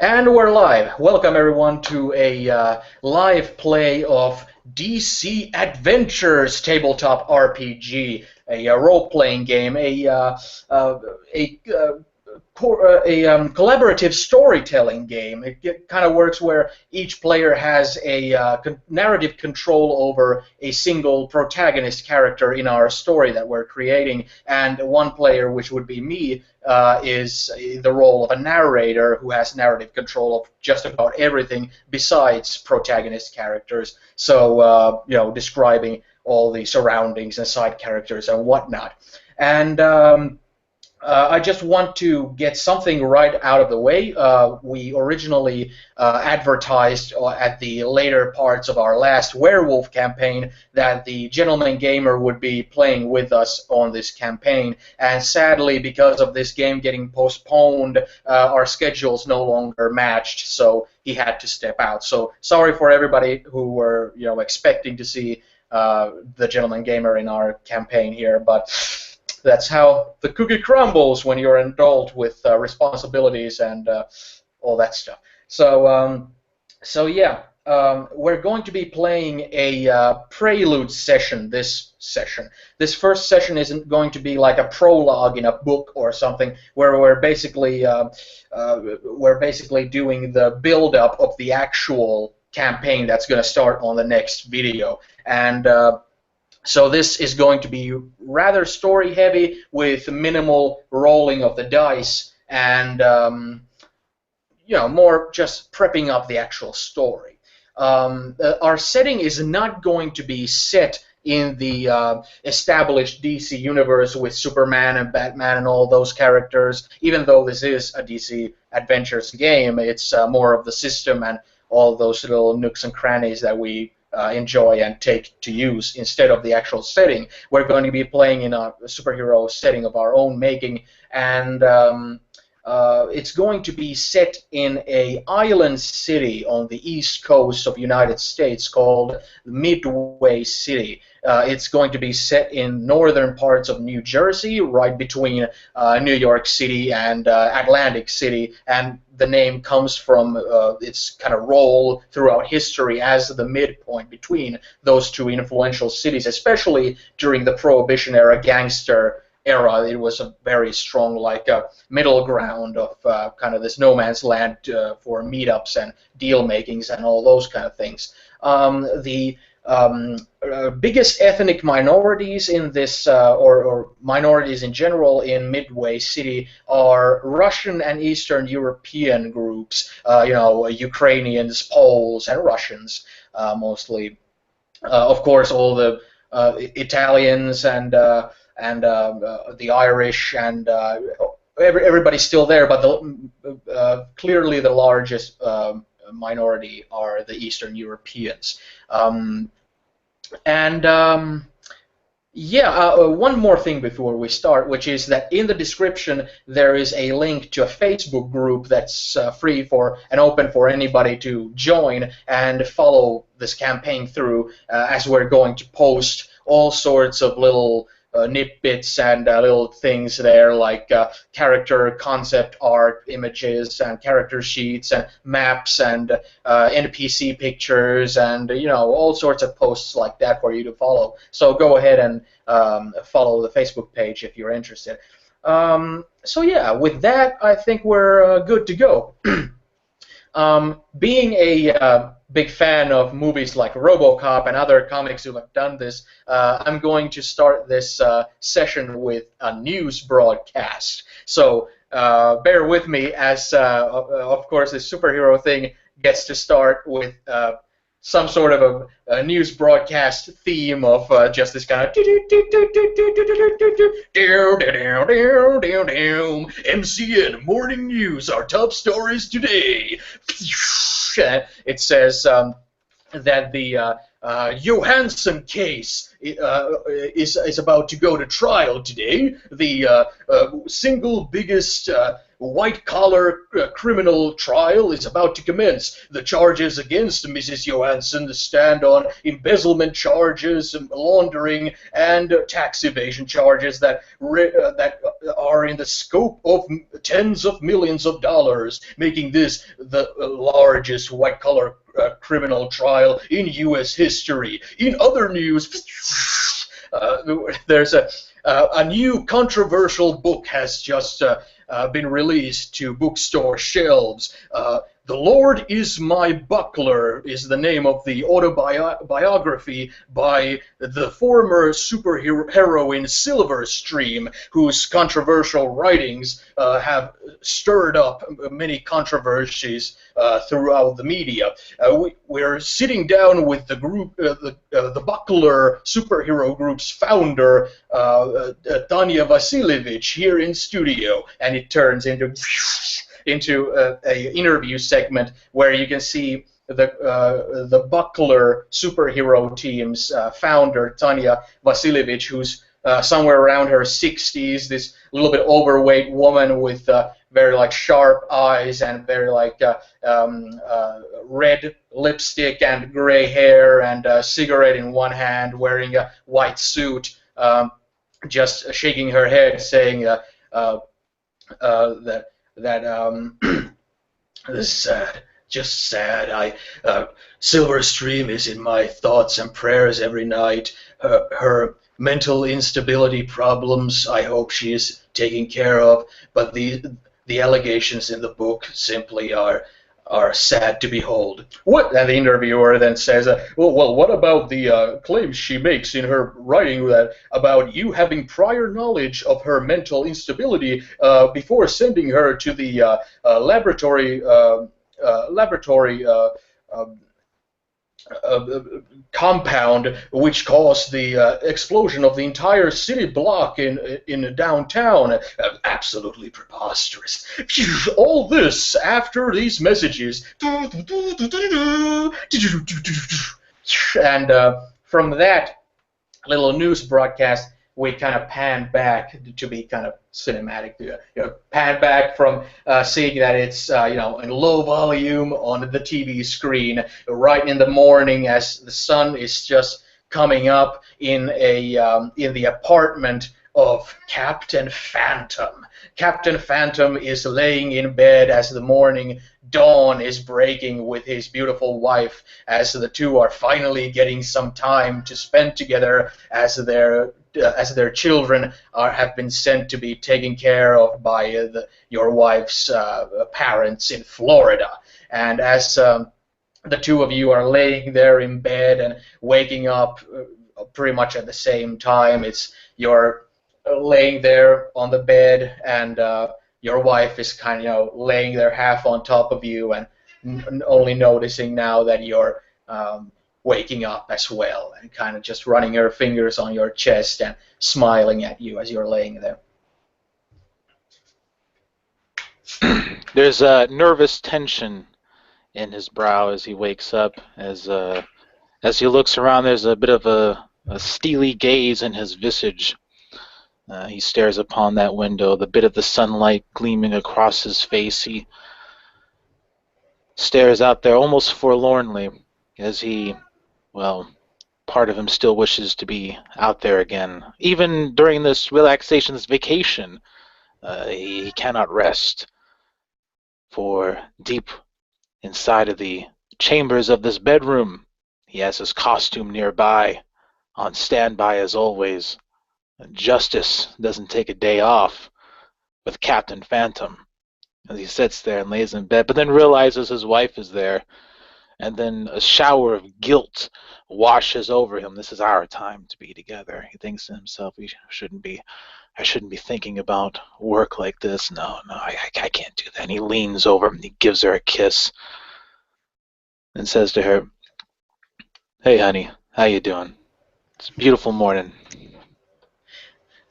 And we're live. Welcome everyone to a live play of DC Adventures tabletop RPG, a role-playing game, a collaborative storytelling game. It kind of works where each player has a narrative control over a single protagonist character in our story that we're creating, and one player, which would be me, is the role of a narrator who has narrative control of just about everything besides protagonist characters. So, describing all the surroundings and side characters and whatnot. And I just want to get something right out of the way. We originally advertised at the later parts of our last werewolf campaign that the Gentleman Gamer would be playing with us on this campaign, and sadly, because of this game getting postponed, our schedules no longer matched, so he had to step out. So sorry for everybody who were, expecting to see the Gentleman Gamer in our campaign here, but that's how the cookie crumbles when you're an adult with responsibilities and all that stuff. So yeah, we're going to be playing a Prelude session this session. This first session isn't going to be like a prologue in a book or something, where we're basically doing the build-up of the actual campaign that's going to start on the next video. And so this is going to be rather story-heavy with minimal rolling of the dice and, more just prepping up the actual story. Our setting is not going to be set in the established DC universe with Superman and Batman and all those characters. Even though this is a DC Adventures game, it's more of the system and all those little nooks and crannies that we enjoy and take to use instead of the actual setting. We're going to be playing in a superhero setting of our own making, and it's going to be set in a island city on the east coast of United States called Midway City. It's going to be set in northern parts of New Jersey, right between New York City and Atlantic City, and the name comes from its kind of role throughout history as the midpoint between those two influential cities, especially during the Prohibition era gangster era. It was a very strong middle ground of kind of this no man's land for meetups and deal makings and all those kind of things. The biggest ethnic minorities in this, or minorities in general in Midway City, are Russian and Eastern European groups, Ukrainians, Poles, and Russians mostly. Of course, all the Italians and the Irish and everybody's still there, but clearly the largest minority are the Eastern Europeans. One more thing before we start, which is that in the description there is a link to a Facebook group that's free for and open for anybody to join and follow this campaign through, as we're going to post all sorts of little nitbits and little things there, like character concept art images and character sheets and maps and NPC pictures and all sorts of posts like that for you to follow. So go ahead and follow the Facebook page if you're interested. So yeah, with that, I think we're good to go. Being a big fan of movies like RoboCop and other comics who have done this, I'm going to start this session with a news broadcast. So bear with me as, of course, this superhero thing gets to start with some sort of a news broadcast theme of just this kind of MCN Morning News, our top stories today. It says that the Johansson case is about to go to trial today. The single biggest white-collar criminal trial is about to commence. The charges against Mrs. Johansson stand on embezzlement charges, laundering, and tax evasion charges that are in the scope of tens of millions of dollars, making this the largest white-collar criminal trial in U.S. history. In other news, there's a new controversial book has just been released to bookstore shelves. The Lord is My Buckler is the name of the autobiography by the former superheroine Silverstream, whose controversial writings have stirred up many controversies throughout the media. We're sitting down with the group, the Buckler superhero group's founder, Tanya Vasilievich, here in studio, and it turns into a interview segment where you can see the Buckler superhero team's founder, Tanya Vasilievich, who's somewhere around her 60s, this little bit overweight woman with very like sharp eyes and very like red lipstick and gray hair and a cigarette in one hand, wearing a white suit, just shaking her head, saying that this is sad, just sad. Silverstream is in my thoughts and prayers every night. Her mental instability problems, I hope she is taken care of. But the allegations in the book simply are sad to behold. What? And the interviewer then says, well, what about the claims she makes in her writing that about you having prior knowledge of her mental instability before sending her to the laboratory compound, which caused the explosion of the entire city block in downtown? Absolutely preposterous. All this after these messages, and from that little news broadcast, we kind of pan back to be kind of cinematic. Pan back from seeing that it's in low volume on the TV screen right in the morning as the sun is just coming up in the apartment of Captain Phantom. Captain Phantom is laying in bed as the morning dawn is breaking with his beautiful wife, as the two are finally getting some time to spend together as their children have been sent to be taken care of by your wife's parents in Florida. And as the two of you are laying there in bed and waking up pretty much at the same time, you're laying there on the bed, and your wife is kind of laying there half on top of you, and only noticing now that you're waking up as well, and kind of just running her fingers on your chest and smiling at you as you're laying there. There's a nervous tension in his brow as he wakes up. As he looks around, there's a bit of a steely gaze in his visage. He stares upon that window, the bit of the sunlight gleaming across his face. He stares out there almost forlornly as part of him still wishes to be out there again. Even during this relaxation, this vacation, he cannot rest. For deep inside of the chambers of this bedroom, he has his costume nearby, on standby as always. Justice doesn't take a day off with Captain Phantom, as he sits there and lays in bed, but then realizes his wife is there, and then a shower of guilt washes over him. This is our time to be together. He thinks to himself, I shouldn't be thinking about work like this. No, I can't do that. And he leans over and he gives her a kiss and says to her, "Hey, honey, how you doing? It's a beautiful morning."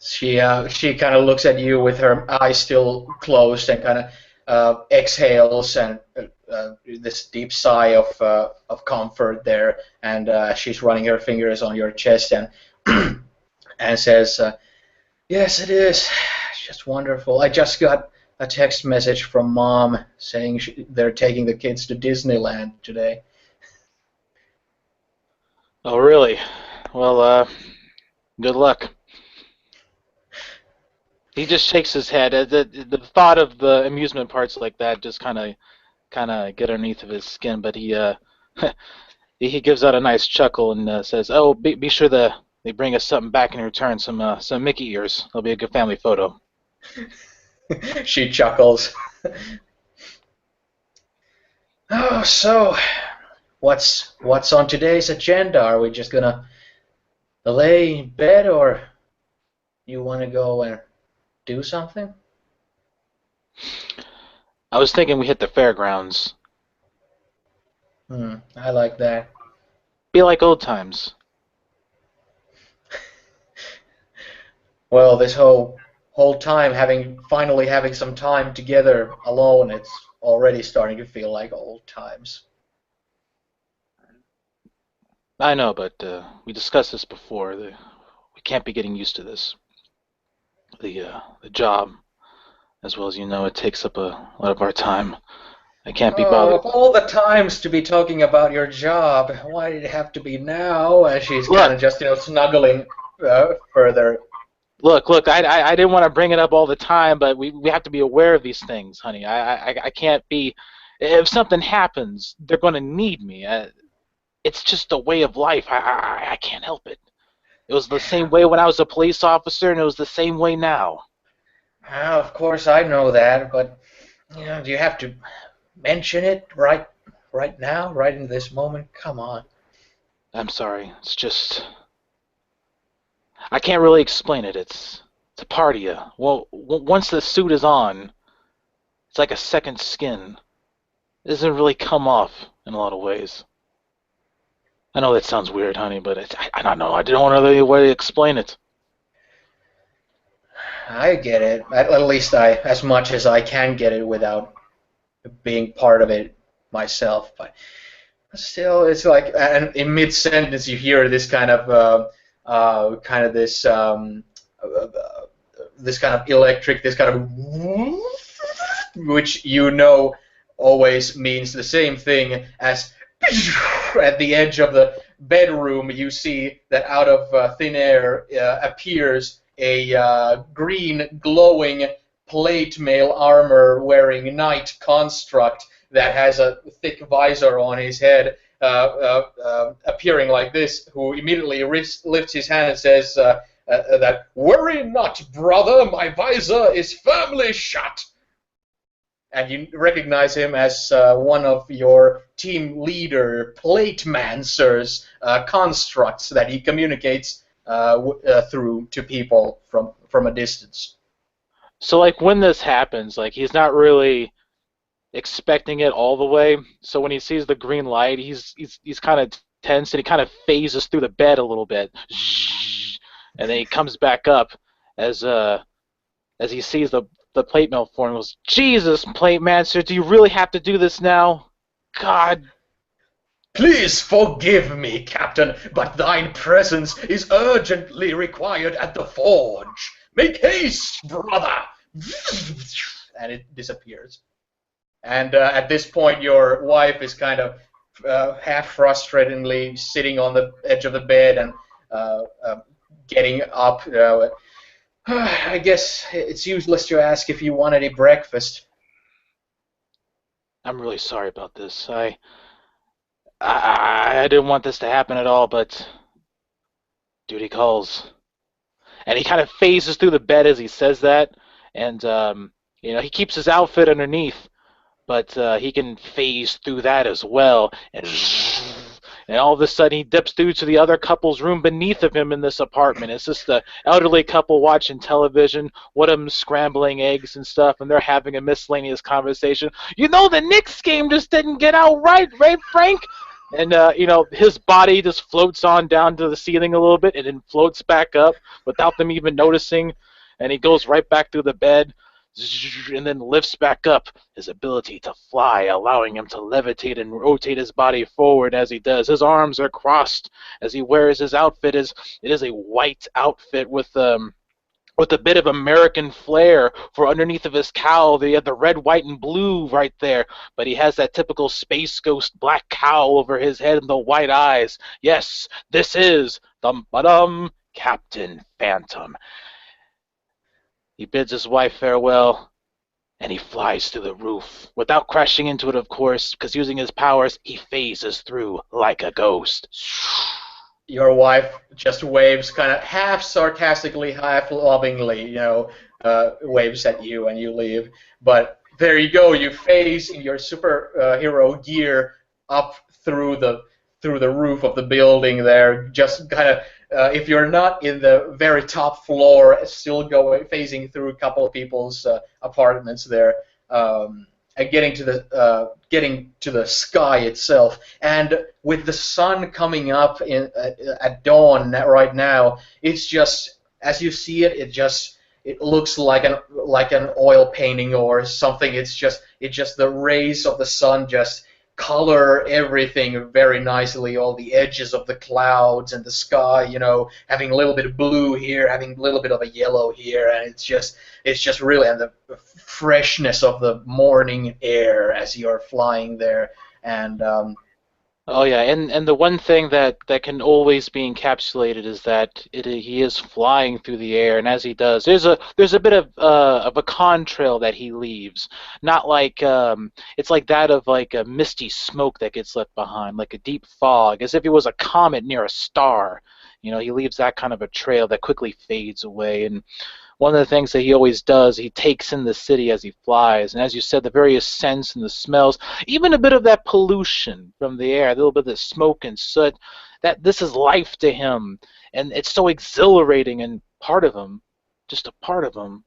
She kind of looks at you with her eyes still closed and kind of exhales and this deep sigh of comfort there, and she's running her fingers on your chest and and says, "Yes, it is. It's just wonderful. I just got a text message from mom saying they're taking the kids to Disneyland today. Oh, really? Well, good luck. He just shakes his head. The thought of the amusement parts like that just kind of get underneath of his skin. But he gives out a nice chuckle and says, "Oh, be sure they bring us something back in return. Some Mickey ears. It'll be a good family photo." She chuckles. Oh, so what's on today's agenda? Are we just gonna lay in bed, or you want to go and do something? I was thinking we hit the fairgrounds. I like that. Be like old times. Well, this whole time finally having some time together alone, it's already starting to feel like old times. I know, but we discussed this before. We can't be getting used to this. The job, as well as you know, it takes up a lot of our time. I can't be Oh, bothered. of all the times to be talking about your job, why did it have to be now? As she's kind Look, of just, snuggling further. look. I didn't want to bring it up all the time, but we have to be aware of these things, honey. I can't be. If something happens, they're going to need me. It's just a way of life. I can't help it. It was the same way when I was a police officer, and it was the same way now. Well, of course, I know that, but do you have to mention it right now, right in this moment? Come on. I'm sorry. It's just I can't really explain it. It's a part of you. Well, once the suit is on, it's like a second skin. It doesn't really come off in a lot of ways. I know that sounds weird, honey, but I don't know. I don't know any way to explain it. I get it. At least as much as I can get it without being part of it myself. But still, it's like, and in mid sentence, you hear this kind of this kind of electric, this kind of, which always means the same thing as at the edge of the bedroom. You see that out of thin air appears a green glowing plate mail armor wearing knight construct that has a thick visor on his head, appearing like this, who immediately lifts his hand and says that, "Worry not, brother, my visor is firmly shut." And you recognize him as one of your team leader Platemancers constructs that he communicates through to people from a distance. So, like, when this happens, like, he's not really expecting it all the way. So when he sees the green light, he's kind of tense and he kind of phases through the bed a little bit, and then he comes back up as as he sees the plate mail form. He goes, "Jesus, plate master, do you really have to do this now? God." Please forgive me, Captain, but thine presence is urgently required at the forge. Make haste, brother! And it disappears. And at this point, your wife is kind of half frustratingly sitting on the edge of the bed and getting up. I guess it's useless to ask if you want any breakfast. I'm really sorry about this. I didn't want this to happen at all, but duty calls. And he kind of phases through the bed as he says that, and he keeps his outfit underneath, but he can phase through that as well, and all of a sudden he dips through to the other couple's room beneath of him in this apartment. It's just the elderly couple watching television, one of them scrambling eggs and stuff, and they're having a miscellaneous conversation. The Knicks game just didn't get out right, Frank? And his body just floats on down to the ceiling a little bit, and then floats back up without them even noticing, and he goes right back through the bed, and then lifts back up, his ability to fly, allowing him to levitate and rotate his body forward as he does. His arms are crossed as he wears his outfit. It is a white outfit with with a bit of American flair. For underneath of his cowl, they had the red, white, and blue right there. But he has that typical space ghost black cowl over his head and the white eyes. Yes, this is the Captain Phantom. He bids his wife farewell, and he flies through the roof. Without crashing into it, of course, because using his powers, he phases through like a ghost. Your wife just waves kind of half sarcastically, half lovingly, waves at you and you leave. But there you go. You phase in your superhero gear up through the roof of the building there. Just kind of if you're not in the very top floor, still going phasing through a couple of people's apartments there. And getting to the sky itself, and with the sun coming up at dawn right now, it's just as you see it, it looks like an oil painting or something. It's just the rays of the sun just color everything very nicely, all the edges of the clouds and the sky, having a little bit of blue here, having a little bit of a yellow here, and it's just really, and the freshness of the morning air as you're flying there, and Oh yeah, and the one thing that can always be encapsulated is that he is flying through the air, and as he does, there's a bit of a contrail that he leaves, not like it's like that of like a misty smoke that gets left behind, like a deep fog, as if he was a comet near a star. He leaves that kind of a trail that quickly fades away, and one of the things that he always does, he takes in the city as he flies. And as you said, the various scents and the smells, even a bit of that pollution from the air, a little bit of the smoke and soot, that this is life to him. And it's so exhilarating, and part of him, just a part of him,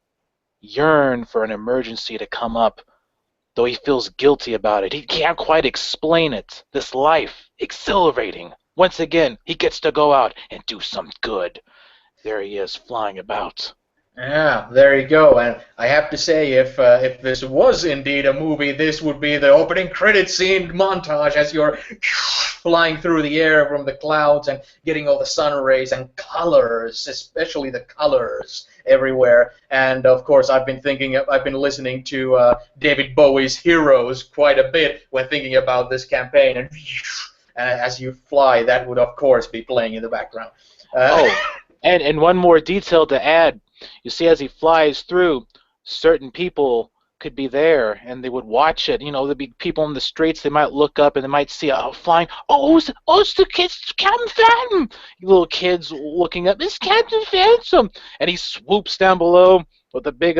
yearn for an emergency to come up, though he feels guilty about it. He can't quite explain it. This life, exhilarating. Once again, he gets to go out and do some good. There he is, flying about. yeah, there you go. And I have to say, if this was indeed a movie, this would be the opening credit scene montage as you're flying through the air from the clouds and getting all the sun rays and colors, especially the colors everywhere. And of course, I've been listening to David Bowie's Heroes quite a bit when thinking about this campaign. And as you fly, that would of course be playing in the background. Oh, and one more detail to add. You see, as he flies through, certain people could be there, and they would watch it. There'd be people in the streets. They might look up, and they might see a flying. It's the kids, Captain Phantom. Little kids looking up. It's Captain Phantom, and he swoops down below with a big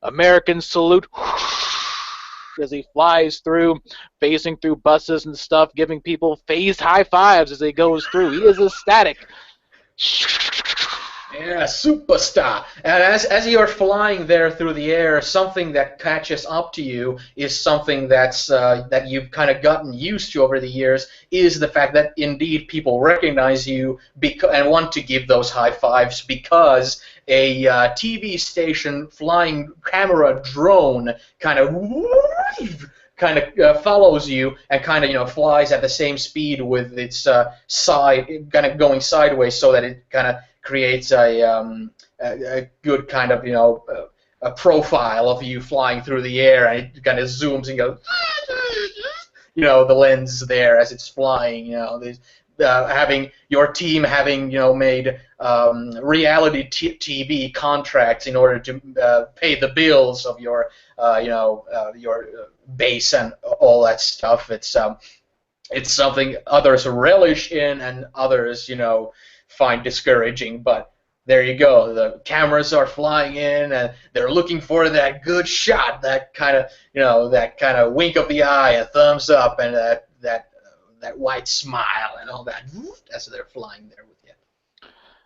American salute as he flies through, phasing through buses and stuff, giving people phased high fives as he goes through. He is ecstatic. Yeah, superstar. And as you're flying there through the air, something that catches up to you is something that you've kind of gotten used to over the years, is the fact that indeed people recognize you and want to give those high fives because a TV station flying camera drone kind of follows you and kind of flies at the same speed with its side kind of going sideways, so that it kind of creates a good kind of a profile of you flying through the air, and it kind of zooms and goes the lens there as it's flying. Having your team having made reality TV contracts in order to pay the bills of your your base and all that stuff. It's something others relish in and others find discouraging, but there you go. The cameras are flying in, and they're looking for that good shot, that kind of that kind of wink of the eye, a thumbs up, and that white smile and all that as they're flying there with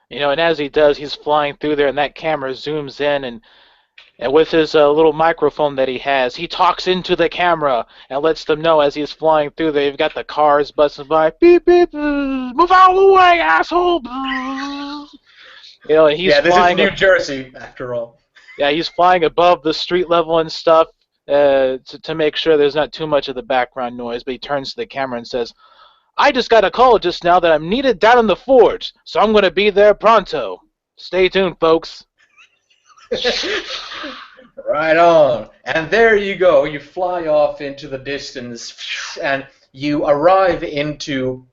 you. And as he does, he's flying through there, and that camera zooms in, and with his little microphone that he has, he talks into the camera and lets them know as he's flying through there. You've got the cars busting by, beep beep, move out of the way, asshole. And he's Yeah, this is flying. New Jersey after all. Yeah, he's flying above the street level and stuff to make sure there's not too much of the background noise. But he turns to the camera and says, "I just got a call just now that I'm needed down in the forge, so I'm going to be there pronto. Stay tuned, folks." Right on. And there you go. You fly off into the distance, and you arrive into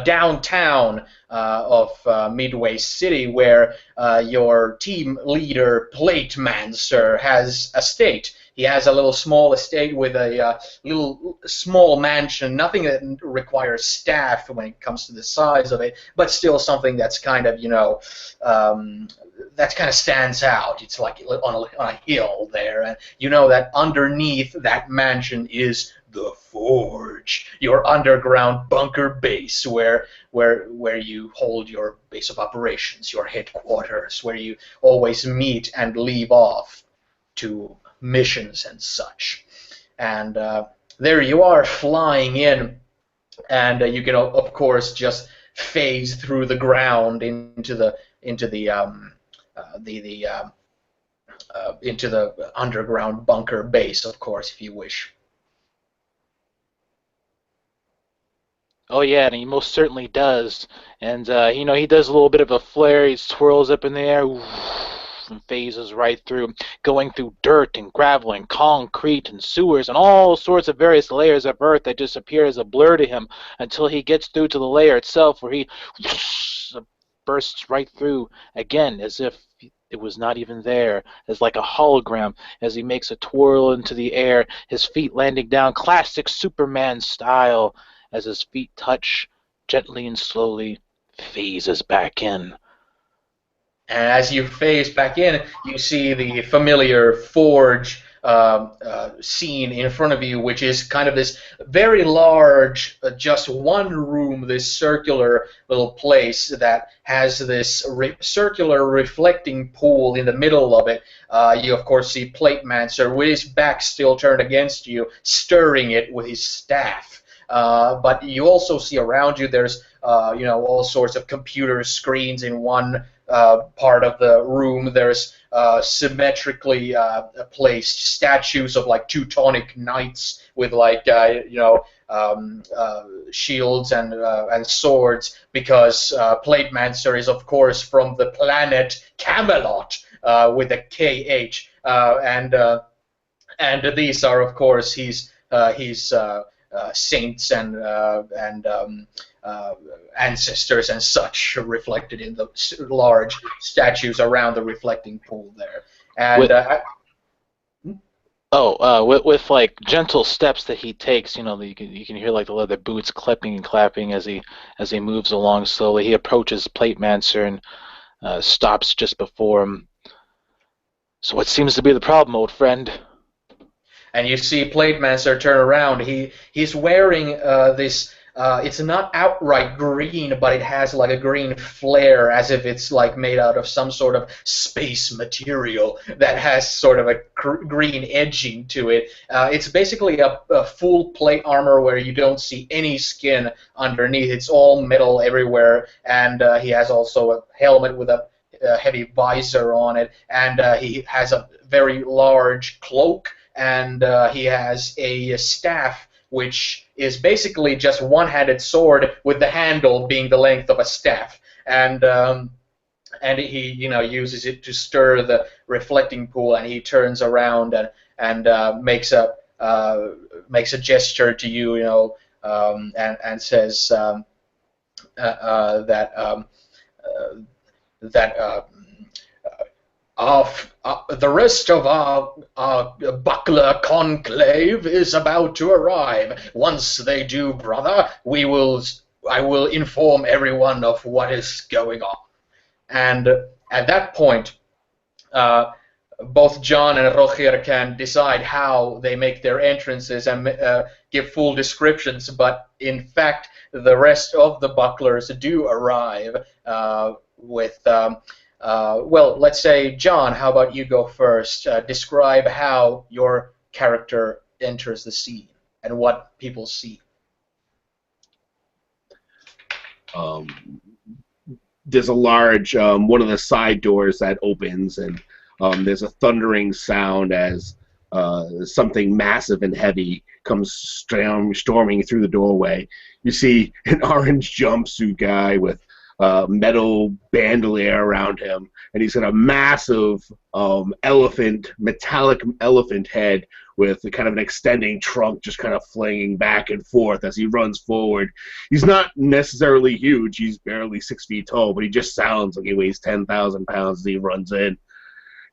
downtown of Midway City, where your team leader, Plate Mancer, has a estate. He has a little small estate with a little small mansion, nothing that requires staff when it comes to the size of it, but still something that's kind of, that kind of stands out. It's like on a hill there, and you know that underneath that mansion is the Forge, your underground bunker base, where you hold your base of operations, your headquarters, where you always meet and leave off to missions and such. And there you are, flying in, and you can of course just phase through the ground into the underground bunker base, of course, if you wish. Oh yeah, and he most certainly does. And he does a little bit of a flare. He twirls up in the air and phases right through, going through dirt and gravel and concrete and sewers and all sorts of various layers of earth that just appear as a blur to him until he gets through to the layer itself, where he bursts right through again as if it was not even there, as like a hologram, as he makes a twirl into the air, his feet landing down classic Superman style, as his feet touch, gently and slowly phases back in. And as you phase back in, you see the familiar forge scene in front of you, which is kind of this very large, just one room, this circular little place that has this circular reflecting pool in the middle of it. You, of course, see Plate Mancer with his back still turned against you, stirring it with his staff. But you also see around you there's all sorts of computer screens in one part of the room. There's symmetrically placed statues of like Teutonic knights with like shields and swords, because Plate Mancer is of course from the planet Camelot with a KH, and these are of course his saints and ancestors and such reflected in the large statues around the reflecting pool there. And With with like gentle steps that he takes, you can hear like the leather boots clipping and clapping as he moves along slowly. He approaches Plate Mancer and stops just before him. So what seems to be the problem, old friend? and you see Plate Mancer turn around. He's wearing this. It's not outright green, but it has like a green flare, as if it's like made out of some sort of space material that has sort of a green edging to it. It's basically a full plate armor where you don't see any skin underneath. It's all metal everywhere, and he has also a helmet with a heavy visor on it, and he has a very large cloak, and he has a staff which is basically just one-handed sword with the handle being the length of a staff, and he uses it to stir the reflecting pool, and he turns around and makes a gesture to you, and says uh, that the rest of our buckler conclave is about to arrive. Once they do, brother, I will inform everyone of what is going on. And at that point, uh, both John and Roger can decide how they make their entrances and give full descriptions, but in fact, the rest of the bucklers do arrive with. Well, let's say, John, how about you go first? Describe how your character enters the scene and what people see. Um, there's a large one of the side doors that opens, and there's a thundering sound as something massive and heavy comes storming through the doorway. You see an orange jumpsuit guy with metal bandolier around him, and he's got a massive metallic elephant head with kind of an extending trunk just kind of flinging back and forth as he runs forward. He's not necessarily huge. He's barely 6 feet tall, but he just sounds like he weighs 10,000 pounds as he runs in.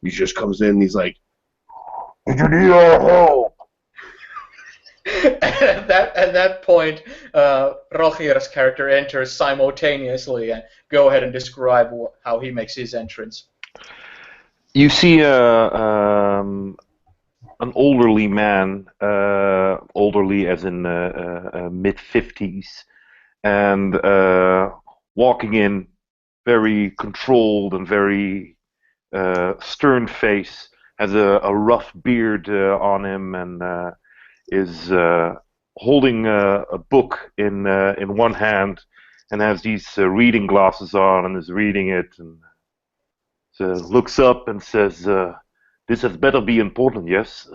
He just comes in and he's like, "Did you need our help?" At that point, Rohir's character enters simultaneously. And go ahead and describe how he makes his entrance. You see an elderly man, elderly as in mid-50s, and walking in, very controlled and very stern face, has a rough beard on him, and is holding a book in one hand, and has these reading glasses on, and is reading it, and looks up and says, "This had better be important, yes?"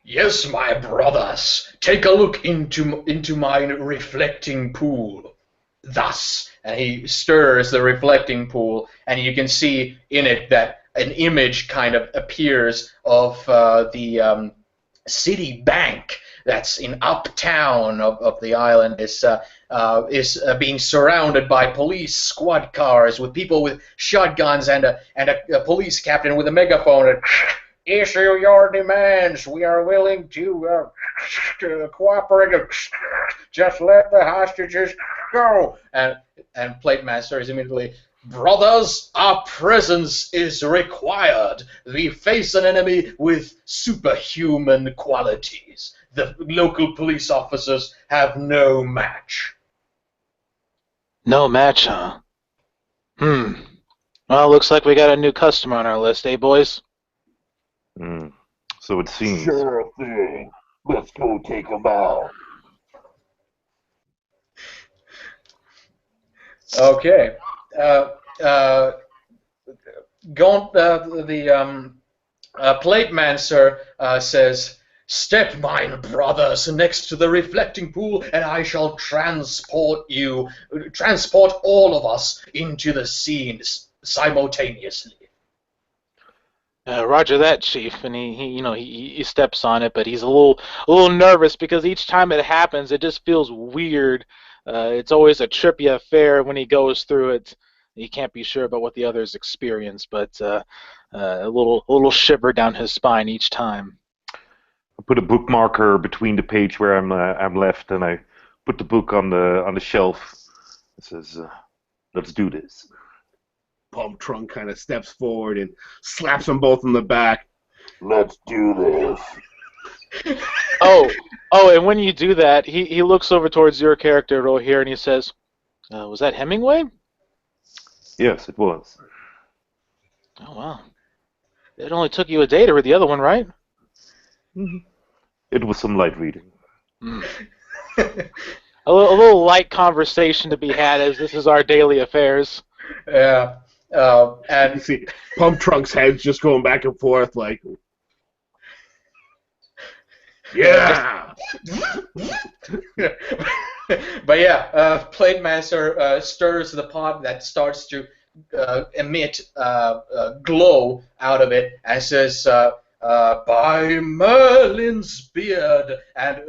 Yes, my brothers, take a look into my reflecting pool. Thus, and he stirs the reflecting pool, and you can see in it that an image kind of appears of the city bank that's in uptown of the island is being surrounded by police squad cars with people with shotguns and a police captain with a megaphone. And, issue your demands. We are willing to cooperate. Just let the hostages go. And Plate Master is immediately, brothers, our presence is required. We face an enemy with superhuman qualities. The local police officers have no match. No match, huh? Well, looks like we got a new customer on our list, eh, boys? So it seems. Sure thing. Let's go take him out. Okay. Plate Mancer says, "Step, mine brothers, next to the reflecting pool, and I shall transport all of us into the scene simultaneously." Roger that, Chief. And he steps on it, but he's a little nervous because each time it happens, it just feels weird. It's always a trippy affair when he goes through it. He can't be sure about what the others experience, but a little shiver down his spine each time. I put a bookmarker between the page where I'm left, and I put the book on the shelf. It says, "Let's do this." Pump Trunk kind of steps forward and slaps them both in the back. Let's do this. Oh, and when you do that, he looks over towards your character, Rohir, and he says, "Was that Hemingway?" Yes, it was. Oh, wow. It only took you a day to read the other one, right? It was some light reading. A little light conversation to be had, as this is our daily affairs. Yeah. And you see Pump Trunk's head's just going back and forth like, yeah. But yeah, Plate Master stirs the pot that starts to emit glow out of it and says, "By Merlin's beard," and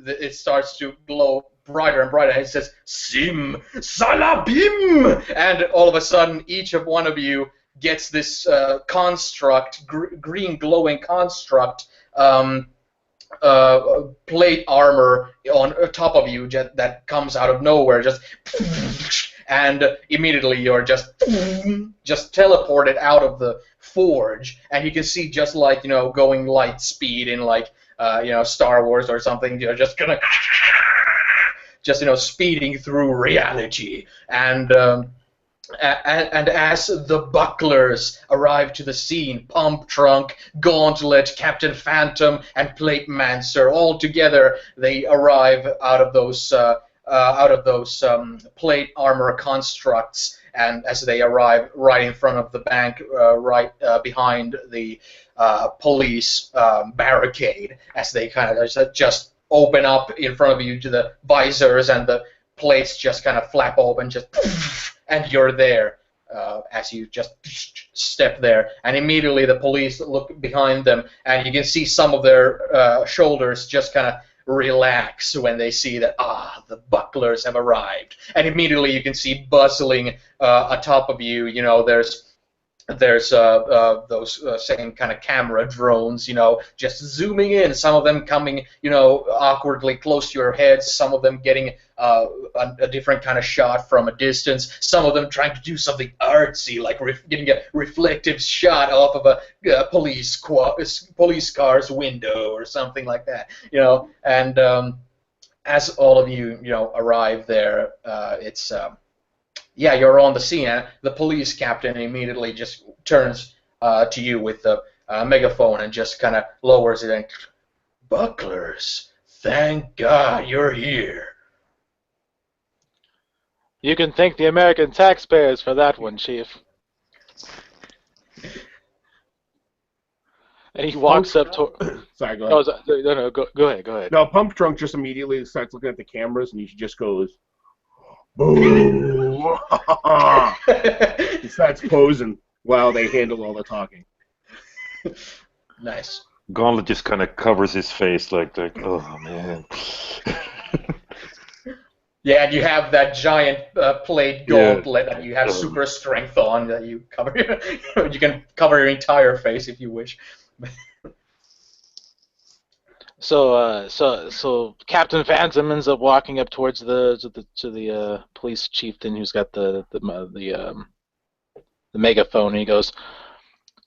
it starts to glow brighter and brighter, and it says, "Sim Salabim," and all of a sudden, each of one of you gets this construct, green glowing construct, plate armor on top of you that comes out of nowhere, just, and immediately you're just teleported out of the forge, and you can see just like going light speed in like Star Wars or something, just gonna. Just speeding through reality, and as the bucklers arrive to the scene, Pump Trunk, Gauntlet, Captain Phantom, and Plate Mancer, all together they arrive out of those plate armor constructs, and as they arrive right in front of the bank, right behind the police barricade, as they kind of just open up in front of you to the visors and the plates just kind of flap open, just and you're there as you just step there. And immediately the police look behind them, and you can see some of their shoulders just kind of relax when they see that the bucklers have arrived. And immediately you can see bustling atop of you. There's those same kind of camera drones, just zooming in. Some of them coming, awkwardly close to your head. Some of them getting a different kind of shot from a distance. Some of them trying to do something artsy, like getting a reflective shot off of a police car's window or something like that. And as all of you, arrive there, it's you're on the scene. The police captain immediately just turns to you with the megaphone and just kind of lowers it and, "Bucklers, thank God you're here." You can thank the American taxpayers for that one, Chief. And he walks up to... Sorry, go ahead. No, go ahead. No, Pump Trunk just immediately starts looking at the cameras, and he just goes, "Boo!" He starts posing while they handle all the talking. Nice. Gauntlet just kind of covers his face like, oh man. Yeah, and you have that giant plate gauntlet that you have super strength on that you cover. You can cover your entire face if you wish. So Captain Phantom ends up walking up towards the police chieftain who's got the megaphone, and he goes,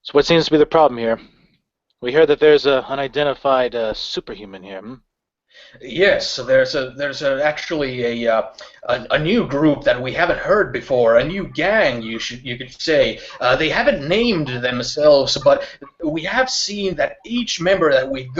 "So what seems to be the problem here? We hear that there's an unidentified superhuman here." Yes, so there's actually a new group that we haven't heard before, a new gang, you could say. They haven't named themselves, but we have seen that each member that we've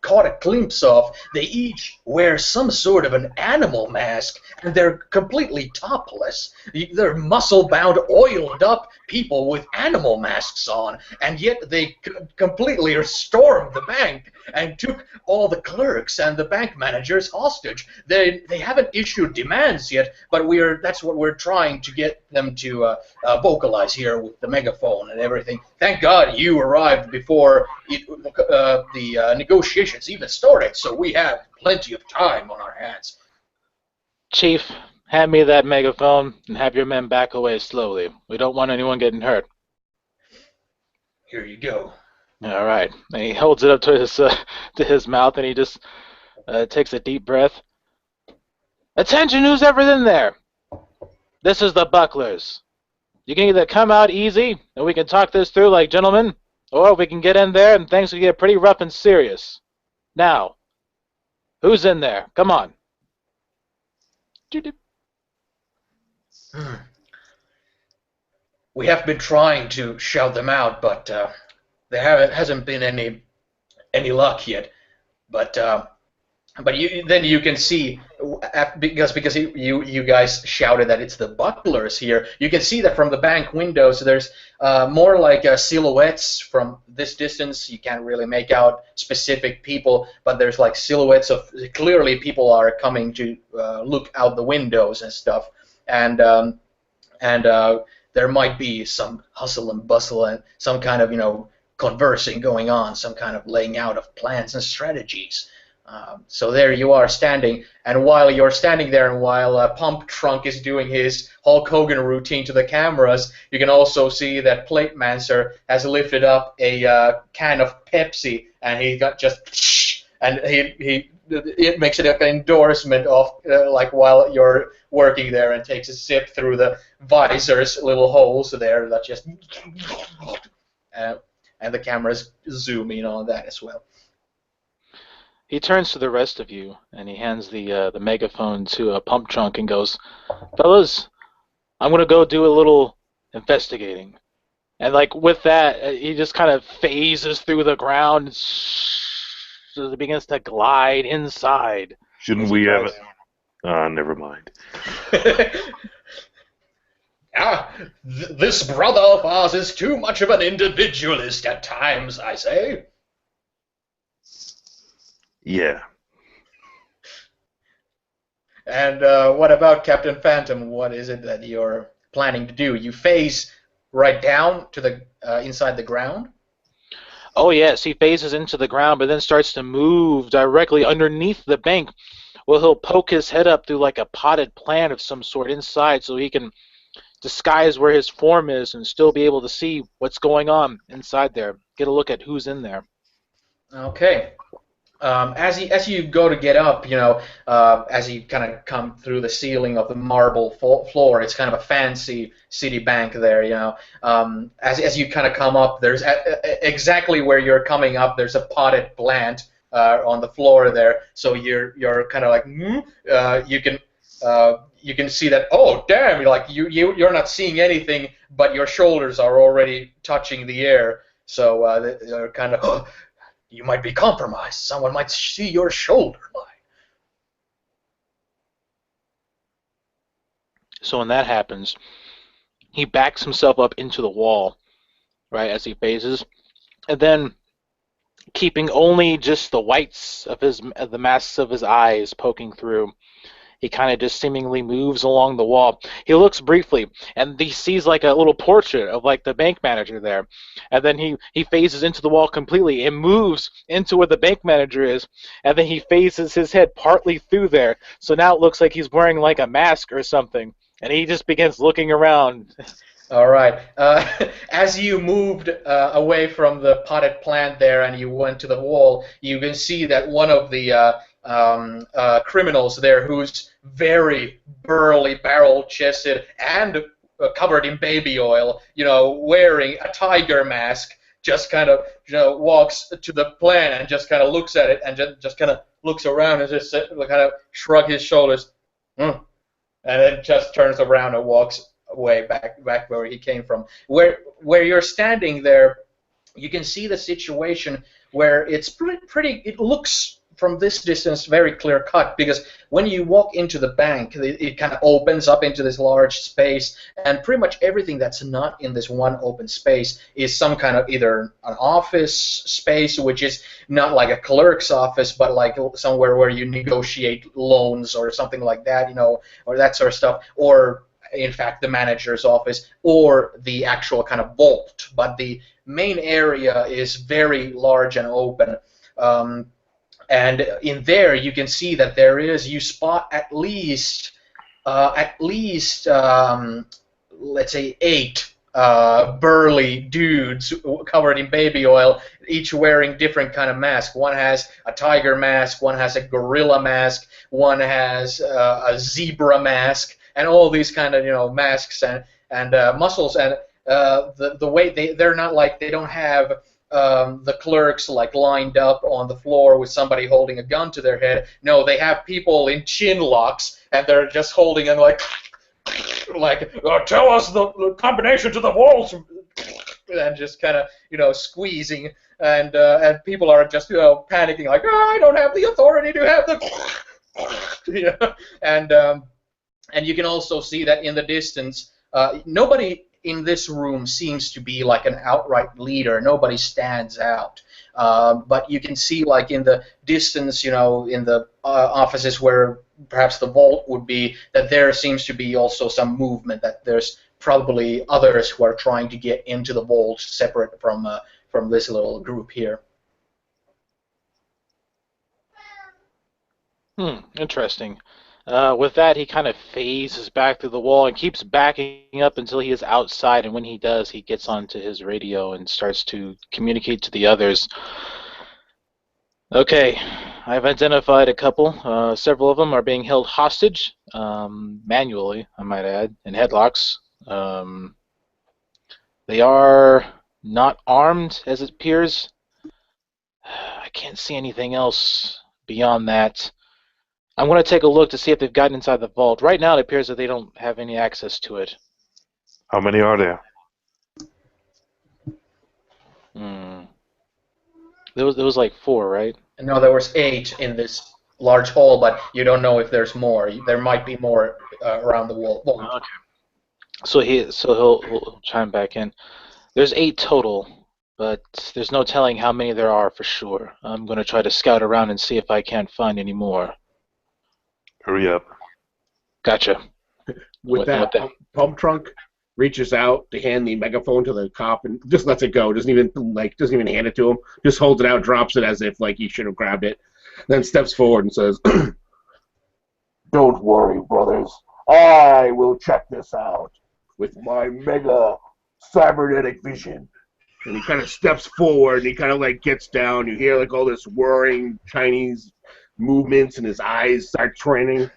caught a glimpse of, they each wear some sort of an animal mask, and they're completely topless. They're muscle-bound, oiled-up people with animal masks on, and yet they completely stormed the bank and took all the clerks and the bank managers hostage. They haven't issued demands yet, but that's what we're trying to get them to vocalize here with the megaphone and everything. Thank God you arrived before the negotiations even started, so we have plenty of time on our hands. Chief, hand me that megaphone and have your men back away slowly. We don't want anyone getting hurt. Here you go. All right. And he holds it up to his mouth, and he just takes a deep breath. "Attention, who's ever in there? This is the Bucklers. You can either come out easy, and we can talk this through like gentlemen, or we can get in there, and things can get pretty rough and serious. Now, who's in there? Come on." We have been trying to shout them out, but there hasn't been any luck yet. But then you can see, because you guys shouted that it's the Bucklers here. You can see that from the bank windows. There's more like silhouettes from this distance. You can't really make out specific people, but there's like silhouettes of clearly people are coming to look out the windows and stuff. And there might be some hustle and bustle and some kind of conversing going on, some kind of laying out of plans and strategies. So there you are standing, and while you're standing there and while Pump Trunk is doing his Hulk Hogan routine to the cameras, you can also see that Plate Mancer has lifted up a can of Pepsi, and he got just, and it makes it like an endorsement of like while you're working there, and takes a sip through the visor's little holes there that just, and the cameras zoom in on that as well. He turns to the rest of you, and he hands the megaphone to a Pump Trunk and goes, "Fellas, I'm going to go do a little investigating." And like with that, he just kind of phases through the ground and so it begins to glide inside. Shouldn't we have it? Never mind. This brother of ours is too much of an individualist at times, I say. Yeah. And what about Captain Phantom? What is it that you're planning to do? You phase right down to the inside the ground? Oh yes, he phases into the ground, but then starts to move directly underneath the bank. Well, he'll poke his head up through like a potted plant of some sort inside, so he can disguise where his form is and still be able to see what's going on inside there. Get a look at who's in there. Okay. As you go to get up, as you kind of come through the ceiling of the marble floor, it's kind of a fancy city bank there. As you kind of come up, there's exactly where you're coming up. There's a potted plant on the floor there, so you're kind of like you can see that. Oh damn! You're not seeing anything, but your shoulders are already touching the air. So they're kind of you might be compromised. Someone might see your shoulder line. So when that happens, he backs himself up into the wall, right, as he phases, and then keeping only just the whites of the masks of his eyes poking through. He kind of just seemingly moves along the wall. He looks briefly, and he sees like a little portrait of like the bank manager there. And then he phases into the wall completely and moves into where the bank manager is. And then he phases his head partly through there. So now it looks like he's wearing like a mask or something. And he just begins looking around. All right. As you moved away from the potted plant there and you went to the wall, you can see that one of the criminals there, who's very burly, barrel-chested, and covered in baby oil, wearing a tiger mask, just kind of, walks to the plant and just kind of looks at it and just kind of looks around and just kind of shrug his shoulders. Hmm. And then just turns around and walks away back where he came from. Where you're standing there, you can see the situation where it's pretty. It looks from this distance very clear cut, because when you walk into the bank, it kind of opens up into this large space, and pretty much everything that's not in this one open space is some kind of either an office space, which is not like a clerk's office, but like somewhere where you negotiate loans or something like that, or that sort of stuff, or in fact the manager's office, or the actual kind of vault. But the main area is very large and open. And in there, you can see that you spot at least, let's say, 8 burly dudes covered in baby oil, each wearing different kind of masks. One has a tiger mask, one has a gorilla mask, one has a zebra mask, and all these kind of masks and muscles. And the way they're not like, they don't have the clerks like lined up on the floor with somebody holding a gun to their head. No, they have people in chin locks, and they're just holding them like tell us the combination to the vault, and just kind of squeezing, and people are just panicking like, oh, I don't have the authority to have the and you can also see that in the distance, nobody in this room seems to be like an outright leader. Nobody stands out. But you can see, like in the distance, in the offices where perhaps the vault would be, that there seems to be also some movement, that there's probably others who are trying to get into the vault separate from this little group here. Interesting. With that, he kind of phases back through the wall and keeps backing up until he is outside. And when he does, he gets onto his radio and starts to communicate to the others. Okay, I've identified a couple. Several of them are being held hostage, manually, I might add, in headlocks. They are not armed, as it appears. I can't see anything else beyond that. I'm going to take a look to see if they've gotten inside the vault. Right now, it appears that they don't have any access to it. How many are there? There was like 4, right? No, there was 8 in this large hall, but you don't know if there's more. There might be more around the wall. Okay. So he'll chime back in. There's 8 total, but there's no telling how many there are for sure. I'm going to try to scout around and see if I can't find any more. Hurry up. Gotcha. With that, pump trunk reaches out to hand the megaphone to the cop and just lets it go. Doesn't even hand it to him. Just holds it out, drops it as if he should have grabbed it. Then steps forward and says, Don't worry, brothers. I will check this out with my mega cybernetic vision. and he kind of steps forward and he kind of gets down. You hear all this whirring Chinese movements and his eyes start training.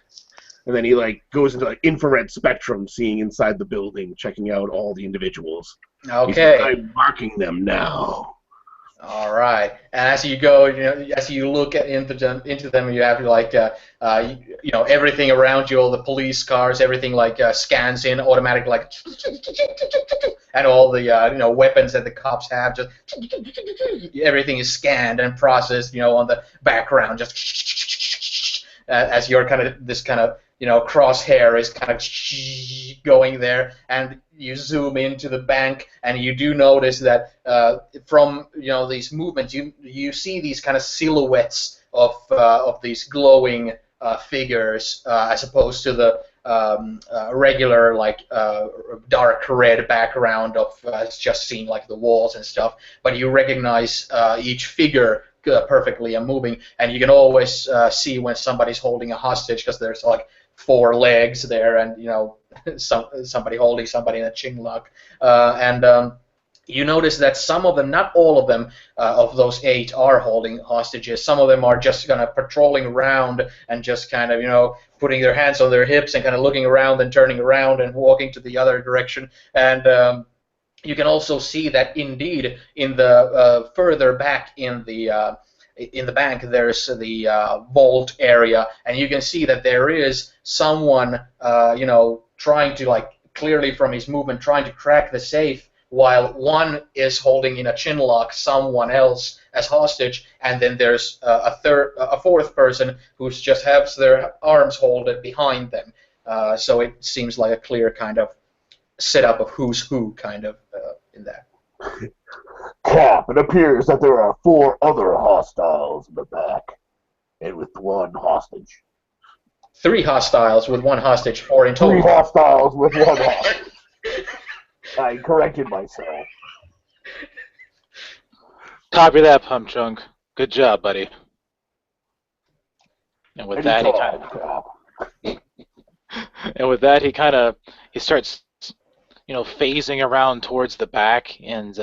And then he goes into infrared spectrum, seeing inside the building, checking out all the individuals. Okay. I'm marking them now. All right. And as you go, as you look into them, you have everything around you, all the police cars, everything scans in automatic, and all the weapons that the cops have, just everything is scanned and processed, on the background, just as your crosshair is kind of going there, and you zoom into the bank, and you do notice that from these movements, you see these kind of silhouettes of these glowing figures, as opposed to the regular dark red background of just seeing the walls and stuff. But you recognize each figure perfectly and moving, and you can always see when somebody's holding a hostage, because there's 4 legs there, and somebody holding somebody in a chin lock, and you notice that some of them, not all of them, of those 8 are holding hostages. Some of them are just kind of patrolling around and just kind of putting their hands on their hips and kind of looking around and turning around and walking to the other direction. And you can also see that indeed in the further back in the bank, there's the vault area, and you can see that there is someone trying to clearly from his movement trying to crack the safe, while one is holding in a chin lock someone else as hostage, and then there's a fourth person who just has their arms folded behind them. So it seems like a clear kind of setup of who's who kind of in that. Cap, it appears that there are 4 other hostiles in the back, and with 1 hostage. 3 hostiles with 1 hostage, 4 in total. 3 hostiles with 1 hostage. I corrected myself. Copy that, Pump Trunk. Good job, buddy. And with that, he starts, phasing around towards the back, and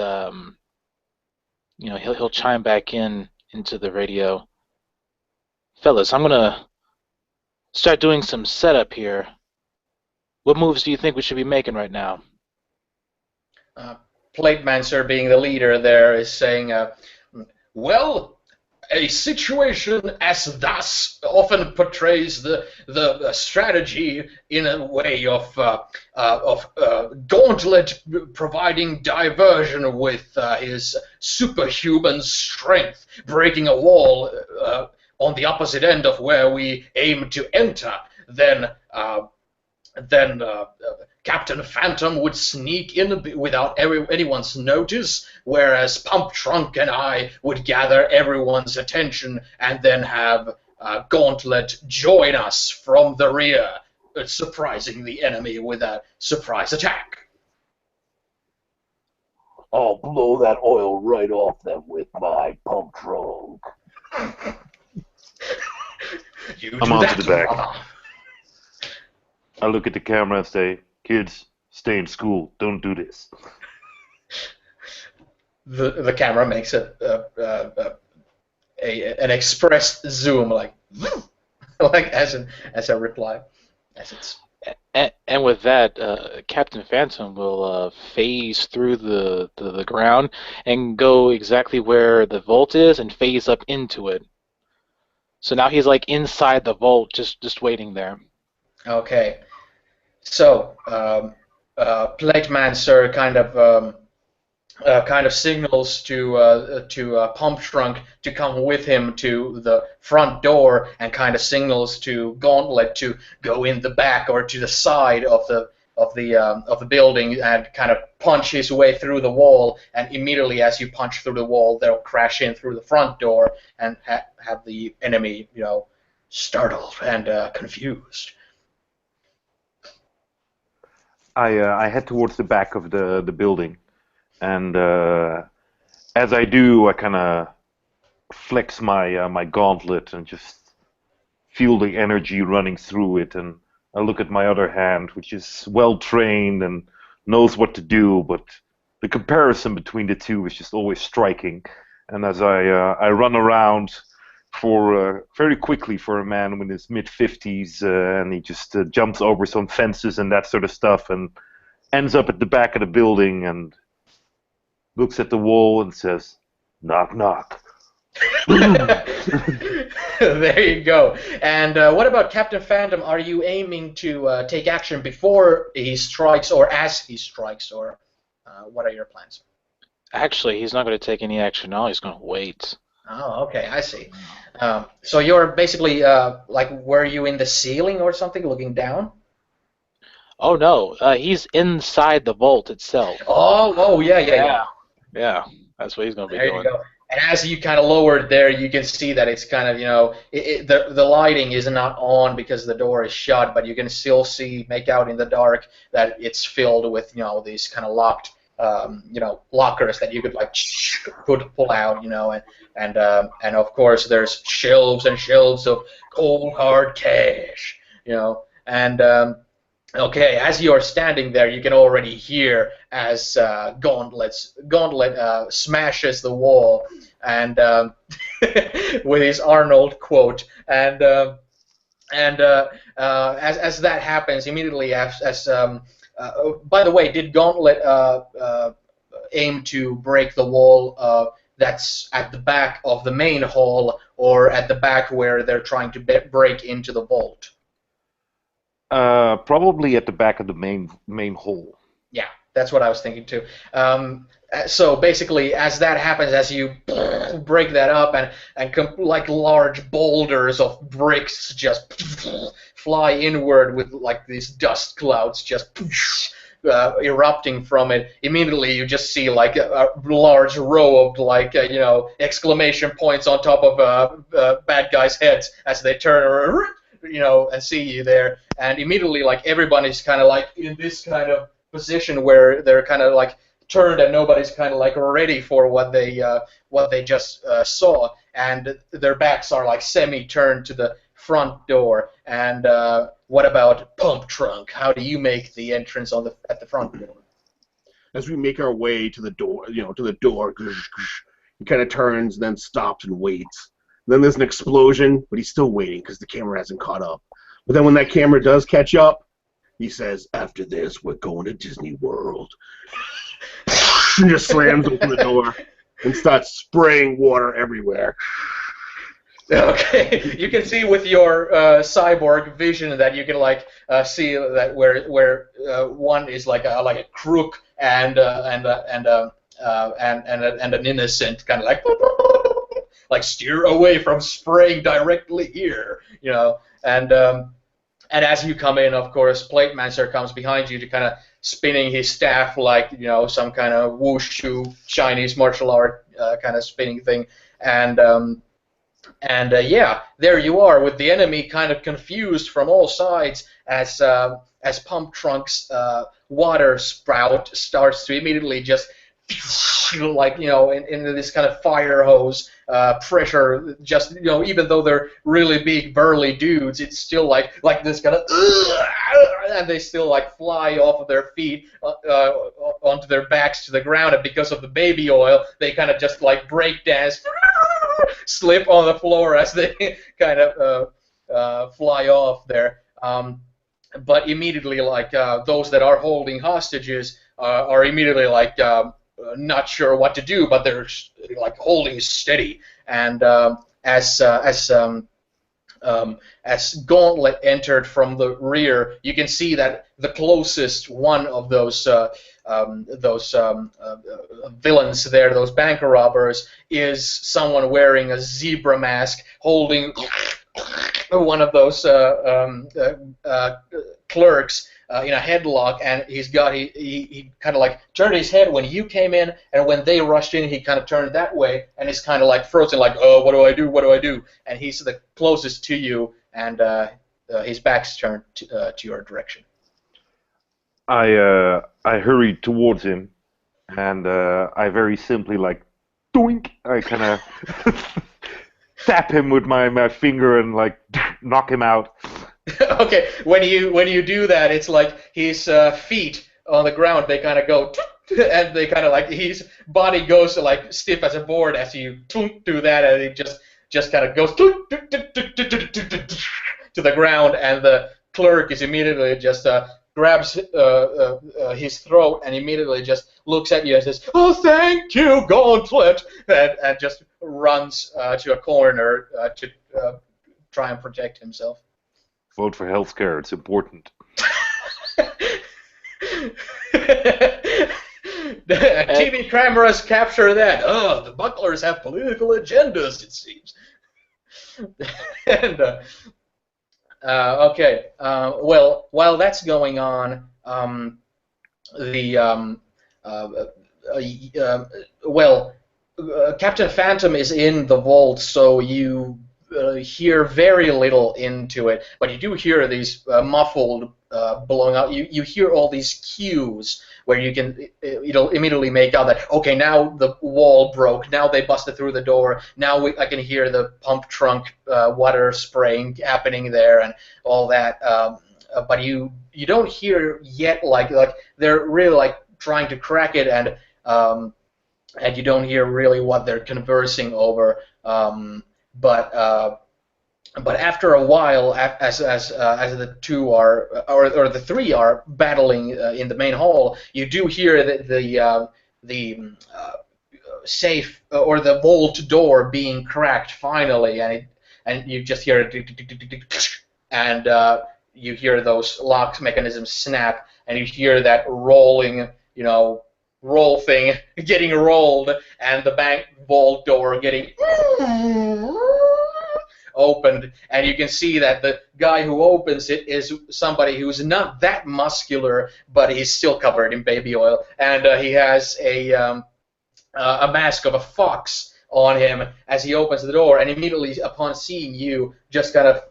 he'll chime back into the radio. Fellas, I'm gonna start doing some setup here. What moves do you think we should be making right now? Platemancer, being the leader there, is saying, well, a situation as thus often portrays the strategy in a way of Gauntlet providing diversion with his superhuman strength, breaking a wall on the opposite end of where we aim to enter. Then Captain Phantom would sneak in without anyone's notice, whereas Pump Trunk and I would gather everyone's attention and then have Gauntlet join us from the rear, surprising the enemy with a surprise attack. I'll blow that oil right off them with my pump trunk. I'm on to the back. I look at the camera and say, kids, stay in school. Don't do this. The camera makes an express zoom, as a reply, as it's. And with that, Captain Phantom will phase through the ground and go exactly where the vault is and phase up into it. So now he's inside the vault, just waiting there. Okay. So, Platemancer kind of signals to Pump Trunk to come with him to the front door, and kind of signals to Gauntlet to go in the back or to the side of the building and kind of punch his way through the wall. And immediately, as you punch through the wall, they'll crash in through the front door and have the enemy, startled and confused. I head towards the back of the building, and as I do, I kind of flex my gauntlet and just feel the energy running through it. And I look at my other hand, which is well trained and knows what to do, but the comparison between the two is just always striking. And as I run around for very quickly for a man in his mid-50s, and he just jumps over some fences and that sort of stuff, and ends up at the back of the building and looks at the wall and says, "Knock, knock." There you go. And what about Captain Phantom? Are you aiming to take action before he strikes, or as he strikes, or what are your plans? Actually, he's not going to take any action now. He's going to wait. Oh, okay, I see. So you're basically like, were you in the ceiling or something, looking down? Oh no, he's inside the vault itself. Oh, yeah. Yeah, that's what he's going to be There doing. you go. And as you kind of lower it there, you can see that it's kind of, the lighting is not on because the door is shut, but you can still make out in the dark that it's filled with, these kind of locked, lockers that you could like pull out, and of course there's shelves and shelves of cold hard cash, and okay, as you're standing there, you can already hear as Gauntlet smashes the wall, and with his Arnold quote, and as that happens, immediately by the way, did Gauntlet aim to break the wall that's at the back of the main hall, or at the back where they're trying to break into the vault? Probably at the back of the main hall. Yeah, that's what I was thinking too. So basically, as that happens, as you break that up, and like large boulders of bricks just fly inward with like these dust clouds just erupting from it. Immediately, you just see like a large row of like exclamation points on top of bad guys' heads as they turn, and see you there. And immediately, like, everybody's kind of like in this kind of position where they're kind of like turned, and nobody's kind of like ready for what they just saw, and their backs are like semi-turned to the front door. And what about Pump Trunk? How do you make the entrance at the front door? As we make our way to the door, he kind of turns, then stops and waits. Then there's an explosion, but he's still waiting because the camera hasn't caught up. But then when that camera does catch up, he says, "After this, we're going to Disney World." And just slams open the door and starts spraying water everywhere. Okay, you can see with your cyborg vision that you can like see that where one is like a crook and an innocent, kind of like steer away from spraying directly here, and as you come in, of course, Platemancer comes behind you to kind of spinning his staff like some kind of wushu Chinese martial art kind of spinning thing, and yeah, there you are with the enemy kind of confused from all sides as Pump Trunk's water spout starts to immediately just like in this kind of fire hose pressure, just even though they're really big burly dudes, it's still like this kind of and they still like fly off of their feet onto their backs to the ground, and because of the baby oil they kind of just like break dance, slip on the floor as they kind of fly off there. But immediately, like those that are holding hostages are immediately like not sure what to do, but they're like holding steady. And as Gauntlet entered from the rear, you can see that the closest one of those villains there, those bank robbers, is someone wearing a zebra mask, holding one of those clerks in a headlock, and he kind of like turned his head when you came in, and when they rushed in, he kind of turned that way, and he's kind of like frozen, like, oh, what do I do? What do I do? And he's the closest to you, and his back's turned to your direction. I hurried towards him, and I very simply like doink. I kind of tap him with my finger and like knock him out. Okay, when you do that, it's like his feet on the ground. They kind of go, and they kind of like his body goes like stiff as a board as you do that, and it just kind of goes to the ground, and the clerk is immediately just grabs his throat and immediately just looks at you and says, "Oh, thank you, Gauntlet," and just runs to a corner to try and protect himself. Vote for healthcare. It's important. TV cameras capture that. Oh, the bucklers have political agendas, it seems. And okay, well, while that's going on, the well, Captain Phantom is in the vault, so you hear very little into it, but you do hear these muffled blowing out. You hear all these cues where you can it'll immediately make out that okay, now the wall broke, now they busted through the door, now I can hear the pump trunk water spraying happening there and all that. But you don't hear yet like they're really like trying to crack it and you don't hear really what they're conversing over. But after a while, as the two are or the three are battling in the main hall, you do hear the safe or the vault door being cracked finally, and you just hear it, and you hear those lock mechanisms snap, and you hear that rolling, roll thing getting rolled, and the bank vault door getting opened, and you can see that the guy who opens it is somebody who's not that muscular, but he's still covered in baby oil, and he has a mask of a fox on him as he opens the door, and immediately upon seeing you, just kind of,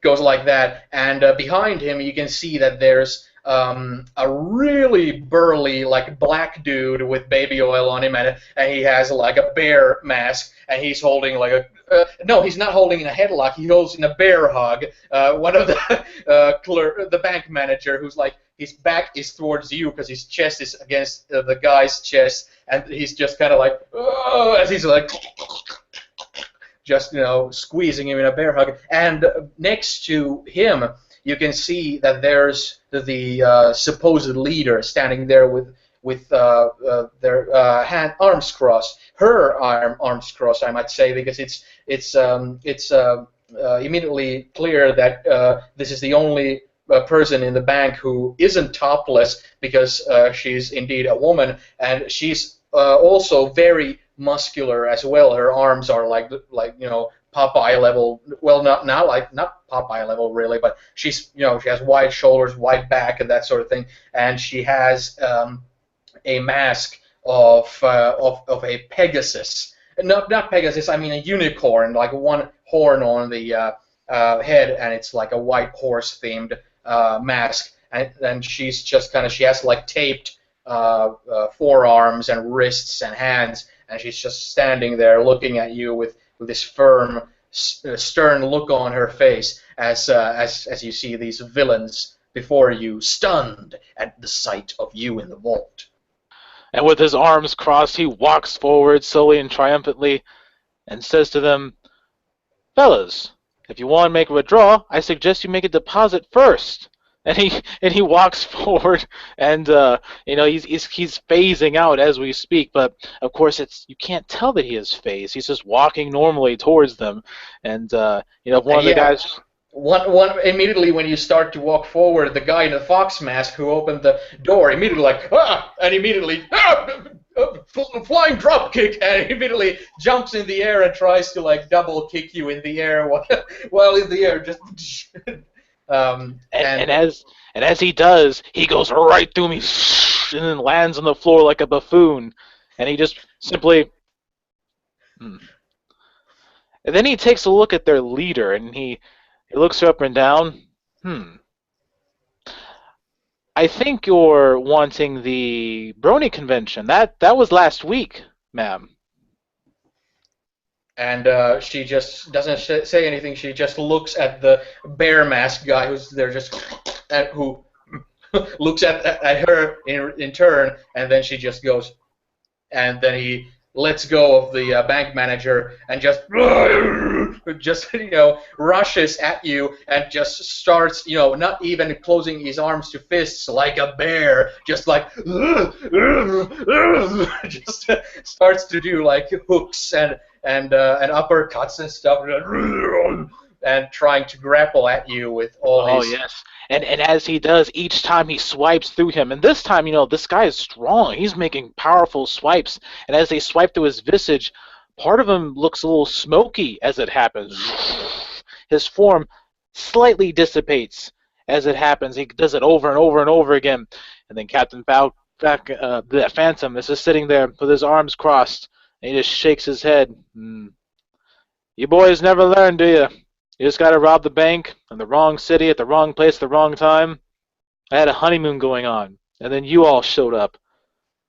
goes like that, and behind him you can see that there's a really burly, like black dude with baby oil on him, and he has like a bear mask, and he's holding like a no, he's not holding in a headlock. He holds in a bear hug. One of the the bank manager, who's like his back is towards you because his chest is against the guy's chest, and he's just kind of like as he's like just squeezing him in a bear hug. And next to him, you can see that there's the supposed leader standing there with their arms crossed, her arms crossed, I might say, because it's immediately clear that this is the only person in the bank who isn't topless, because she's indeed a woman, and she's also very muscular as well. Her arms are like Popeye level. Well, not Popeye level really, but she's she has wide shoulders, wide back, and that sort of thing. And she has a mask of a Pegasus. Not Pegasus. I mean a unicorn, like one horn on the head, and it's like a white horse themed mask. And she's just she has like taped forearms and wrists and hands, and she's just standing there looking at you with this firm, stern look on her face as you see these villains before you, stunned at the sight of you in the vault. And with his arms crossed, he walks forward slowly and triumphantly and says to them, "Fellas, if you want to make a withdrawal, I suggest you make a deposit first." And he walks forward, and he's phasing out as we speak. But of course, you can't tell that he is phased. He's just walking normally towards them, and one of the guys. One immediately when you start to walk forward, the guy in the fox mask who opened the door immediately and immediately flying drop kick, and immediately jumps in the air and tries to like double kick you in the air while in the air, just. And as he does, he goes right through me and then lands on the floor like a buffoon, and he just simply. And then he takes a look at their leader, and he looks her up and down. I think you're wanting the Brony convention. That was last week, ma'am. And she just doesn't say anything. She just looks at the bear mask guy who's there, just and who looks at her in turn, and then she just goes, and then he lets go of the bank manager and just rushes at you and just starts not even closing his arms to fists like a bear, just like just starts to do like hooks and uppercuts and stuff and trying to grapple at you with all Oh his. yes, and as he does, each time he swipes through him, and this time, this guy is strong. He's making powerful swipes, and as they swipe through his visage, part of him looks a little smoky as it happens. His form slightly dissipates as it happens. He does it over and over and over again, and then Captain the Phantom is just sitting there with his arms crossed, and he just shakes his head. You boys never learn, do you? You just gotta rob the bank in the wrong city at the wrong place at the wrong time. I had a honeymoon going on, and then you all showed up.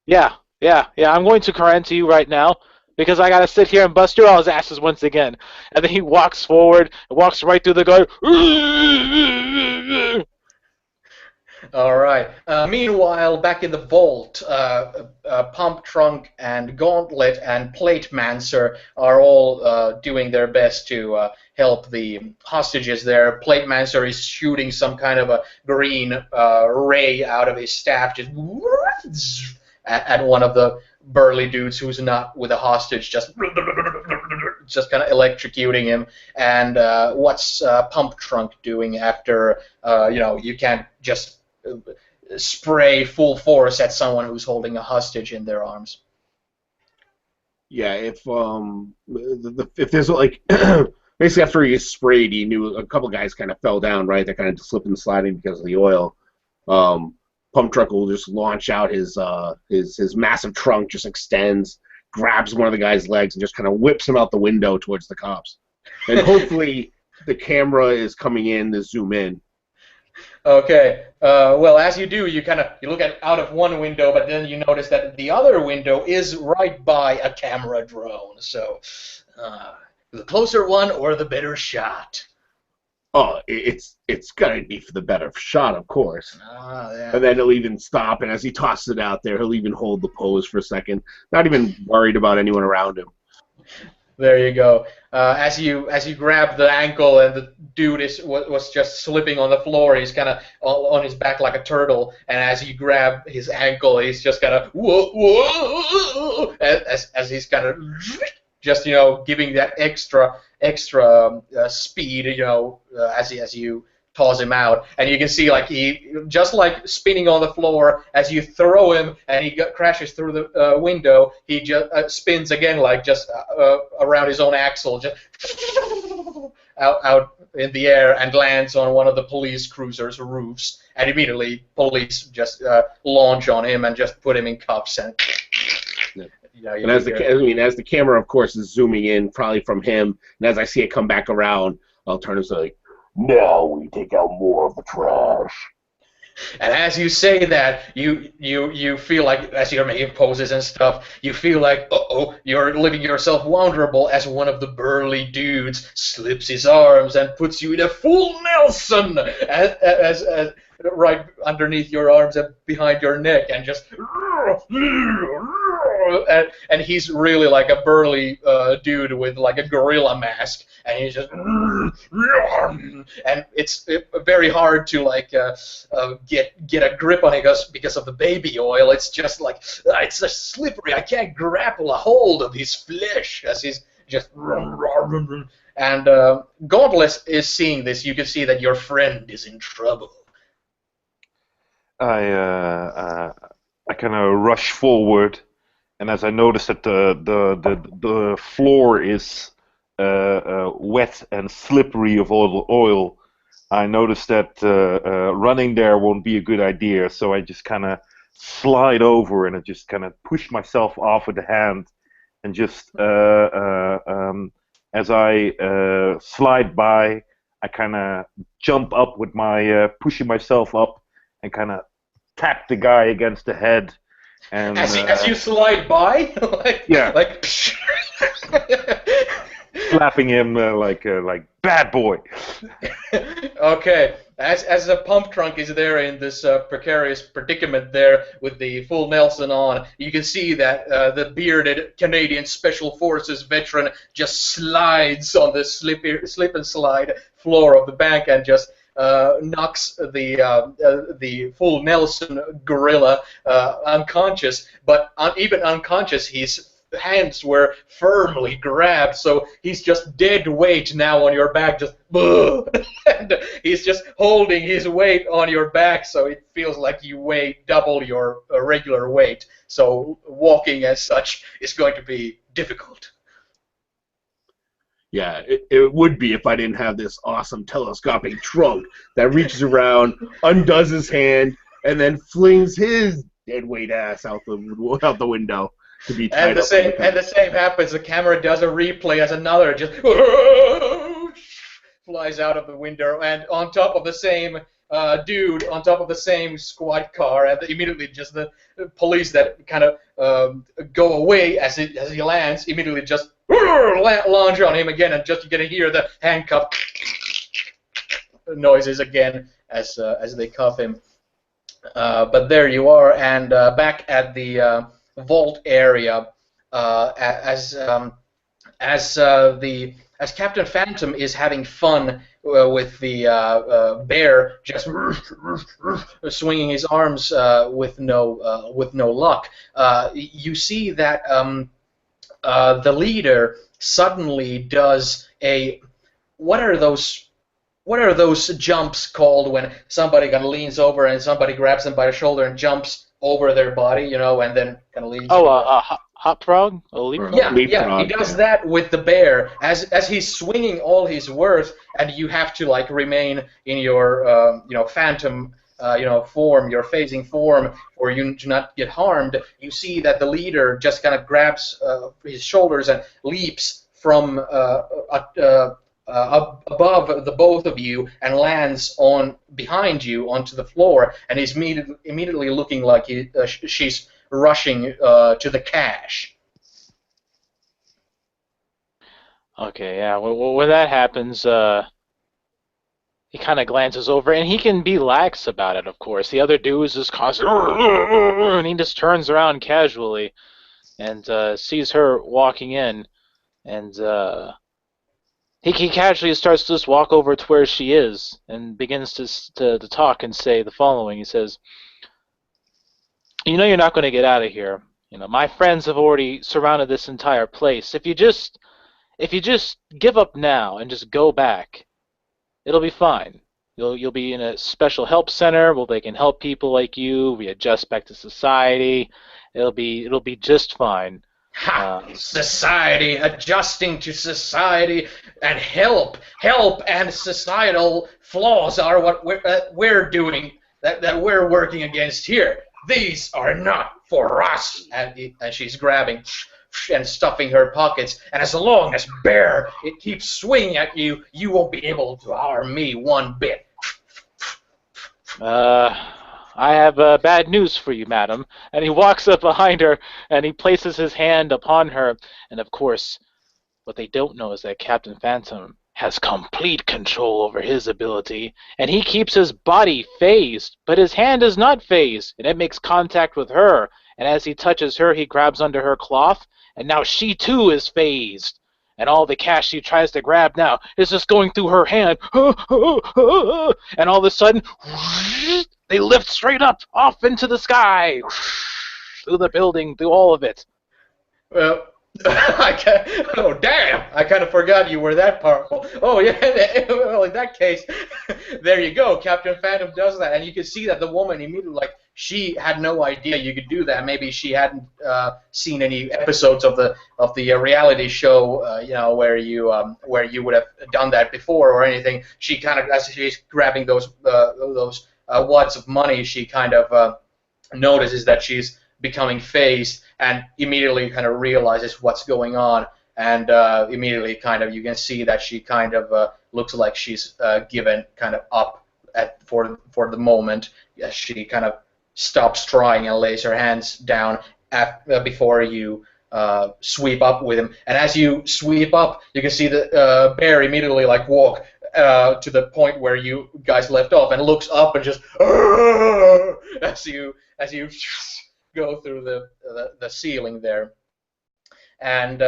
Yeah. I'm going to Corinne to you right now because I gotta sit here and bust your all's asses once again. And then he walks forward and walks right through the guard. All right. Meanwhile, back in the vault, Pump Trunk and Gauntlet and Plate Mancer are all doing their best to help the hostages there. Plate Mancer is shooting some kind of a green ray out of his staff, just at one of the burly dudes who's not with a hostage, just kind of electrocuting him. And what's Pump Trunk doing after you can't just spray full force at someone who's holding a hostage in their arms? Yeah, if there's like basically after he sprayed, he knew a couple guys kind of fell down, right? They're kind of slipping and sliding because of the oil. Pump Truck will just launch out his massive trunk, just extends, grabs one of the guy's legs, and just kind of whips him out the window towards the cops. And hopefully the camera is coming in to zoom in. Okay. Well, as you do, you look out of one window, but then you notice that the other window is right by a camera drone. So, the closer one or the better shot. Oh, it's gonna be for the better shot, of course. Yeah. And then he'll even stop, and as he tosses it out there, he'll even hold the pose for a second, not even worried about anyone around him. There you go. As you grab the ankle, and the dude was just slipping on the floor. He's kind of on his back like a turtle, and as you grab his ankle, he's just kind of whoa, as he's kind of just giving that extra speed, as you toss him out, and you can see like he just like spinning on the floor as you throw him, and he crashes through the window. He just spins again, like just around his own axle, just out in the air, and lands on one of the police cruiser's roofs. And immediately, police just launch on him and just put him in cuffs. And and as the camera, of course, is zooming in, probably from him, and as I see it come back around, I'll turn and say, like, now we take out more of the trash. And as you say that, you feel like, as you're making poses and stuff, you feel like, you're leaving yourself vulnerable as one of the burly dudes slips his arms and puts you in a full Nelson as right underneath your arms and behind your neck, and just and he's really like a burly dude with like a gorilla mask, and he's just and it's very hard to like get a grip on it because of the baby oil. It's just like it's just slippery. I can't grapple a hold of his flesh as he's just and Gauntlet is seeing this. You can see that your friend is in trouble. I kind of rush forward, and as I notice that the floor is wet and slippery of oil, I notice that running there won't be a good idea. So I just kind of slide over, and I just kind of push myself off with the hand, and just as I slide by, I kind of jump up with my pushing myself up, and kind of tap the guy against the head, and As you slide by, yeah, like. slapping him like bad boy. Okay, as the pump trunk is there in this precarious predicament there with the full Nelson on, you can see that the bearded Canadian Special Forces veteran just slides on the slip and slide floor of the bank and just knocks the full Nelson gorilla unconscious. But even unconscious, his hands were firmly grabbed, so he's just dead weight now on your back, just and he's just holding his weight on your back, so it feels like you weigh double your regular weight. So walking as such is going to be difficult. Yeah, it would be if I didn't have this awesome telescopic trunk that reaches around, undoes his hand, and then flings his deadweight ass out the window to be tied up. And the same happens. The camera does a replay as another just flies out of the window, and on top of the same dude, on top of the same squad car, and immediately just the police that kind of go away as he lands, immediately just launch on him again, and just you get to hear the handcuff noises again as they cuff him. But there you are, and back at the vault area, as Captain Phantom is having fun with the bear, just swinging his arms with no luck. You see that the leader suddenly does a what are those jumps called when somebody kind of leans over and somebody grabs them by the shoulder and jumps over their body, and then kind of leans. Oh, a hop frog? A leapfrog? Yeah, he does that with the bear as he's swinging all his worth, and you have to like remain in your phantom form, your phasing form, or you do not get harmed. You see that the leader just kind of grabs his shoulders and leaps from above the both of you and lands on behind you onto the floor, and he's immediately looking like she's rushing to the cache. Okay, yeah. Well, when that happens, he kind of glances over, and he can be lax about it, of course. The other dude is just constantly, and he just turns around casually and sees her walking in, and he casually starts to just walk over to where she is and begins to talk and say the following. He says, "You know you're not going to get out of here. My friends have already surrounded this entire place. If you just give up now and just go back, it'll be fine. You'll be in a special help center where they can help people like you readjust back to society. It'll be just fine." Society, adjusting to society, and help and societal flaws are what we're doing, that we're working against here. These are not for us. And she's grabbing and stuffing her pockets, and as long as Bear it keeps swinging at you, you won't be able to harm me one bit. I have bad news for you, madam. And he walks up behind her, and he places his hand upon her. And of course, what they don't know is that Captain Phantom has complete control over his ability, and he keeps his body phased, but his hand is not phased, and it makes contact with her. And as he touches her, he grabs under her cloth, and now she too is phased. And all the cash she tries to grab now is just going through her hand. And all of a sudden, they lift straight up, off into the sky, through the building, through all of it. Well, oh damn! I kind of forgot you were that powerful. Oh yeah. Well, in that case, there you go. Captain Phantom does that, and you can see that the woman immediately, like, she had no idea you could do that. Maybe she hadn't seen any episodes of the reality show, where you would have done that before or anything. She kind of, as she's grabbing those wads of money, she kind of notices that she's becoming phased and immediately kind of realizes what's going on, and immediately kind of you can see that she kind of looks like she's given kind of up for the moment, as she kind of stops trying and lays her hands down before you sweep up with him. And as you sweep up, you can see the bear immediately like walk to the point where you guys left off and looks up and just as you go through the ceiling there. And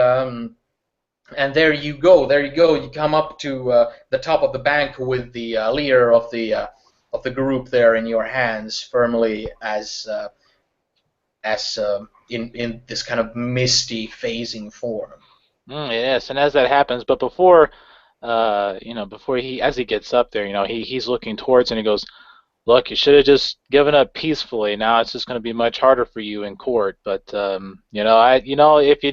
there you go. There you go. You come up to the top of the bank with the leader of the group there in your hands, firmly as in this kind of misty phasing form. Yes, and as that happens, but before, before as he gets up there, he's looking towards and he goes, "Look, you should have just given up peacefully. Now it's just going to be much harder for you in court. But if you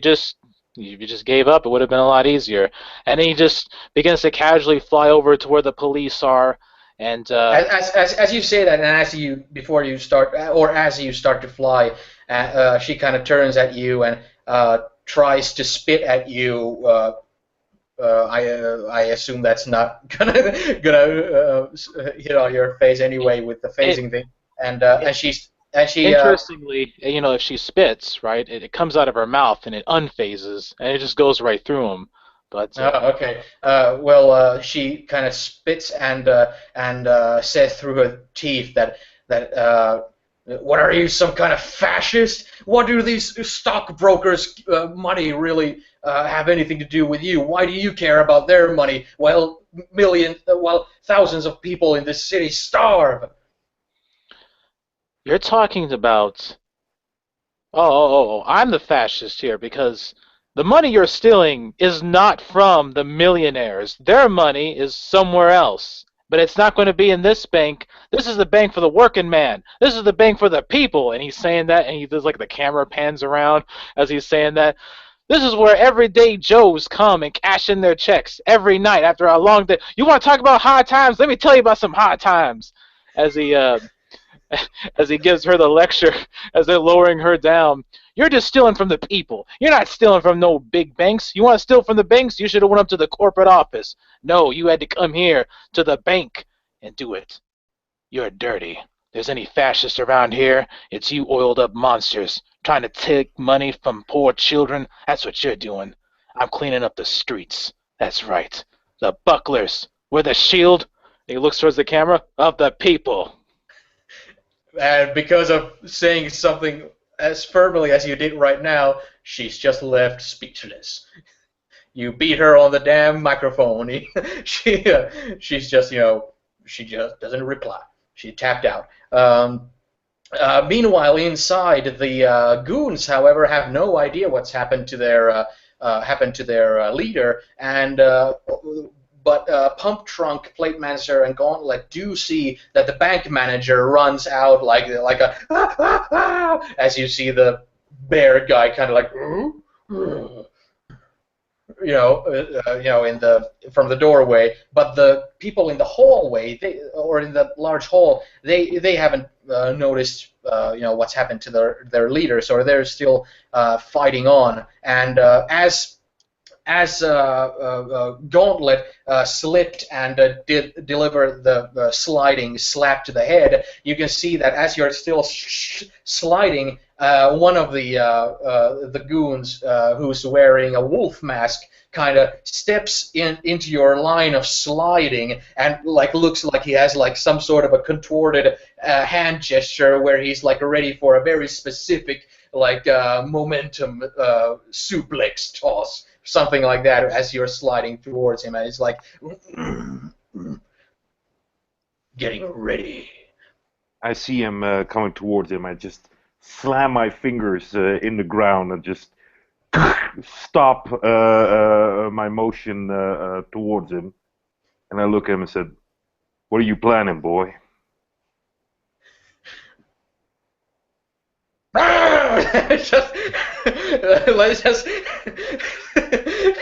just gave up, it would have been a lot easier." And then he just begins to casually fly over to where the police are, and As you say that, and as you before you start, or as you start to fly, she kind of turns at you and tries to spit at you. I assume that's not gonna hit on your face anyway with the phasing thing. And she interestingly, if she spits, right, it comes out of her mouth and it unphases, and it just goes right through him. But Oh, okay. Well, she kind of spits and says through her teeth that what are you, some kind of fascist? What do these stockbrokers' money really have anything to do with you? Why do you care about their money? Well, thousands of people in this city starve. you're talking about. I'm the fascist here because the money you're stealing is not from the millionaires. Their money is somewhere else. But it's not going to be in this bank. This is the bank for the working man. This is the bank for the people. And he's saying that, and he does like the camera pans around as he's saying that. This is where everyday Joes come and cash in their checks every night after a long day. You want to talk about hard times? Let me tell you about some hard times. As he as he gives her the lecture, as they're lowering her down. You're just stealing from the people. You're not stealing from no big banks. You want to steal from the banks? You should have went up to the corporate office. No, you had to come here to the bank and do it. You're dirty. There's any fascist around here, it's you oiled up monsters trying to take money from poor children. That's what you're doing. I'm cleaning up the streets. That's right. The bucklers. We're the shield. And he looks towards the camera of the people. And because of saying something as firmly as you did right now, she's just left speechless. You beat her on the damn microphone. She's just, she just doesn't reply. She tapped out. Meanwhile, inside, the goons, however, have no idea what's happened to their leader, and but Pump Trunk, Plate Manager, and Gauntlet do see that the bank manager runs out like a as you see the bear guy kind of like in the from the doorway. But the people in the hallway, or in the large hall, they haven't noticed what's happened to their leaders, or they're still fighting on. And as Gauntlet slipped and did deliver the sliding slap to the head, you can see that as you're still sliding, one of the goons who's wearing a wolf mask kind of steps into your line of sliding and looks like he has some sort of a contorted hand gesture where he's ready for a very specific momentum suplex toss, something like that, as you're sliding towards him, and it's like getting ready. I see him coming towards him. I just slam my fingers in the ground and just stop my motion towards him. And I look at him and said, "What are you planning, boy?"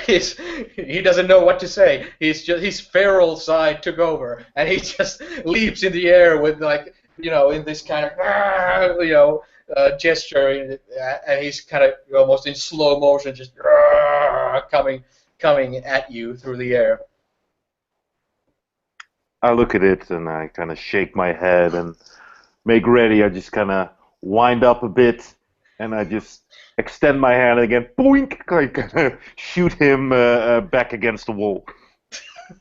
He doesn't know what to say. His feral side took over, and he just leaps in the air with in this kind of gesture, and he's kind of almost in slow motion, just coming at you through the air. I look at it and I kind of shake my head and make ready, I just kind of wind up a bit, and I just extend my hand and again, boink, I kind of shoot him back against the wall.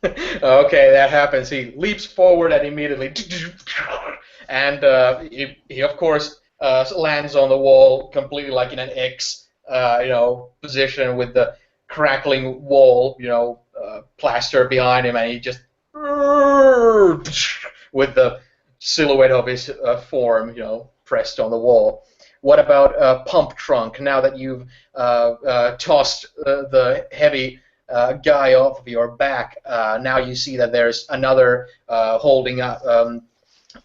Okay, that happens. He leaps forward and immediately, and he of course lands on the wall completely like in an X, position with the crackling wall, plaster behind him, and he just with the silhouette of his form, pressed on the wall. What about Pump Trunk? Now that you've tossed the heavy guy off of your back, now you see that there's another holding up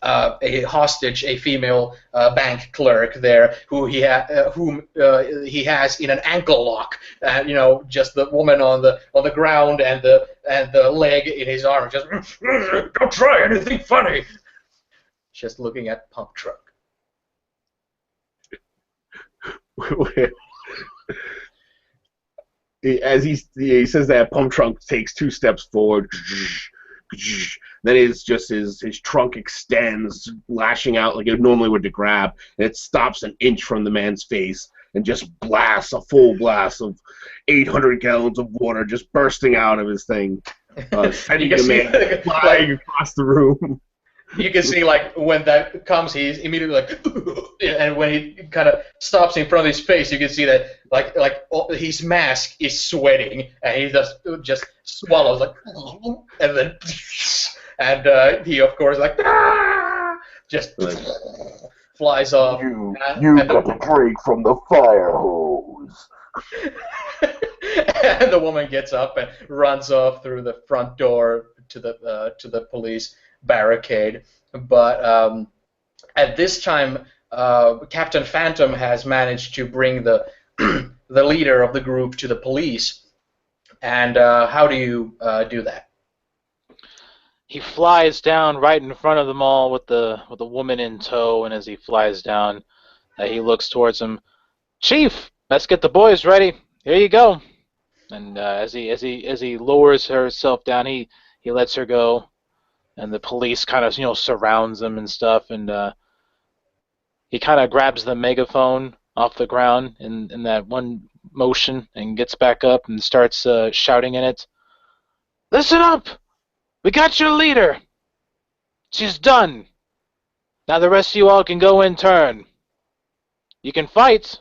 a hostage, a female bank clerk there, whom he has in an ankle lock. Just the woman on the ground and the leg in his arm. Just don't try anything funny. Just looking at Pump Trunk. As he says that, Pump Trunk takes 2 steps forward. Then it's just his trunk extends, lashing out like it normally would to grab, and it stops an inch from the man's face and just blasts a full blast of 800 gallons of water just bursting out of his thing, sending the man flying across the room. You can see, like, when that comes, he's immediately like, and when he kind of stops in front of his face, you can see that, like his mask is sweating, and he just swallows, like, and then, and he, of course, like, just flies off. You got to drink from the fire hose. And the woman gets up and runs off through the front door to the police barricade. But at this time, Captain Phantom has managed to bring the the leader of the group to the police. And how do you do that? He flies down right in front of them all with the woman in tow, and as he flies down, he looks towards him. Chief, let's get the boys ready. Here you go. And as he lowers herself down, he lets her go, and the police kind of surrounds them and stuff, and he kind of grabs the megaphone off the ground in that one motion and gets back up and starts shouting in it. Listen up! We got your leader! She's done! Now the rest of you all can go in turn. You can fight,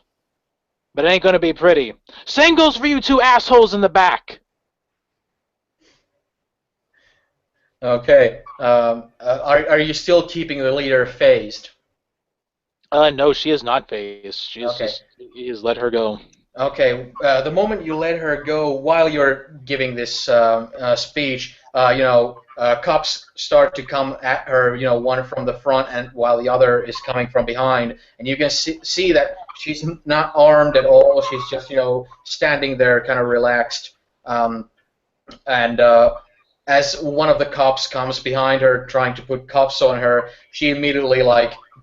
but it ain't gonna be pretty. Same goes for you 2 assholes in the back! Okay. Are you still keeping the leader phased? No, she is not phased. He has let her go. Okay. The moment you let her go, while you're giving this speech, cops start to come at her. One from the front, and while the other is coming from behind, and you can see that she's not armed at all. She's just standing there, kind of relaxed, and as one of the cops comes behind her, trying to put cuffs on her, she immediately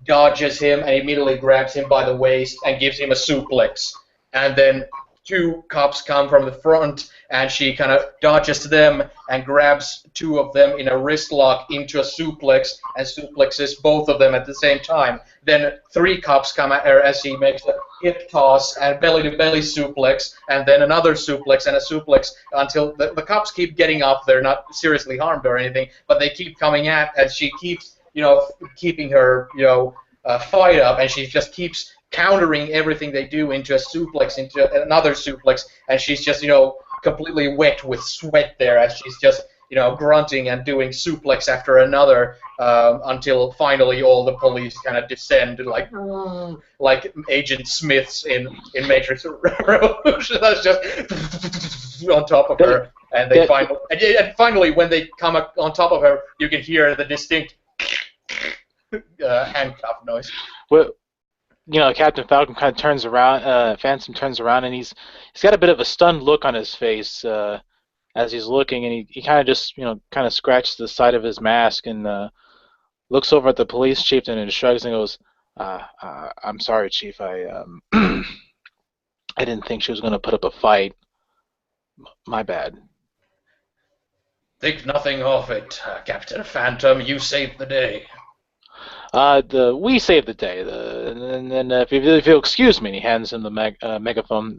dodges him and immediately grabs him by the waist and gives him a suplex. And then 2 cops come from the front, and she kind of dodges them and grabs 2 of them in a wrist lock into a suplex and suplexes both of them at the same time. Then 3 cops come at her as she makes a hip toss and belly-to-belly suplex, and then another suplex and a suplex until the cops keep getting up. They're not seriously harmed or anything, but they keep coming at as she keeps, keeping her, fight up, and she just keeps countering everything they do into a suplex, into another suplex, and she's just, completely wet with sweat there as she's just, grunting and doing suplex after another until finally all the police kind of descend like Agent Smiths in Matrix Revolution. That's just on top of her, and they finally when they come on top of her, you can hear the distinct handcuff noise. Well, Captain Falcon kind of turns around. Phantom turns around, and he's got a bit of a stunned look on his face as he's looking, and he kind of just kind of scratches the side of his mask and looks over at the police chieftain and shrugs and goes, "I'm sorry, Chief. I I didn't think she was going to put up a fight. My bad." Think nothing of it, Captain Phantom. You saved the day. We saved the day. And then if you'll excuse me, and he hands him the megaphone.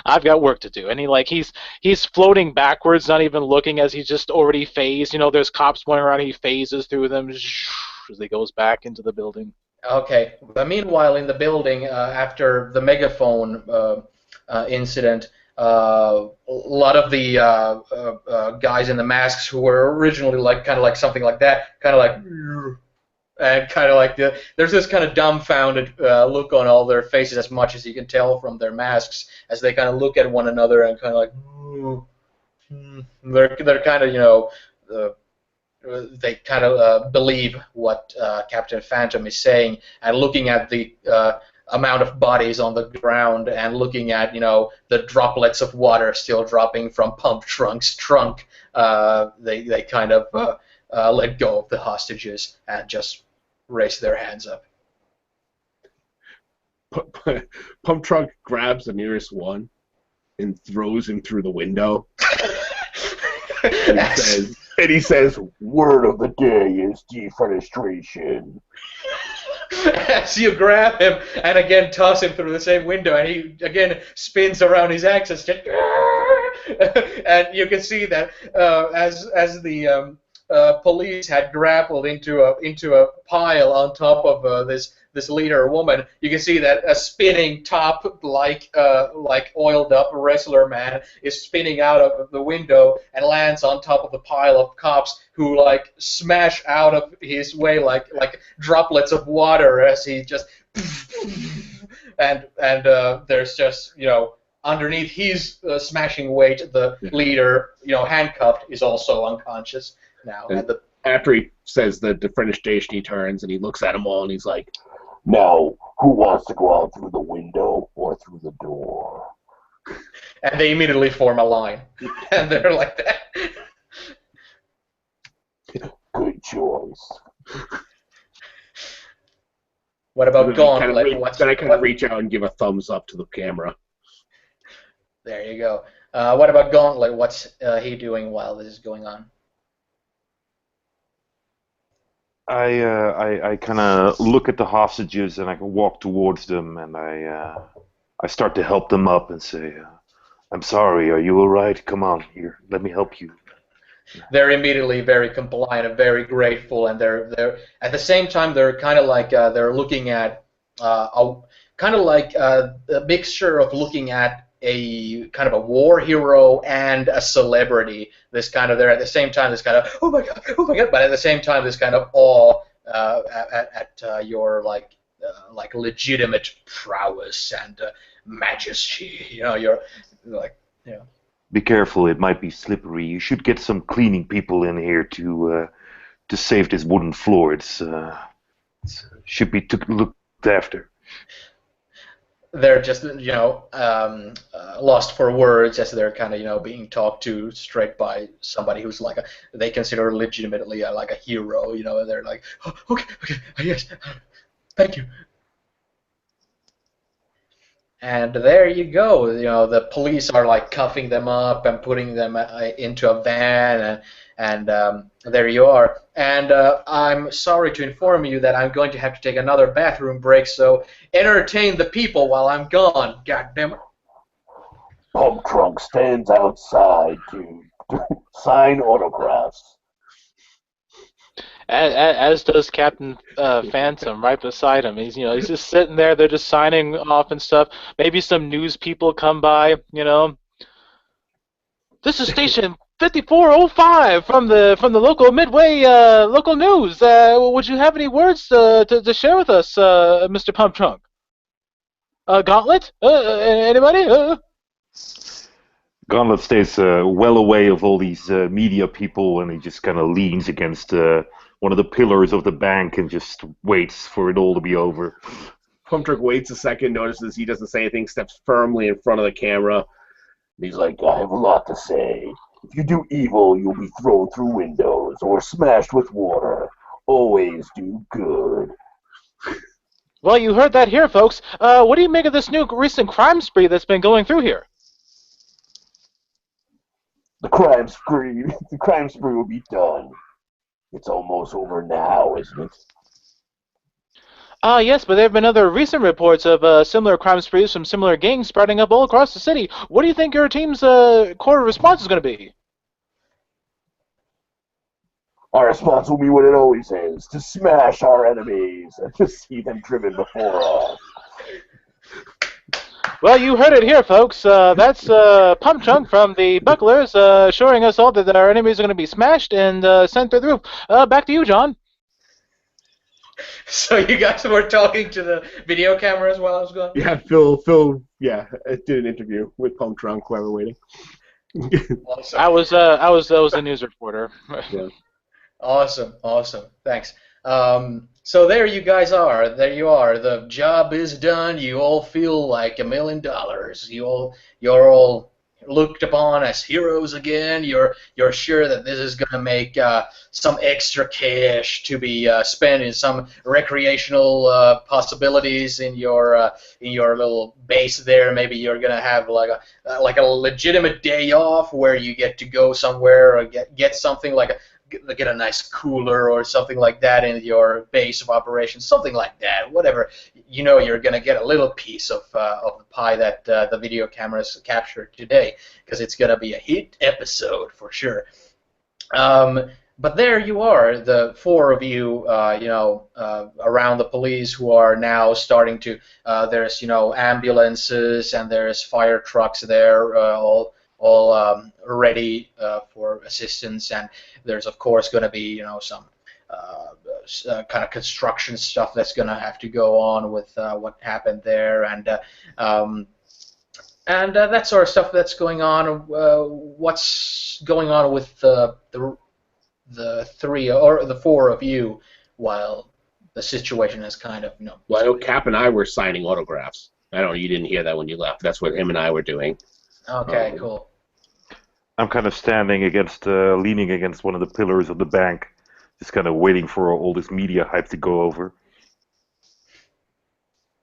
I've got work to do, and he's floating backwards, not even looking, as he's just already phased. There's cops going around. He phases through them as he goes back into the building. Okay. But meanwhile, in the building, after the megaphone incident, a lot of the guys in the masks who were originally kind of like something like that, kind of like, and kind of like there's this kind of dumbfounded look on all their faces, as much as you can tell from their masks, as they kind of look at one another and kind of like, they're kind of they kind of believe what Captain Phantom is saying, and looking at the amount of bodies on the ground, and looking at the droplets of water still dropping from Pump Trunk's trunk, they kind of let go of the hostages and just raise their hands up. Pump Trunk grabs the nearest one and throws him through the window. And he says, word of the day is defenestration. As you grab him and again toss him through the same window, and he again spins around his axis, and you can see that as the police had grappled into a pile on top of this leader woman, you can see that a spinning top like oiled up wrestler man is spinning out of the window and lands on top of the pile of cops who smash out of his way like droplets of water as he just and there's just underneath his smashing weight, the leader handcuffed is also unconscious now. And after he says the defenestration, he turns and he looks at them all and he's like, now, who wants to go out through the window or through the door? And they immediately form a line. And they're like that. Good choice. What about Gauntlet? Then I kind of reach out and give a thumbs up to the camera. There you go. What about Gauntlet? What's he doing while this is going on? I kind of look at the hostages and I walk towards them and I start to help them up and say, "I'm sorry. Are you all right? Come on, here. Let me help you." They're immediately very compliant and very grateful, and they're at the same time they're kind of like they're looking at a mixture of looking at a kind of a war hero and a celebrity. This kind of they're at the same time this kind of oh my god, but at the same time this kind of awe at your legitimate prowess and majesty. You're like Be careful, it might be slippery. You should get some cleaning people in here to save this wooden floor. It should be looked after. They're just lost for words as they're kind of being talked to straight by somebody who's they consider legitimately like a hero. They're like, oh, okay, yes, thank you. And there you go. The police are cuffing them up and putting them into a van, and there you are. And I'm sorry to inform you that I'm going to have to take another bathroom break, so entertain the people while I'm gone, goddammit. Pump Trunk stands outside to sign autographs. As does Captain Phantom right beside him. He's just sitting there. They're just signing off and stuff. Maybe some news people come by. This is station 5405 from the local Midway local news. Would you have any words to share with us, Mr. Pump Trunk? Gauntlet? Anybody? Gauntlet stays well away of all these media people, and he just kind of leans against one of the pillars of the bank and just waits for it all to be over. Pump Truck waits a second, notices he doesn't say anything, steps firmly in front of the camera. And he's like, I have a lot to say. If you do evil, you'll be thrown through windows or smashed with water. Always do good. Well, you heard that here, folks. What do you make of this new recent crime spree that's been going through here? The crime spree will be done. It's almost over now, isn't it? Yes, but there have been other recent reports of similar crime sprees from similar gangs spreading up all across the city. What do you think your team's core response is going to be? Our response will be what it always is: to smash our enemies and to see them driven before us. Well, you heard it here, folks. That's Pump Chunk from the Bucklers assuring us all that our enemies are going to be smashed and sent through the roof. Back to you, John. So you guys were talking to the video cameras while I was gone? Yeah, Phil, did an interview with Punk Drunk while we're waiting. Awesome. I was a news reporter. Yeah. Awesome. Thanks. So there you guys are. There you are. The job is done. You all feel like $1,000,000. You're all looked upon as heroes again. You're sure that this is gonna make some extra cash to be spent in some recreational possibilities in your little base there. Maybe you're gonna have like a legitimate day off where you get to go somewhere or get something like get a nice cooler or something like that in your base of operations, something like that. Whatever, you're gonna get a little piece of the pie that the video cameras captured today, because it's gonna be a hit episode for sure. But there you are, the four of you, around the police who are now starting to. There's ambulances and there's fire trucks there, all ready for assistance, and there's of course going to be some kind of construction stuff that's going to have to go on with what happened there, and that sort of stuff that's going on. What's going on with the three or the four of you while the situation is kind of Well, I know Cap and I were signing autographs. I don't know, you didn't hear that when you left. That's what him and I were doing. Okay, cool. I'm kind of standing leaning against one of the pillars of the bank, just kind of waiting for all this media hype to go over.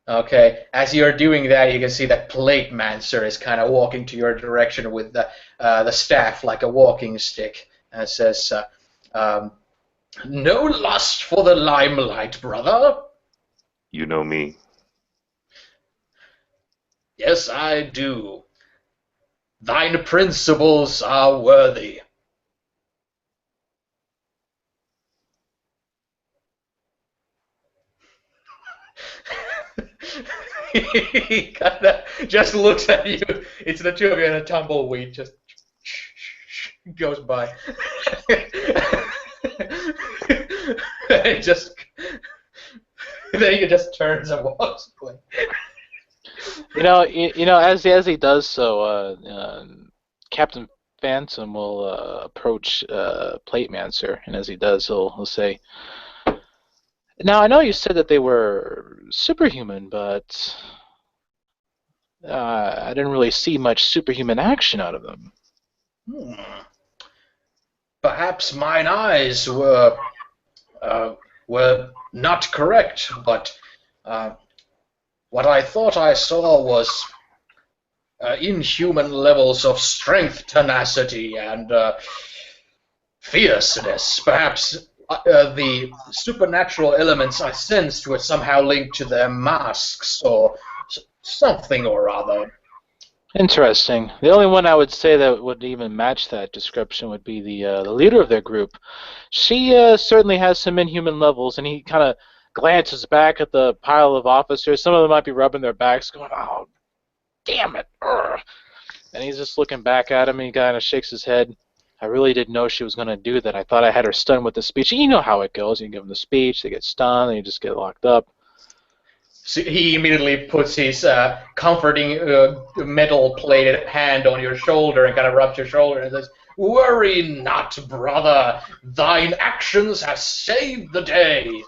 Okay, as you're doing that, you can see that Plate Mancer is kind of walking to your direction with the staff like a walking stick, and says, "No lust for the limelight, brother." You know me. Yes, I do. Thine principles are worthy. He kind of just looks at you. It's the two of you in a tumbleweed, just goes by. And just then he just turns and walks away. As he does so, Captain Phantom will approach Plate Mancer, and as he does, he'll say, "Now I know you said that they were superhuman, but I didn't really see much superhuman action out of them." Perhaps mine eyes were not correct, but what I thought I saw was inhuman levels of strength, tenacity, and fierceness. Perhaps the supernatural elements I sensed were somehow linked to their masks or something or other. Interesting. The only one I would say that would even match that description would be the leader of their group. She certainly has some inhuman levels, and he kind of glances back at the pile of officers. Some of them might be rubbing their backs, going, "Oh, damn it!" Urgh. And he's just looking back at him, and he kind of shakes his head. "I really didn't know she was going to do that. I thought I had her stunned with the speech." And you know how it goes. You give them the speech, they get stunned, and you just get locked up. So he immediately puts his comforting metal-plated hand on your shoulder and kind of rubs your shoulder and says, "Worry not, brother. Thine actions have saved the day.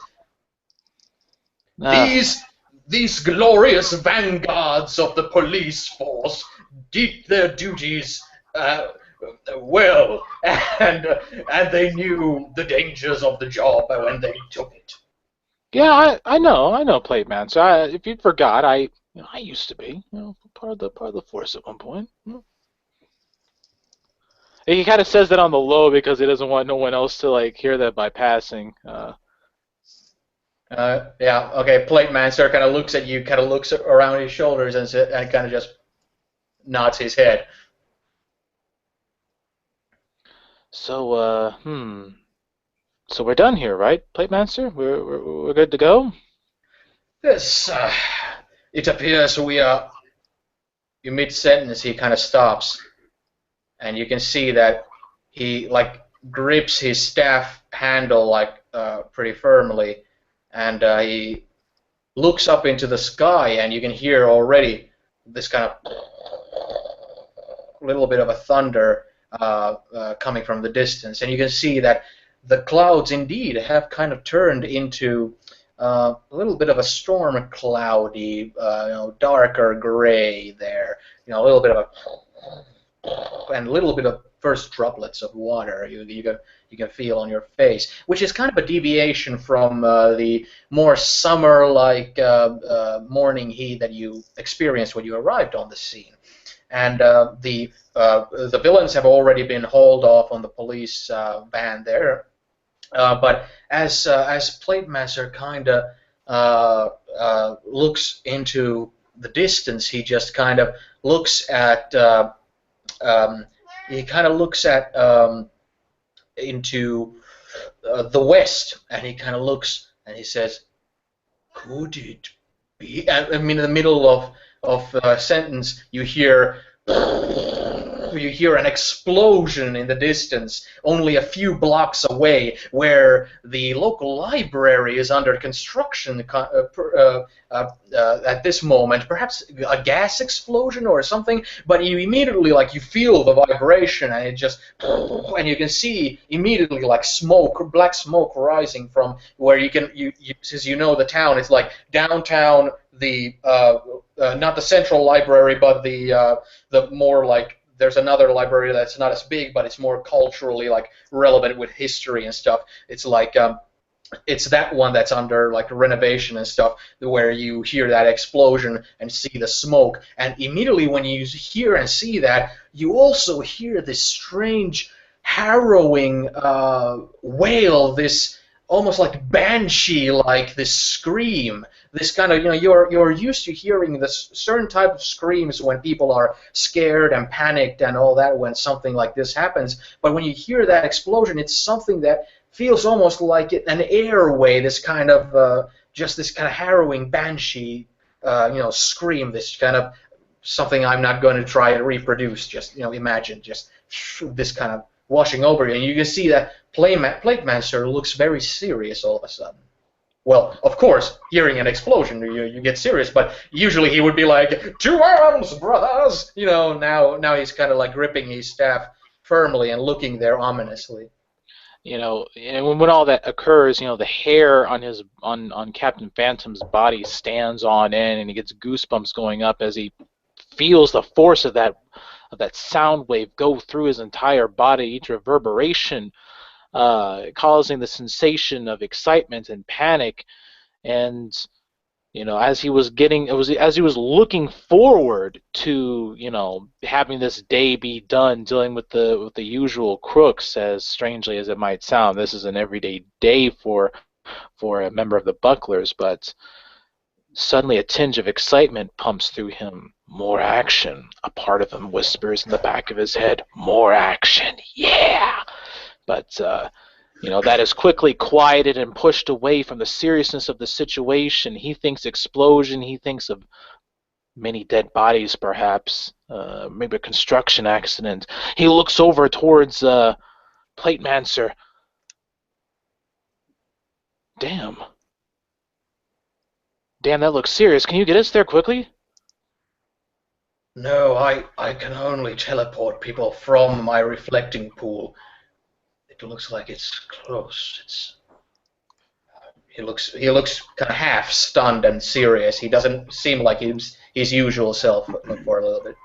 These glorious vanguards of the police force did their duties well, and they knew the dangers of the job when they took it." Yeah, I know Plate Man. So if you forgot, I used to be part of the force at one point. He kind of says that on the low because he doesn't want no one else to hear that by passing. Yeah, okay. Plate Mancer kind of looks at you, kind of looks around his shoulders, and kind of just nods his head. So, So we're done here, right, Plate Master? We're good to go? Yes, it appears we are. In mid-sentence, he kind of stops, and you can see that he like grips his staff handle like pretty firmly, and he looks up into the sky, and you can hear already this kind of little bit of a thunder coming from the distance, and you can see that the clouds indeed have kind of turned into a little bit of a storm cloudy, darker gray there, a little bit of and a little bit of first droplets of water you can feel on your face, which is kind of a deviation from the more summer-like morning heat that you experienced when you arrived on the scene. And the villains have already been hauled off on the police van there. But as Plate Master kind of looks into the distance, he just kind of looks at um, he kind of looks at into the west, and he kind of looks and he says, "Could it be?" I mean, in the middle of a sentence, you hear an explosion in the distance, only a few blocks away, where the local library is under construction at this moment. Perhaps a gas explosion or something, but you immediately you feel the vibration, and it just and you can see immediately smoke, black smoke rising from where since the town, it's like downtown, the not the central library, but the more there's another library that's not as big, but it's more culturally relevant with history and stuff. It's that one that's under renovation and stuff, where you hear that explosion and see the smoke, and immediately when you hear and see that, you also hear this strange harrowing wail, this almost like banshee, like this scream, this kind of, you're used to hearing this certain type of screams when people are scared and panicked and all that, when something like this happens. But when you hear that explosion, it's something that feels almost like an airway, this kind of just this kind of harrowing banshee scream, this kind of something I'm not going to try to reproduce. Just imagine just this kind of washing over you, and you can see that Plate Master looks very serious all of a sudden. Well, of course, hearing an explosion, you get serious, but usually he would be like, "To arms, brothers!" Now he's kind of gripping his staff firmly and looking there ominously. And when all that occurs, the hair on Captain Phantom's body stands on end, and he gets goosebumps going up as he feels the force of that sound wave go through his entire body, each reverberation causing the sensation of excitement and panic. And as he was looking forward to having this day be done, dealing with the usual crooks, as strangely as it might sound, this is an everyday day for a member of the Bucklers, but suddenly a tinge of excitement pumps through him. More action. A part of him whispers in the back of his head, more action, yeah! But that is quickly quieted and pushed away from the seriousness of the situation. He thinks explosion. He thinks of many dead bodies, perhaps. Maybe a construction accident. He looks over towards Plate Mancer. Damn. Damn, that looks serious. Can you get us there quickly? No, I can only teleport people from my reflecting pool. It looks like it's close. He looks kind of half stunned and serious. He doesn't seem like his usual self for a little bit.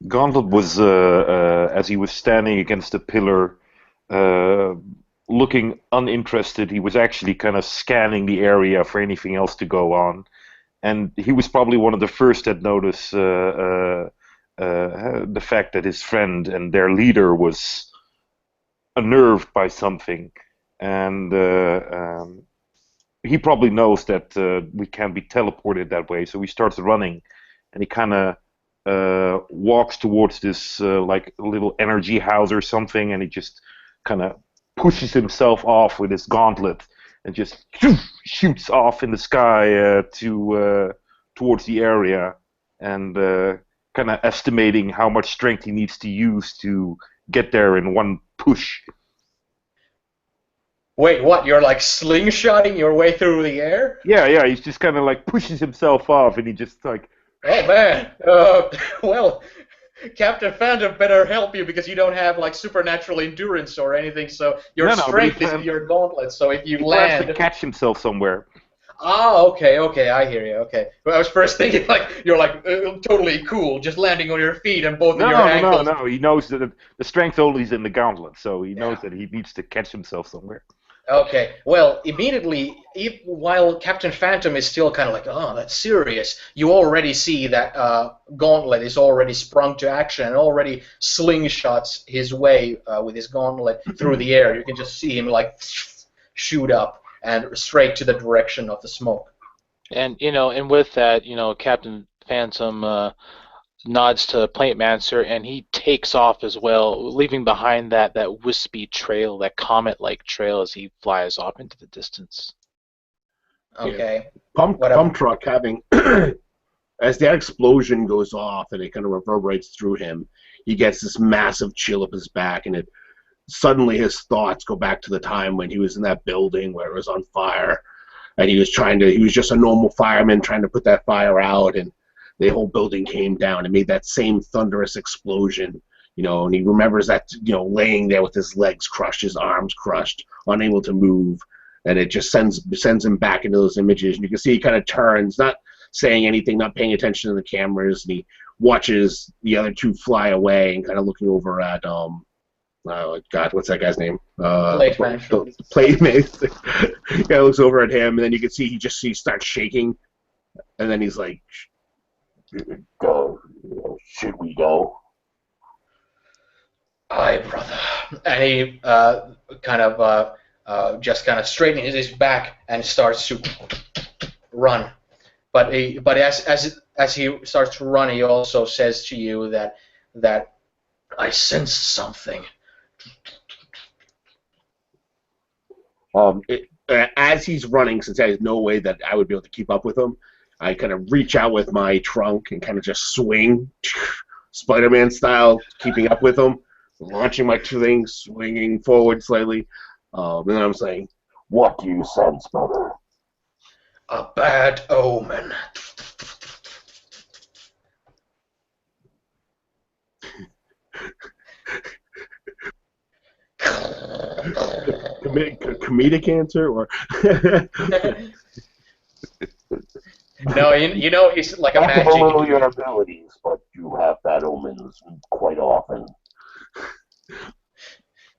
Gauntlet was, as he was standing against the pillar, looking uninterested. He was actually kind of scanning the area for anything else to go on. And he was probably one of the first that noticed the fact that his friend and their leader was unnerved by something. And he probably knows that we can't be teleported that way, so he starts running, and he kind of walks towards this like little energy house or something, and he just kind of pushes himself off with his gauntlet and just shoots off in the sky towards the area, and kind of estimating how much strength he needs to use to get there in one push. Wait, what? You're like slingshotting your way through the air? Yeah, he's just kind of like pushes himself off, and he just like. Oh man. Well, Captain Phantom better help you because you don't have like supernatural endurance or anything. So your No, but strength is in your gauntlet. So if you He plans land, to catch himself somewhere. okay, I hear you. Okay, well, I was first thinking like you're like totally cool, just landing on your feet and both of your ankles. No. He knows that the strength only is in the gauntlet, so he knows that he needs to catch himself somewhere. Okay, well, immediately, while Captain Phantom is still kind of like, oh, that's serious, you already see that Gauntlet is already sprung to action and already slingshots his way with his gauntlet through the air. You can just see him like shoot up and straight to the direction of the smoke. And and with that, Captain Phantom nods to Plantmancer, and he takes off as well, leaving behind that wispy trail, that comet-like trail, as he flies off into the distance. Okay. Pump truck having as that explosion goes off and it kind of reverberates through him, he gets this massive chill up his back, and it suddenly his thoughts go back to the time when he was in that building where it was on fire, and he was just a normal fireman trying to put that fire out, and the whole building came down and made that same thunderous explosion, and he remembers that, laying there with his legs crushed, his arms crushed, unable to move, and it just sends him back into those images, and you can see he kind of turns, not saying anything, not paying attention to the cameras, and he watches the other two fly away and kind of looking over at, oh God, what's that guy's name? Playmate. Guy looks over at him, and then you can see he starts shaking, and then he's like, Go. Should we go? Aye, brother. And he just kind of straightens his back and starts to run. But as he starts to run, he also says to you that I sense something. As he's running, since there's no way that I would be able to keep up with him, I kind of reach out with my trunk and kind of just swing, Spider-Man style, keeping up with him, launching my thing, swinging forward slightly. And then I'm saying, "What do you sense, brother?" A bad omen. comedic answer, or no, he's like a I can magic. belittle your abilities, but you have bad omens quite often.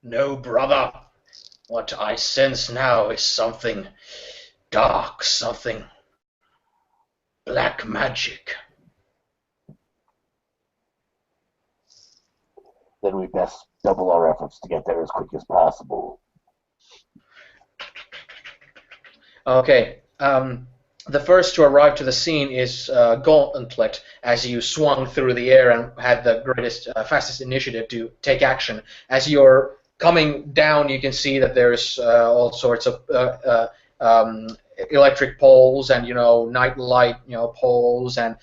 No, brother. What I sense now is something dark, something black magic. Then we best double our efforts to get there as quick as possible. Okay. The first to arrive to the scene is Gauntlet, as you swung through the air and had the fastest initiative to take action. As you're coming down, you can see that there's all sorts of electric poles and night light poles and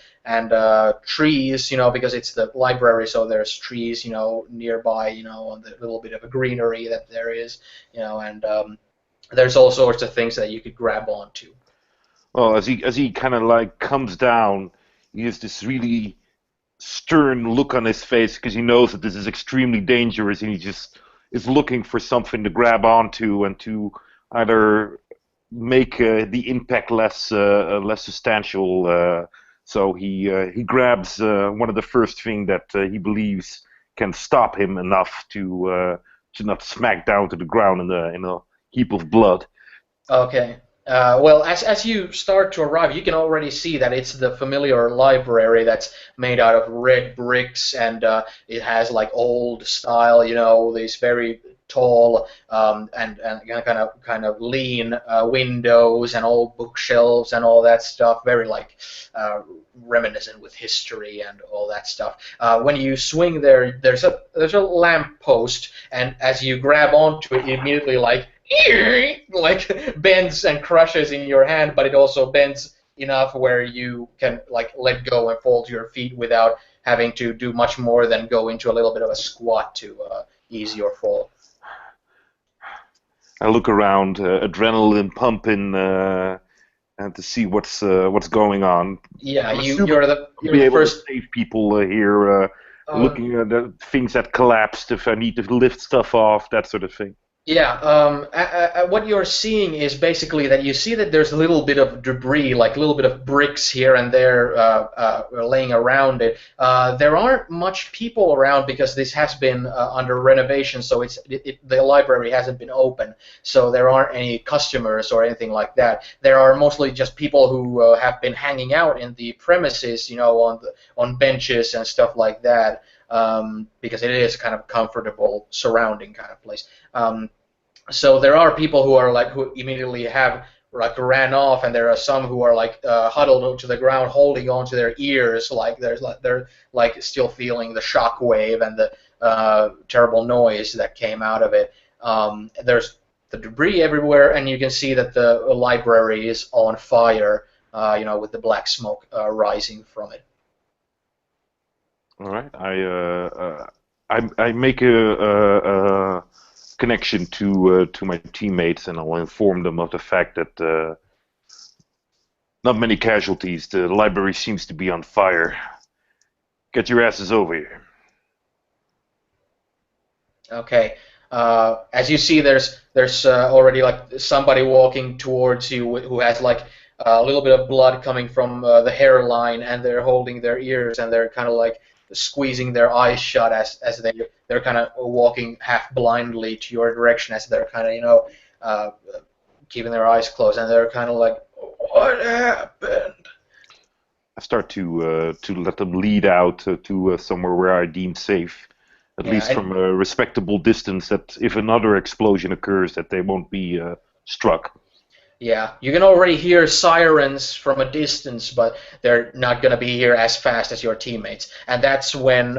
trees, because it's the library, so there's trees nearby, on the little bit of a greenery that there is, and there's all sorts of things that you could grab onto. Well, as he kind of like comes down, he has this really stern look on his face because he knows that this is extremely dangerous, and he just is looking for something to grab onto and to either make the impact less substantial. So he grabs one of the first thing that he believes can stop him enough to not smack down to the ground in a heap of blood. Okay. Well, as you start to arrive, you can already see that it's the familiar library that's made out of red bricks, and it has like old style, these very tall and kind of lean windows and old bookshelves and all that stuff. Very like reminiscent with history and all that stuff. When you swing there, there's a lamp post, and as you grab onto it, it immediately like bends and crushes in your hand, but it also bends enough where you can like let go and fall to your feet without having to do much more than go into a little bit of a squat to ease your fall. I look around, adrenaline pumping, and to see what's going on. Yeah, I'm you assuming you're the I'll you're be the able to first. save people here, Uh, looking at the things that collapsed, if I need to lift stuff off, that sort of thing. Yeah, what you're seeing is basically that you see that there's a little bit of debris, like a little bit of bricks here and there laying around it. There aren't much people around because this has been under renovation, so the library hasn't been open, so there aren't any customers or anything like that. There are mostly just people who have been hanging out in the premises, on benches and stuff like that, because it is kind of comfortable surrounding kind of place. So there are people who immediately have like ran off, and there are some who are like huddled to the ground, holding onto their ears, like they're like still feeling the shock wave and the terrible noise that came out of it. There's the debris everywhere, and you can see that the library is on fire, with the black smoke rising from it. All right. I make a connection to my teammates, and I'll inform them of the fact that not many casualties. The library seems to be on fire. Get your asses over here. Okay. As you see, there's already like somebody walking towards you who has like a little bit of blood coming from the hairline, and they're holding their ears, and they're kind of like squeezing their eyes shut as they're kind of walking half blindly to your direction, as they're kind of keeping their eyes closed, and they're kind of like, what happened? I start to let them lead out to somewhere where I deem safe, at Yeah, least from a respectable distance. That if another explosion occurs, that they won't be struck. yeah, you can already hear sirens from a distance, but they're not going to be here as fast as your teammates. And that's when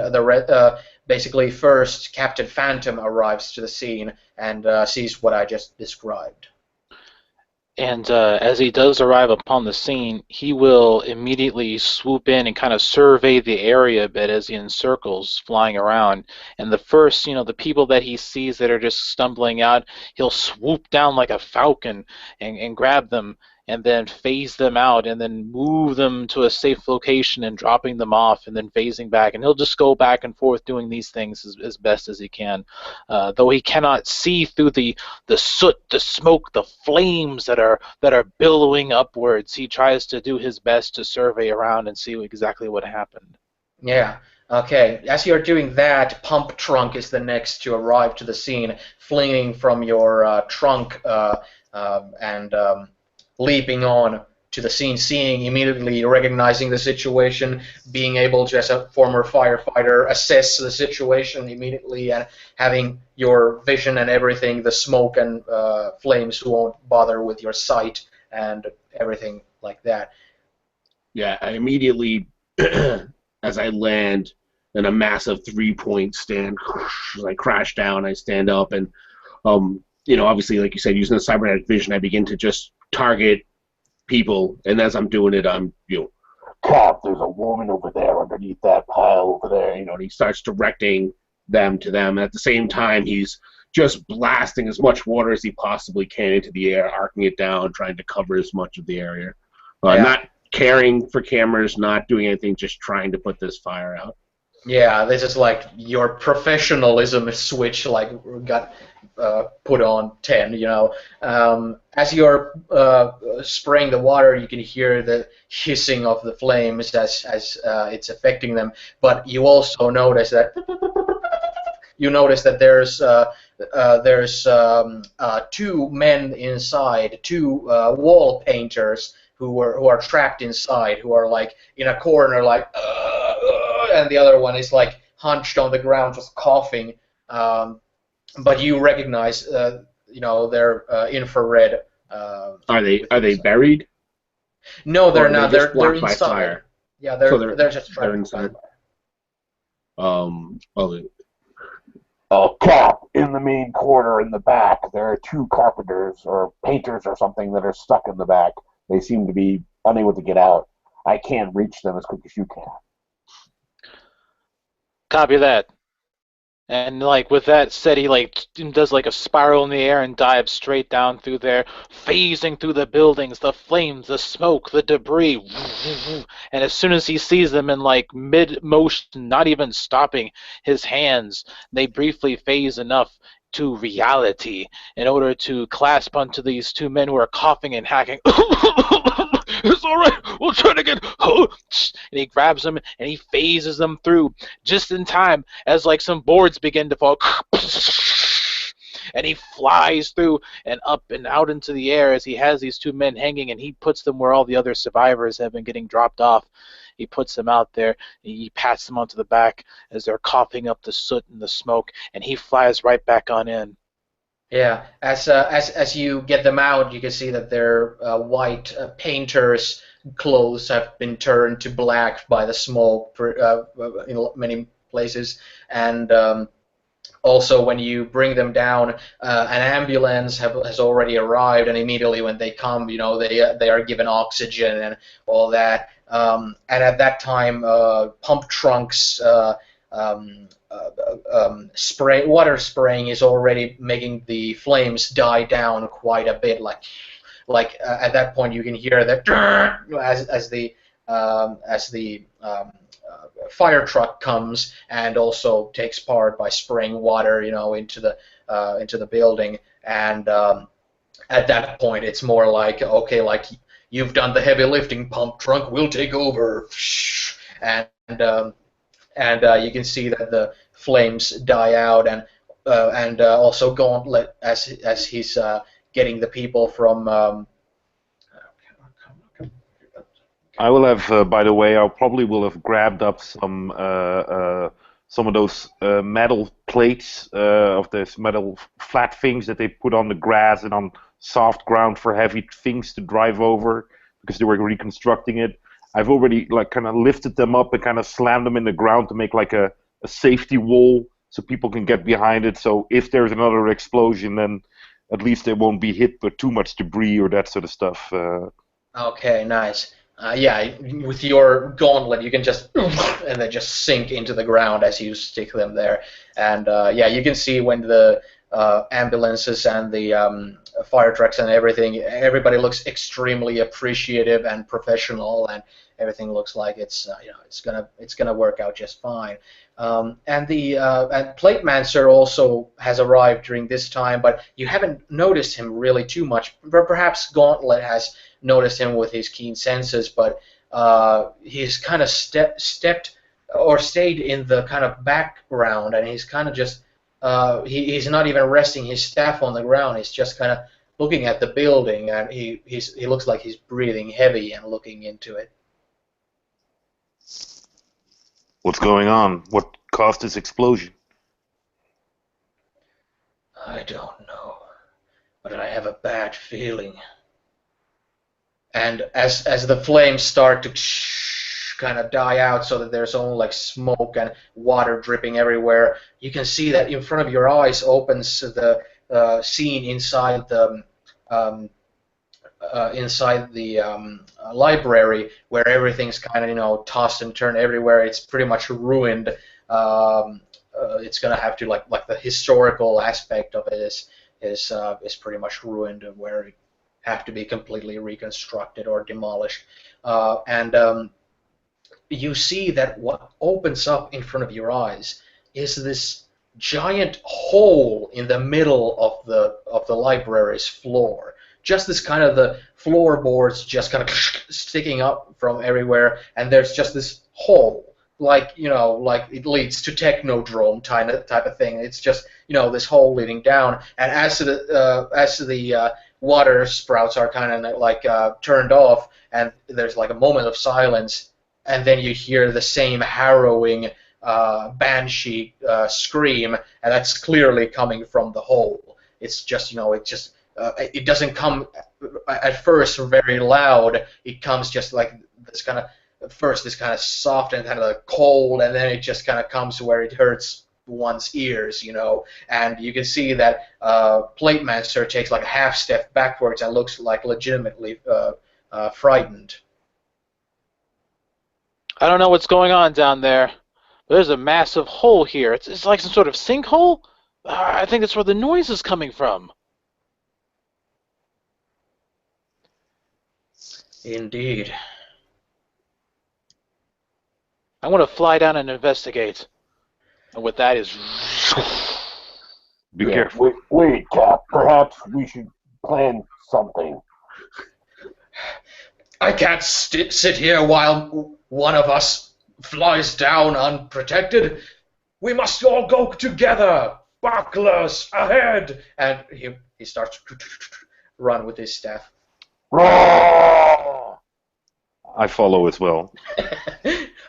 basically first Captain Phantom arrives to the scene and sees what I just described. And as he does arrive upon the scene, he will immediately swoop in and kind of survey the area a bit as he encircles, flying around. And the first, the people that he sees that are just stumbling out, he'll swoop down like a falcon and grab them and then phase them out and then move them to a safe location and dropping them off and then phasing back. And he'll just go back and forth doing these things as best as he can. Though he cannot see through the soot, the smoke, the flames that are billowing upwards. He tries to do his best to survey around and see exactly what happened. Yeah. Okay. As you're doing that, Pump Trunk is the next to arrive to the scene, flinging from your trunk and leaping on to the scene, seeing immediately, recognizing the situation, being able to, as a former firefighter, assess the situation immediately, and having your vision and everything, the smoke and flames won't bother with your sight and everything like that. Yeah, I immediately, as I land in a massive 3-point stand, as I crash down, I stand up, and obviously, like you said, using the cybernetic vision, I begin to just target people, and as I'm doing it, I'm Cap, there's a woman over there underneath that pile over there. and he starts directing them to them. At the same time, he's just blasting as much water as he possibly can into the air, arcing it down, trying to cover as much of the area. Yeah. Not caring for cameras, not doing anything, just trying to put this fire out. Yeah, this is like your professionalism switch like got put on 10. As you're spraying the water, you can hear the hissing of the flames as it's affecting them, but you also notice that you notice that there's two men inside, two wall painters who are trapped inside, who are like in a corner, like, and the other one is like hunched on the ground, just coughing. But you recognize, they're infrared. Are they buried, No, or they're are they not. just They're blocked by inside. fire? Yeah, So they're just they're trapped by inside. fire. Well, Cap, in the main corner in the back, there are two carpenters or painters or something that are stuck in the back. They seem to be unable to get out. I can't reach them as quick as you can. Copy that. And like with that said, he like does like a spiral in the air and dives straight down through there, phasing through the buildings, the flames, the smoke, the debris. And as soon as he sees them in like mid motion, not even stopping his hands, they briefly phase enough to reality in order to clasp onto these two men who are coughing and hacking. It's all right. We'll try it again. And he grabs them and he phases them through just in time as like some boards begin to fall. And he flies through and up and out into the air as he has these two men hanging, and he puts them where all the other survivors have been getting dropped off. He puts them out there, and he pats them onto the back as they're coughing up the soot and the smoke, and he flies right back on in. Yeah, as you get them out, you can see that their white painters' clothes have been turned to black by the smoke in many places, and also when you bring them down, an ambulance has already arrived, and immediately when they come, they are given oxygen and all that. And at that time, pump trunks. Water spraying is already making the flames die down quite a bit. Like at that point, you can hear that as the fire truck comes and also takes part by spraying water, into the building. And at that point, it's more like, okay, like, you've done the heavy lifting, pump trunk, we'll take over. And you can see that the flames die out, and also Gauntlet as he's getting the people from. I will have, by the way, I probably will have grabbed up some of those metal plates of this metal flat things that they put on the grass and on soft ground for heavy things to drive over because they were reconstructing it. I've already like kind of lifted them up and kind of slammed them in the ground to make like a safety wall so people can get behind it. So if there's another explosion, then at least they won't be hit with too much debris or that sort of stuff. Okay, nice. Yeah, with your gauntlet, you can just and then just sink into the ground as you stick them there. And yeah, you can see when the ambulances and the fire trucks and everything, everybody looks extremely appreciative and professional, and everything looks like it's gonna work out just fine. And Platemancer also has arrived during this time, but you haven't noticed him really too much. Perhaps Gauntlet has noticed him with his keen senses, but he's kind of stepped or stayed in the kind of background, and he's kind of just he's not even resting his staff on the ground. He's just kind of looking at the building, and he looks like he's breathing heavy and looking into it. What's going on? What caused this explosion? I don't know, but I have a bad feeling. And as the flames start to kind of die out so that there's only like smoke and water dripping everywhere, you can see that in front of your eyes opens the scene inside the library, where everything's kind of tossed and turned everywhere. It's pretty much ruined. It's gonna have to like the historical aspect of it is pretty much ruined, where it have to be completely reconstructed or demolished. And you see that what opens up in front of your eyes is this giant hole in the middle of the library's floor. Just this kind of the floorboards just kind of sticking up from everywhere, and there's just this hole like like it leads to technodrome type of thing. It's just this hole leading down, and as the water sprouts are kind of like turned off, and there's like a moment of silence, and then you hear the same harrowing banshee scream, and that's clearly coming from the hole. It's just it doesn't come at first very loud. It comes just like this kind of at first this kind of soft and kind of like cold, and then it just kind of comes where it hurts one's ears, and you can see that Plate Master takes like a half step backwards and looks like legitimately frightened. I don't know what's going on down there, but there's a massive hole here. It's like some sort of sinkhole. I think that's where the noise is coming from. Indeed. I want to fly down and investigate. And with that is... Be careful. Wait, Cap. Perhaps we should plan something. I can't sit here while one of us flies down unprotected. We must all go together. Bucklers, ahead! And he starts to run with his staff. Roar! I follow as well.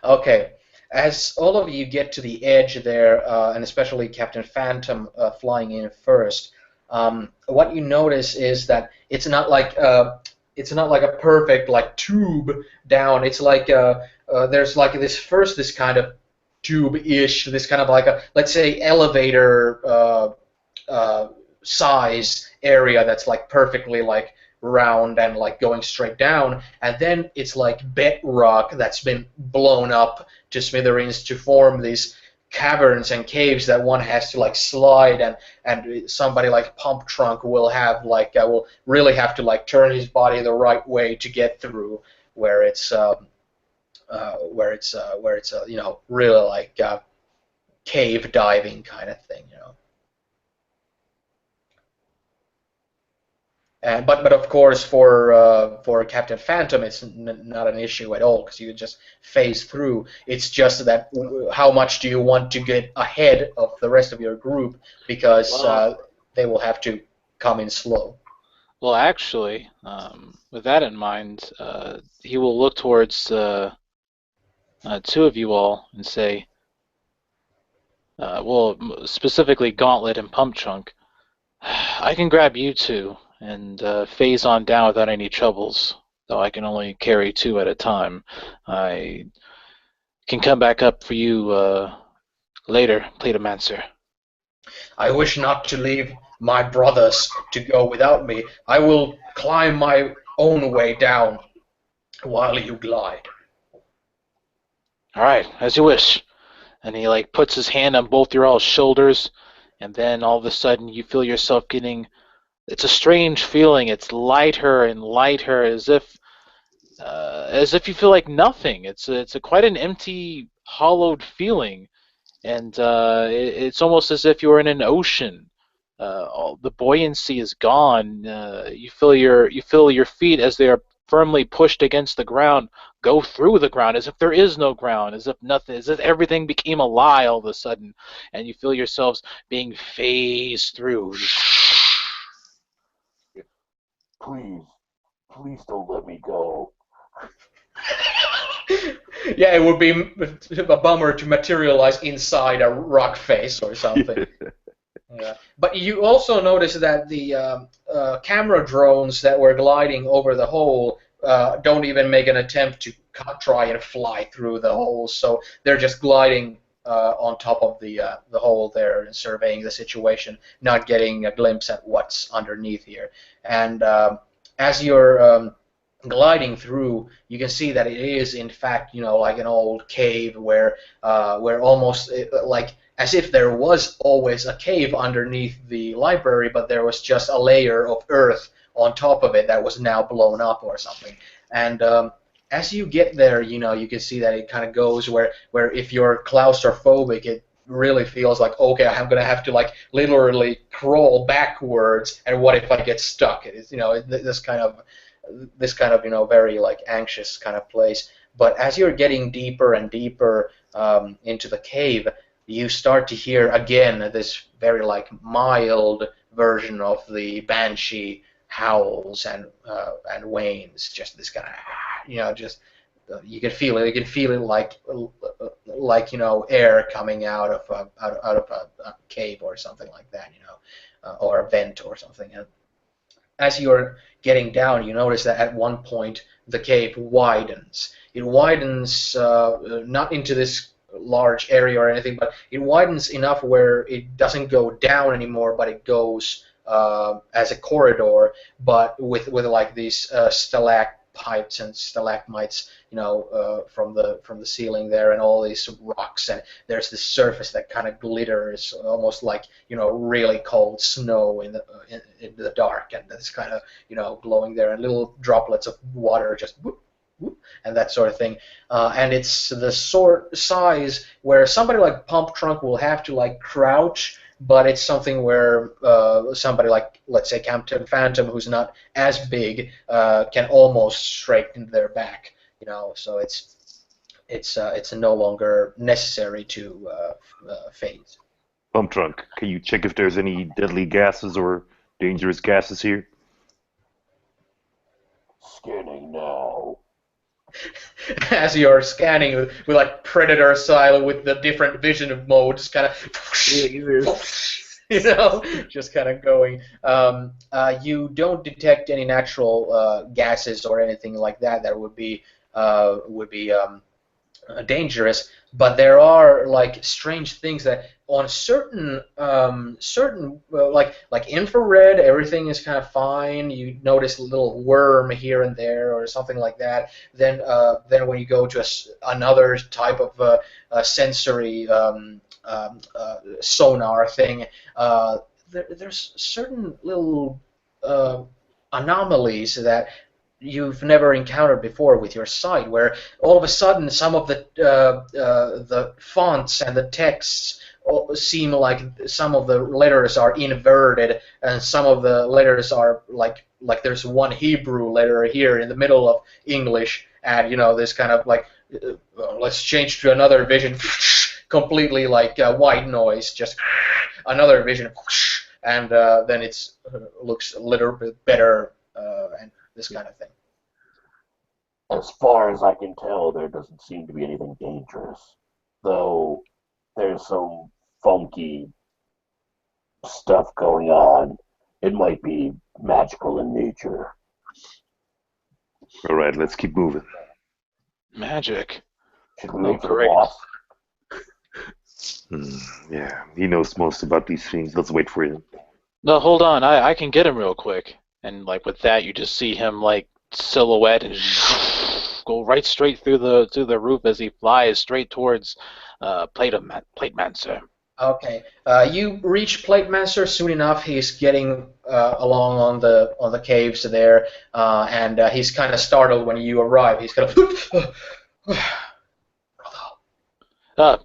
Okay. As all of you get to the edge there, and especially Captain Phantom flying in first, what you notice is that it's not like a perfect like tube down. It's like there's like this kind of tube-ish, this kind of like a, let's say, elevator size area that's like perfectly like round and like going straight down, and then it's like bedrock that's been blown up to smithereens to form these caverns and caves that one has to like slide, and somebody like Pump Trunk will have like will really have to like turn his body the right way to get through, where it's really like cave diving kind of thing. But of course for Captain Phantom it's not an issue at all, because you just phase through. It's just that how much do you want to get ahead of the rest of your group, because they will have to come in slow. Well, actually, with that in mind, he will look towards two of you all and say, well, specifically Gauntlet and Pump Trunk, I can grab you two and phase on down without any troubles, though I can only carry two at a time. I can come back up for you later, Platomancer. I wish not to leave my brothers to go without me. I will climb my own way down while you glide. All right, as you wish. And he like puts his hand on both your all's shoulders, and then all of a sudden you feel yourself getting. It's a strange feeling. It's lighter and lighter, as if you feel like nothing. It's quite an empty, hollowed feeling, and it's almost as if you're in an ocean. All the buoyancy is gone. You feel your feet as they are firmly pushed against the ground go through the ground, as if there is no ground, as if nothing, as if everything became a lie all of a sudden, and you feel yourselves being phased through. Please don't let me go. Yeah, it would be a bummer to materialize inside a rock face or something. Yeah. But you also notice that the camera drones that were gliding over the hole don't even make an attempt to try and fly through the hole, so they're just gliding on top of the hole there and surveying the situation, not getting a glimpse at what's underneath here. And as you're gliding through, you can see that it is in fact, like an old cave where almost like as if there was always a cave underneath the library, but there was just a layer of earth on top of it that was now blown up or something. And as you get there, you can see that it kind of goes where if you're claustrophobic, it really feels like, okay, I'm gonna have to like literally crawl backwards, and what if I get stuck? It's this kind of very like anxious kind of place. But as you're getting deeper and deeper, into the cave, you start to hear again this very like mild version of the banshee howls and whines, just this kind of just you can feel it. You can feel it like air coming out of a cave or something like that, or a vent or something. And as you're getting down, you notice that at one point the cave widens. It widens not into this large area or anything, but it widens enough where it doesn't go down anymore, but it goes as a corridor, but with like these stalactites and stalagmites, from the ceiling there, and all these rocks, and there's this surface that kind of glitters, almost like really cold snow in the dark, and it's kind of glowing there, and little droplets of water just whoop, whoop, and that sort of thing. And it's the sort size where somebody like Pump Trunk will have to like crouch, but it's something where somebody like, let's say, Captain Phantom, who's not as big, can almost straighten their back. So it's no longer necessary to phase. Pump Trunk, can you check if there's any deadly gases or dangerous gases here? Scanning now. As you're scanning with like Predator style with the different vision modes, kind of, just kind of going. You don't detect any natural gases or anything like that would be dangerous, but there are like strange things that on certain like infrared, everything is kind of fine. You notice a little worm here and there or something like that. Then when you go to another type of sensory sonar thing, there's certain little anomalies that you've never encountered before with your sight, where all of a sudden some of the fonts and the texts seem like some of the letters are inverted, and some of the letters are like there's one Hebrew letter here in the middle of English, and this kind of like let's change to another vision, completely like white noise, just another vision, and then it's looks a little bit better, and this kind of thing. As far as I can tell, there doesn't seem to be anything dangerous, though there's some funky stuff going on. It might be magical in nature. All right, let's keep moving. Magic. Should we wait for the Great. boss? Yeah, he knows most about these things. Let's wait for him. No, hold on. I can get him real quick. And like with that, you just see him like silhouette and go right straight through the roof as he flies straight towards Platemancer. Okay, you reach Platemancer soon enough. He's getting along on the caves there, and he's kind of startled when you arrive. He's kind of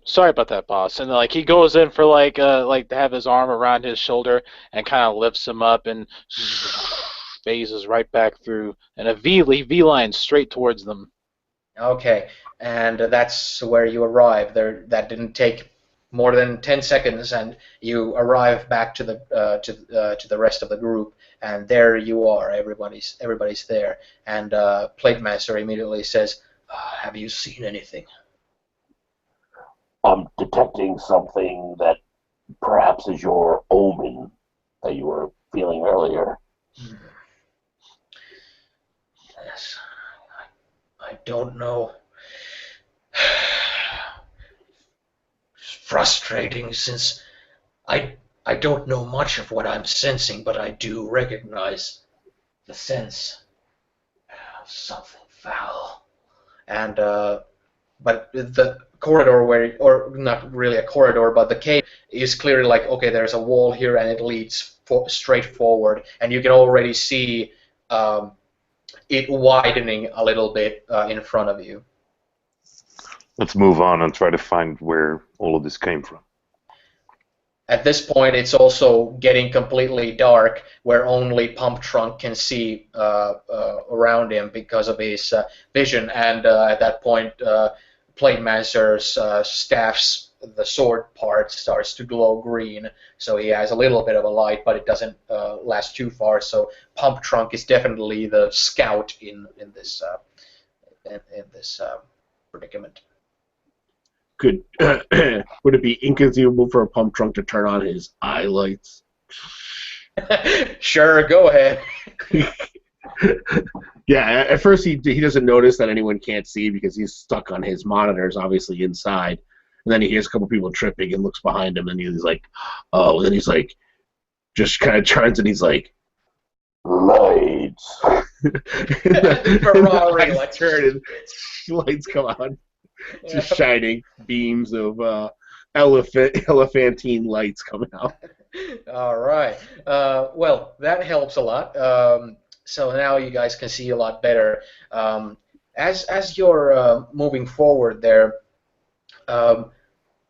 Sorry about that, boss. And like he goes in for like to have his arm around his shoulder and kind of lifts him up and phases right back through, and a V line straight towards them. Okay, and that's where you arrive. That didn't take more than 10 seconds, and you arrive back to the rest of the group, and there you are. Everybody's there, and Platemaster immediately says, "Have you seen anything?" I'm detecting something that perhaps is your omen that you were feeling earlier. Yes, I don't know. It's frustrating since I don't know much of what I'm sensing, but I do recognize the sense of something foul. And but the corridor or not really a corridor, but the cave is clearly like, okay, there's a wall here and it leads straight forward, and you can already see it widening a little bit in front of you. Let's move on and try to find where all of this came from. At this point, it's also getting completely dark, where only Pump Trunk can see around him because of his vision. And at that point, Platemancer's staff's the sword part starts to glow green, so he has a little bit of a light, but it doesn't last too far. So Pump Trunk is definitely the scout in this in this predicament. Could would it be inconceivable for a pump trunk to turn on his eye lights? Sure, go ahead. Yeah, at first he doesn't notice that anyone can't see because he's stuck on his monitors, obviously inside. And then he hears a couple people tripping and looks behind him, and he's like, "Oh!" And then he's like, just kind of turns and he's like, Lights. Ferrari, like, turn and lights come on, just shining beams of elephantine lights coming out. All right. Well, that helps a lot. So now you guys can see a lot better. As you're moving forward there,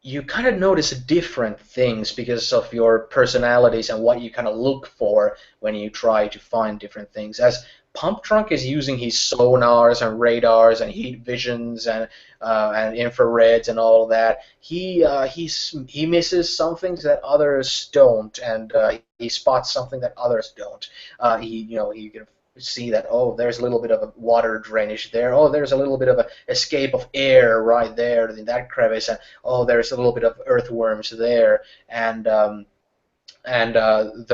you kind of notice different things because of your personalities and what you kind of look for when you try to find different things. As Pump Trunk is using his sonars and radars and heat visions and infrareds and all that, he misses some things that others don't, and he spots something that others don't. He can see that, oh, there's a little bit of a water drainage there. Oh, there's a little bit of an escape of air right there in that crevice, and oh, there's a little bit of earthworms there, and the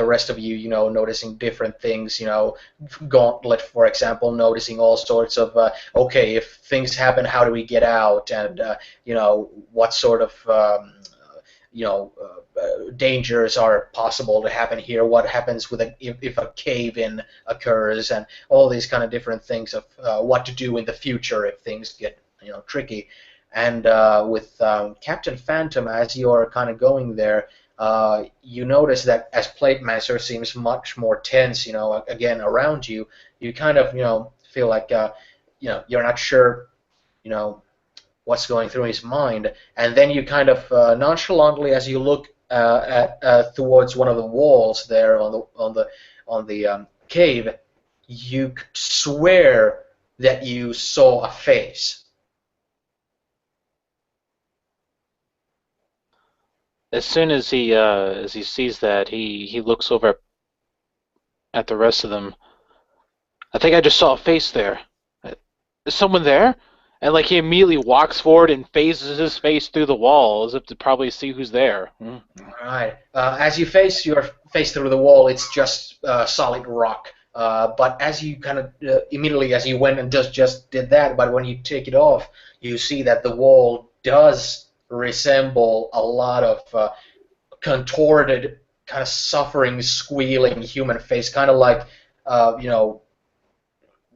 rest of you, noticing different things, Gauntlet, for example, noticing all sorts of, okay, if things happen, how do we get out, and, what sort of, dangers are possible to happen here, what happens with if a cave-in occurs, and all these kind of different things of what to do in the future if things get, tricky. And with Captain Phantom, as you're kind of going there, you notice that as Platemancer seems much more tense, again around you, you kind of, feel like, you're not sure, what's going through his mind, and then you kind of nonchalantly, as you look towards one of the walls there on the cave, you swear that you saw a face. As soon as he sees that, he looks over at the rest of them. I think I just saw a face there. Is someone there? And like he immediately walks forward and phases his face through the wall as if to probably see who's there. All right. As you face your face through the wall, it's just solid rock. But as you kind of immediately, as you went and just did that, but when you take it off, you see that the wall does resemble a lot of contorted, kind of suffering, squealing human face, kind of like,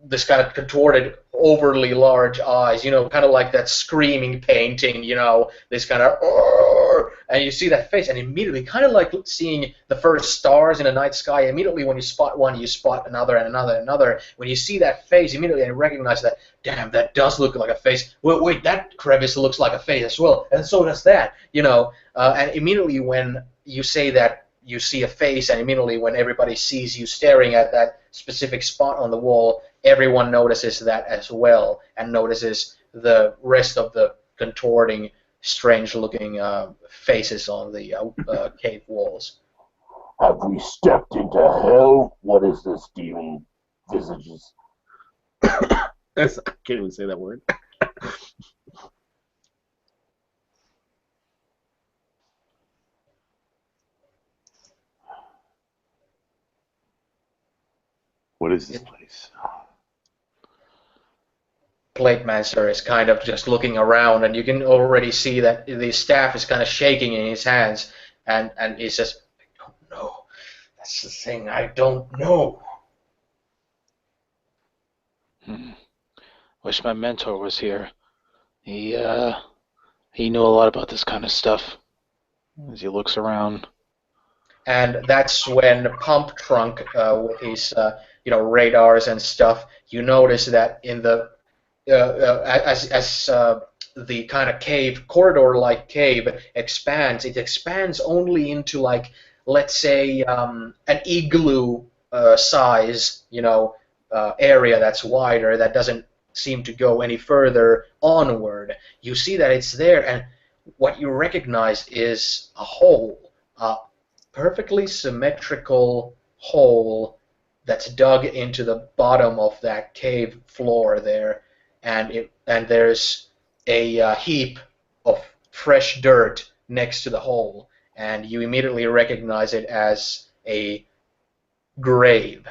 this kind of contorted, overly large eyes, kind of like that screaming painting, this kind of, and you see that face, and immediately, kind of like seeing the first stars in a night sky, immediately when you spot one, you spot another and another and another. When you see that face, immediately you recognize that, damn, that does look like a face. Wait, that crevice looks like a face as well, and so does that, and immediately when you say that you see a face, and immediately when everybody sees you staring at that specific spot on the wall, everyone notices that as well, and notices the rest of the contorting, strange-looking faces on the cave walls. Have we stepped into hell? What is this, demon visages? I can't even say that word. What is this place? Platemancer is kind of just looking around, and you can already see that the staff is kind of shaking in his hands, and he says, I don't know. That's the thing, I don't know. Wish my mentor was here. He knew a lot about this kind of stuff. As he looks around. And that's when Pump Trunk, with his radars and stuff, you notice that in the as the kind of cave, corridor-like cave expands, it expands only into, like, let's say an igloo size, area that's wider, that doesn't seem to go any further onward. You see that it's there, and what you recognize is a hole, a perfectly symmetrical hole that's dug into the bottom of that cave floor there, and there's a heap of fresh dirt next to the hole, and you immediately recognize it as a grave.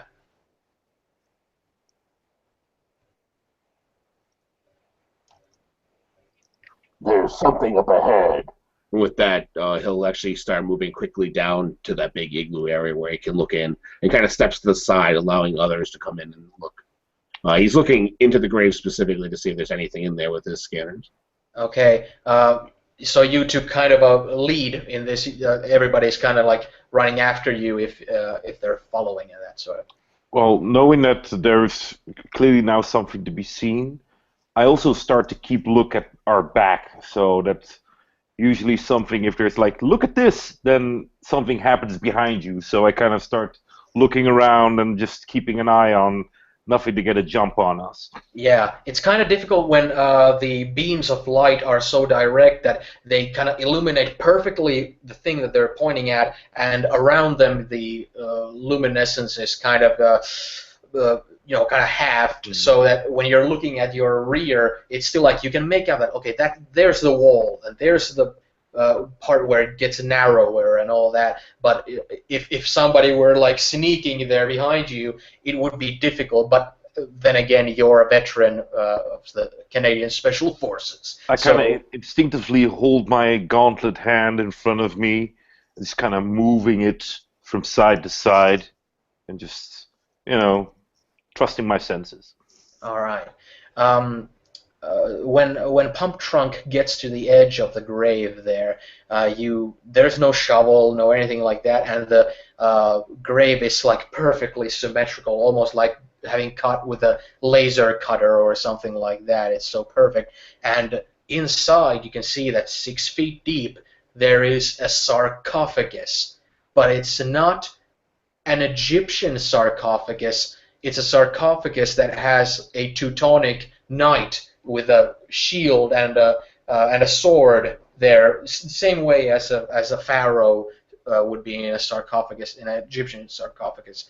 There's something up ahead. With that, he'll actually start moving quickly down to that big igloo area where he can look in, and kind of steps to the side, allowing others to come in and look. He's looking into the grave specifically to see if there's anything in there with his scanners. Okay, so you took kind of a lead in this. Everybody's kind of like running after you if they're following and that sort of. Well, knowing that there's clearly now something to be seen, I also start to keep look at our back, so that usually something, if there's like, look at this, then something happens behind you. So I kind of start looking around and just keeping an eye on nothing to get a jump on us. Yeah, it's kind of difficult when the beams of light are so direct that they kind of illuminate perfectly the thing that they're pointing at, and around them the luminescence is kind of kind of halved, so that when you're looking at your rear, it's still like you can make out that okay, that there's the wall and there's the part where it gets narrower and all that. But if somebody were like sneaking there behind you, it would be difficult. But then again, you're a veteran of the Canadian Special Forces. I kind of instinctively hold my gauntlet hand in front of me, just kind of moving it from side to side, and just, trusting my senses. All right. When Pump Trunk gets to the edge of the grave there, there's no shovel, no anything like that, and the grave is like perfectly symmetrical, almost like having cut with a laser cutter or something like that. It's so perfect. And inside, you can see that 6 feet deep there is a sarcophagus, but it's not an Egyptian sarcophagus. It's a sarcophagus that has a Teutonic knight with a shield and a sword there, same way as a pharaoh would be in a sarcophagus, in an Egyptian sarcophagus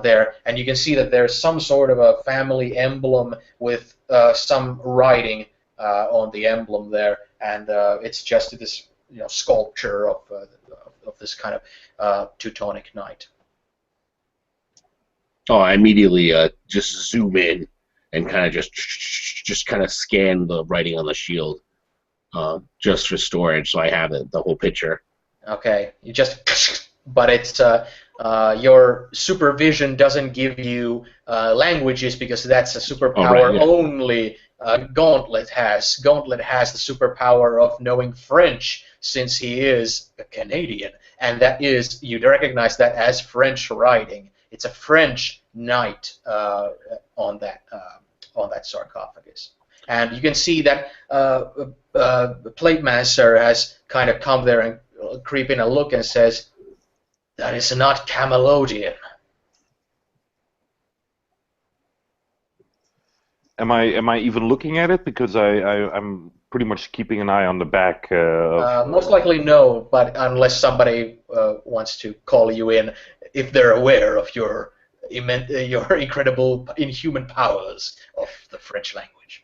there. And you can see that there's some sort of a family emblem with some writing on the emblem there, and it's just this sculpture of this kind of Teutonic knight. Oh, I immediately just zoom in and kind of just kind of scan the writing on the shield, just for storage, so I have it, the whole picture. Okay, but it's your supervision doesn't give you languages, because that's a superpower only Gauntlet has. Gauntlet has the superpower of knowing French, since he is a Canadian, and that is, you recognize that as French writing. It's a French knight on that sarcophagus. And you can see that the plate master has kind of come there and creep in a look and says, "That is not Camelodian." Am I even looking at it? Because I'm pretty much keeping an eye on the back. Most likely no, but unless somebody wants to call you in, if they're aware of your incredible inhuman powers of the French language.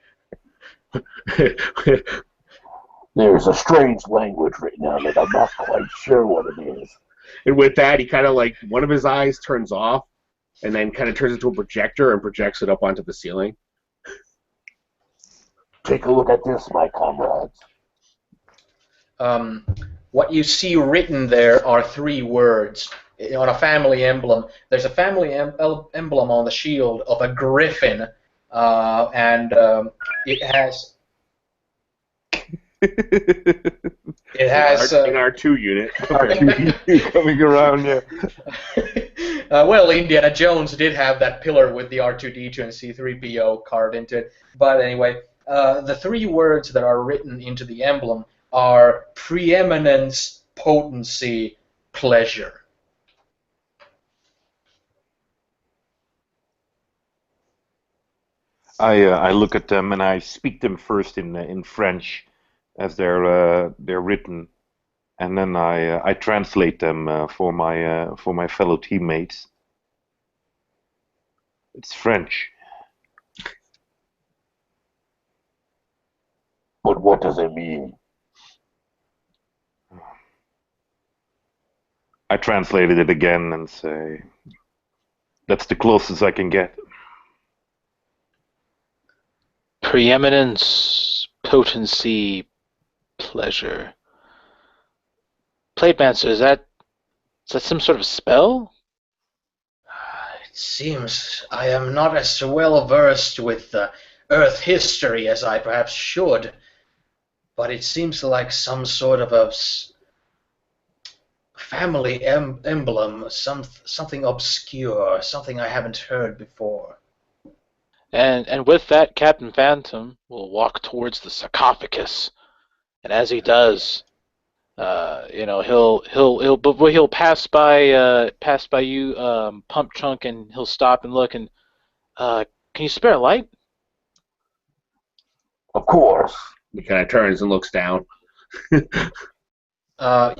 There's a strange language written on it. I'm not quite sure what it is. And with that, he kind of like, one of his eyes turns off, and then kind of turns into a projector and projects it up onto the ceiling. Take a look at this, my comrades. What you see written there are 3 words. On a family emblem, there's a family emblem on the shield of a griffin, and it has an R2 unit. R2 coming around, yeah. Well, Indiana Jones did have that pillar with the R2D2 and C3PO carved into it. But anyway, the 3 words that are written into the emblem are preeminence, potency, pleasure. I look at them and I speak them first in French, as they're written, and then I translate them for my fellow teammates. It's French. But what does it mean? I translated it again and say, "That's the closest I can get." Preeminence, potency, pleasure. Plate Master, is that some sort of spell? It seems I am not as well versed with Earth history as I perhaps should, but it seems like some sort of a family emblem, something obscure, something I haven't heard before. And with that, Captain Phantom will walk towards the sarcophagus, and as he does, he'll pass by you, Pump Chunk, and he'll stop and look and can you spare a light? Of course. He kind of turns and looks down.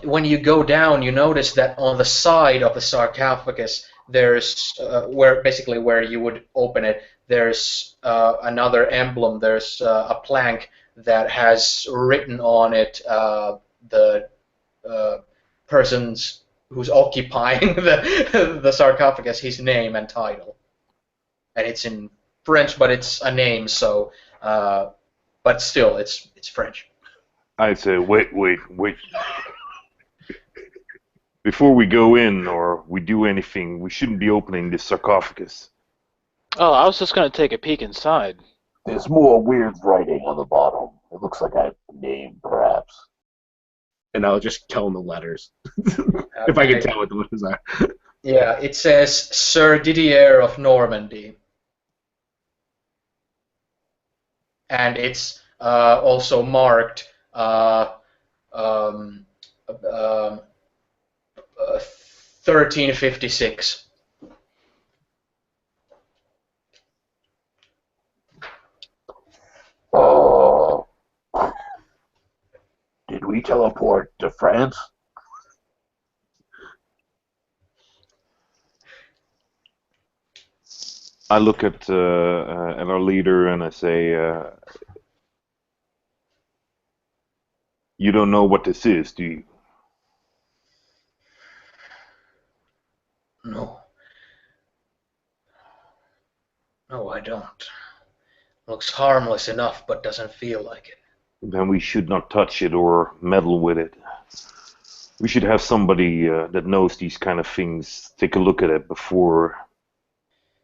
When you go down, you notice that on the side of the sarcophagus, there's where you would open it. There's another emblem. There's a plank that has written on it the person's who's occupying the sarcophagus, his name and title, and it's in French, but it's a name, so but still, it's French. I say, wait. Before we go in or we do anything, we shouldn't be opening this sarcophagus. Oh, I was just gonna take a peek inside. There's more weird writing on the bottom. It looks like a name, perhaps. And I'll just tell him the letters. If I can tell what the letters are. Yeah, it says Sir Didier of Normandy. And it's also marked 1356. Did we teleport to France? I look at our leader and I say, "You don't know what this is, do you?" No. No, I don't. Looks harmless enough, but doesn't feel like it. Then we should not touch it or meddle with it. We should have somebody that knows these kind of things take a look at it before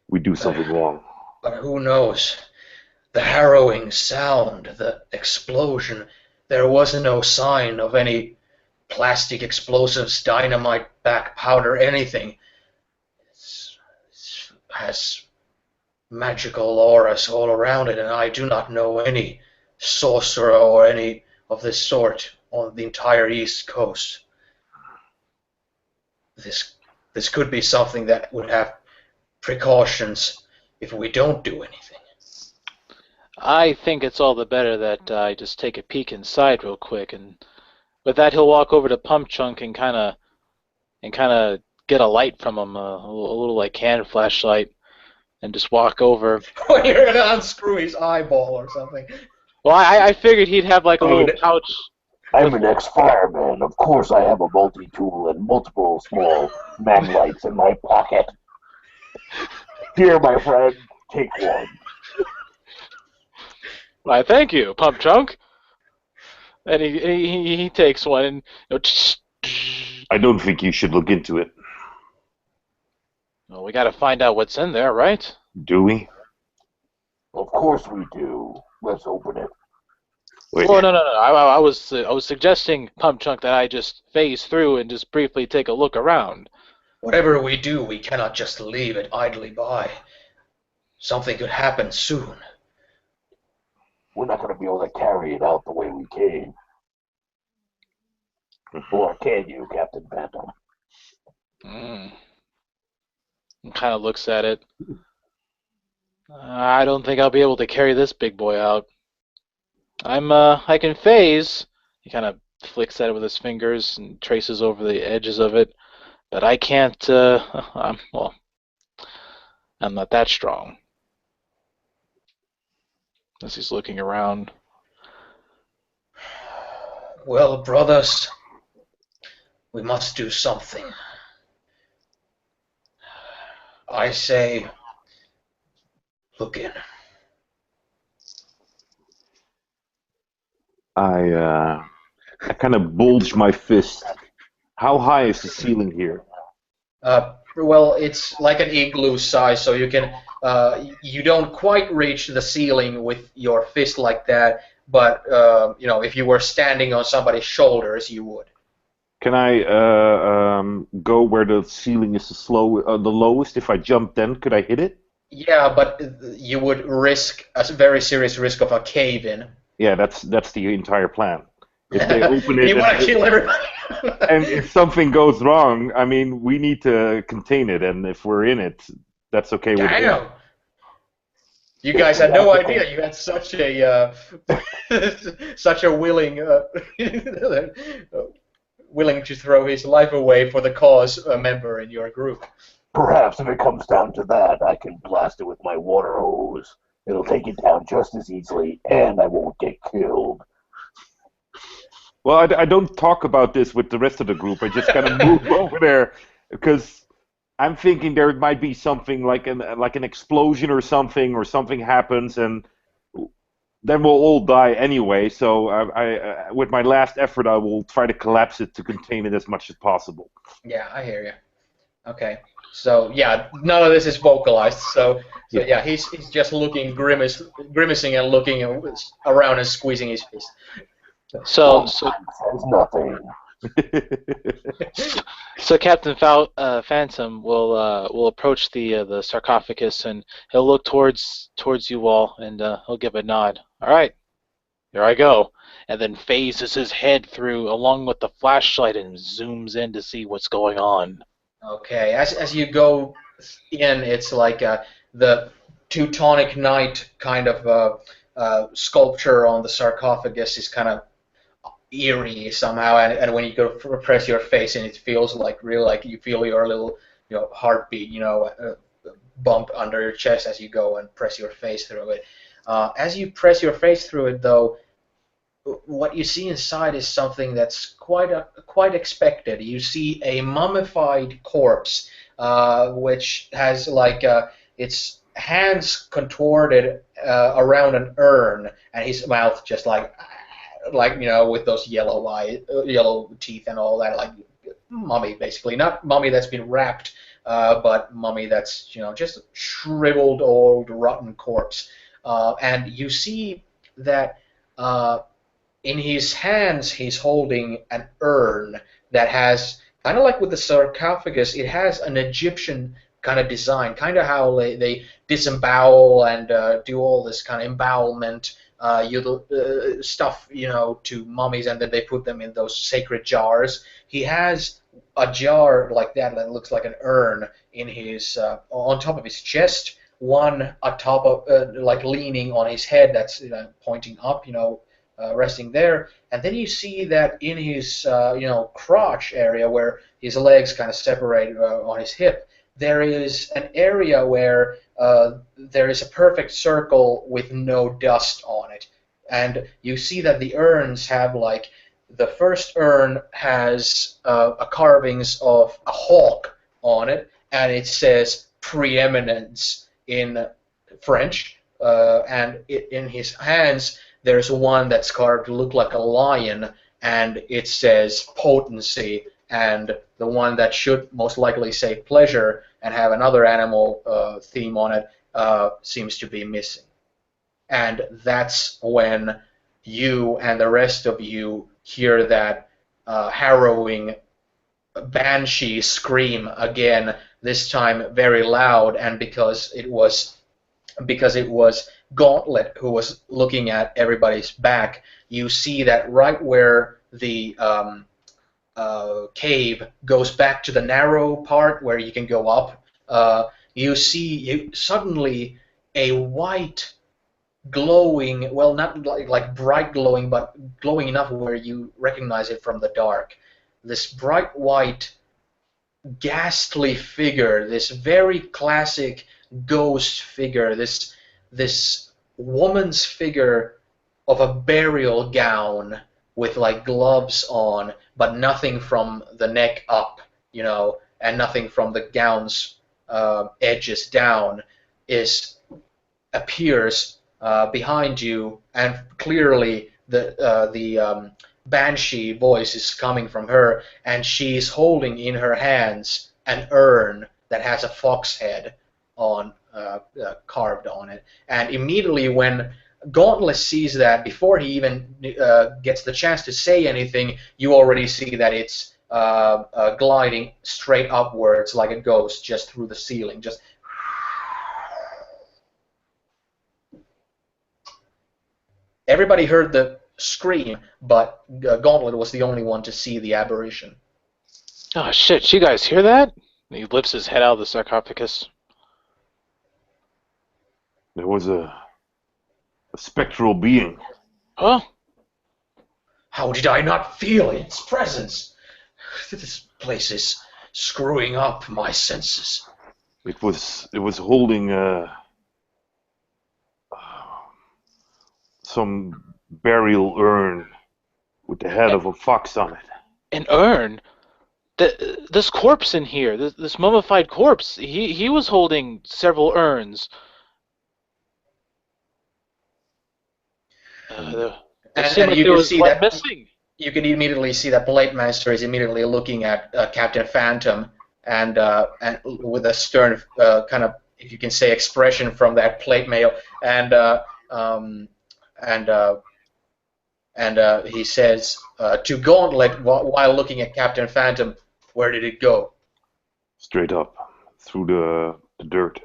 we do something wrong. But who knows? The harrowing sound, the explosion, there was no sign of any plastic explosives, dynamite, back powder, anything. It has magical auras all around it, and I do not know any sorcerer or any of this sort on the entire East Coast. This could be something that would have precautions if we don't do anything. I think it's all the better that I just take a peek inside real quick, and with that he'll walk over to Pump Chunk and kind of get a light from him, a little like hand flashlight, and just walk over. You're gonna unscrew his eyeball or something. Well, I figured he'd have like a little pouch. I'm an ex-fireman. Of course I have a multi-tool and multiple small mag lights in my pocket. Here, my friend, take one. Why, thank you, Pump Chunk. And he takes one and I don't think you should look into it. well, we got to find out what's in there, right? Do we? Of course we do. Let's open it. Wait. Well, no. I was suggesting, Pump Chunk, that I just phase through and just briefly take a look around. Whatever we do, we cannot just leave it idly by. Something could happen soon. We're not going to be able to carry it out the way we came. Or can you, Captain Phantom? Kind of looks at it. I don't think I'll be able to carry this big boy out. I can phase. He kind of flicks at it with his fingers and traces over the edges of it, but I can't, I'm not that strong. As he's looking around. Well, brothers, we must do something. I say, look in. I kind of bulge my fist. How high is the ceiling here? Well, it's like an igloo size, so you don't quite reach the ceiling with your fist like that, but if you were standing on somebody's shoulders, you would. Can I go where the ceiling is the lowest? If I jump, then could I hit it? Yeah, but you would risk a very serious risk of a cave-in. Yeah, that's the entire plan. If they open it You want to kill everybody. and if something goes wrong, I mean, we need to contain it, and if we're in it, that's okay with me. Damn. You guys had no idea you had such a such a willing willing to throw his life away for the cause member in your group. Perhaps if it comes down to that, I can blast it with my water hose. It'll take it down just as easily, and I won't get killed. Well, I don't talk about this with the rest of the group. I just kind of move over there because I'm thinking there might be something like an explosion or something happens, and then we'll all die anyway. So I with my last effort, I will try to collapse it to contain it as much as possible. Yeah, I hear you. Okay. So yeah, none of this is vocalized. So yeah, he's just grimacing and looking around and squeezing his fist. So Says nothing. So Captain Phantom will approach the sarcophagus and he'll look towards you all and he'll give a nod. All right, here I go, and then phases his head through along with the flashlight and zooms in to see what's going on. Okay, as you go in, it's like the Teutonic Knight kind of sculpture on the sarcophagus is kind of eerie somehow, and when you go press your face in, it feels like real, like you feel your little heartbeat, bump under your chest as you go and press your face through it. As you press your face through it, though, what you see inside is something that's quite expected. You see a mummified corpse, which has like its hands contorted around an urn, and his mouth just like with those yellow teeth and all that, like mummy basically. Not mummy that's been wrapped, but mummy that's just a shriveled old rotten corpse. And you see that. In his hands, he's holding an urn that has, kind of like with the sarcophagus, it has an Egyptian kind of design, kind of how they disembowel and do all this kind of embowelment stuff, to mummies, and then they put them in those sacred jars. He has a jar like that looks like an urn in his on top of his chest, one atop of like leaning on his head that's pointing up, resting there, and then you see that in his crotch area where his legs kind of separate on his hip, there is an area where there is a perfect circle with no dust on it, and you see that the urns have like the first urn has a carvings of a hawk on it, and it says preeminence in French, and in his hands there's one that's carved to look like a lion, and it says potency, and the one that should most likely say pleasure and have another animal theme on it seems to be missing. And that's when you and the rest of you hear that harrowing banshee scream again, this time very loud, and because it was Gauntlet who was looking at everybody's back, you see that right where the cave goes back to the narrow part where you can go up, you see suddenly a white glowing, well, not like bright glowing, but glowing enough where you recognize it from the dark. This bright white, ghastly figure, this very classic ghost figure, this woman's figure of a burial gown with like gloves on, but nothing from the neck up, and nothing from the gown's edges down, is appears behind you, and clearly the banshee voice is coming from her, and she's holding in her hands an urn that has a fox head on carved on it. And immediately when Gauntlet sees that, before he even gets the chance to say anything, you already see that it's gliding straight upwards like a ghost, just through the ceiling, just. Everybody heard the scream, but Gauntlet was the only one to see the apparition. Oh shit! You guys hear that? He lifts his head out of the sarcophagus. There was a spectral being. Huh? How did I not feel its presence? This place is screwing up my senses. It was holding some burial urn with the head of a fox on it. An urn? This corpse in here, this mummified corpse, he was holding several urns. It seemed like there was one missing. You can immediately see that Blade Master is immediately looking at Captain Phantom, and with a stern kind of, if you can say, expression from that plate mail, and he says to Gauntlet while looking at Captain Phantom, "Where did it go?" Straight up through the dirt.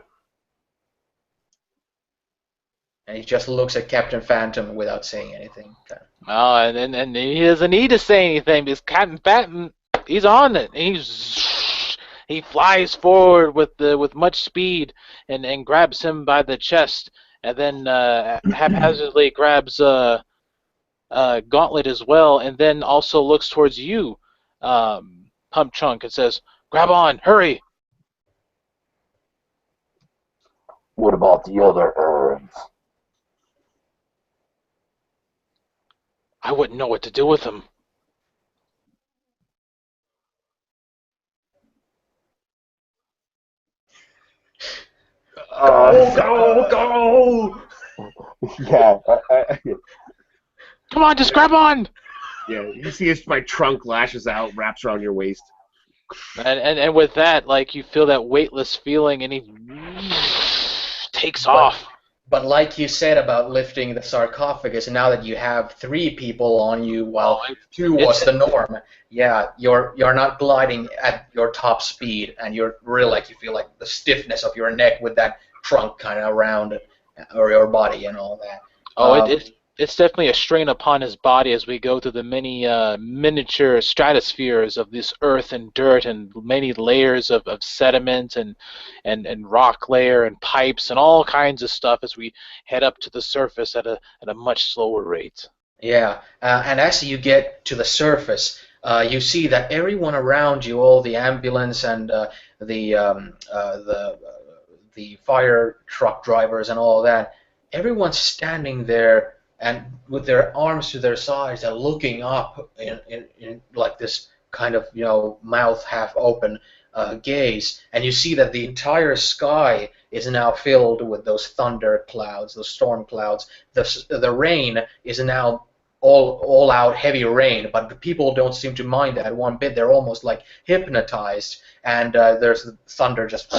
And he just looks at Captain Phantom without saying anything. Oh, and he doesn't need to say anything because Captain Phantom, he's on it. He flies forward with much speed and grabs him by the chest, and then haphazardly grabs Gauntlet as well, and then also looks towards you, Pump Chunk, and says, "Grab on, hurry!" What about the other urns? I wouldn't know what to do with them. Go! Yeah. Come on, just grab on! Yeah, you see my trunk lashes out, wraps around your waist. And with that, like, you feel that weightless feeling, and he takes off. But like you said about lifting the sarcophagus, now that you have 3 people on you, while 2 was the norm, yeah, you're not gliding at your top speed, and you're really like, you feel like the stiffness of your neck with that trunk kind of around it, or your body and all that. It's definitely a strain upon his body as we go through the many miniature stratospheres of this earth and dirt, and many layers of sediment and rock layer and pipes and all kinds of stuff as we head up to the surface at a much slower rate. Yeah, and as you get to the surface, you see that everyone around you, all the ambulance and the fire truck drivers and all that, everyone's standing there and with their arms to their sides and looking up in like this kind of, mouth half open gaze, and you see that the entire sky is now filled with those thunder clouds, those storm clouds. The rain is now all out heavy rain, but the people don't seem to mind that one bit. They're almost like hypnotized, and there's thunder just.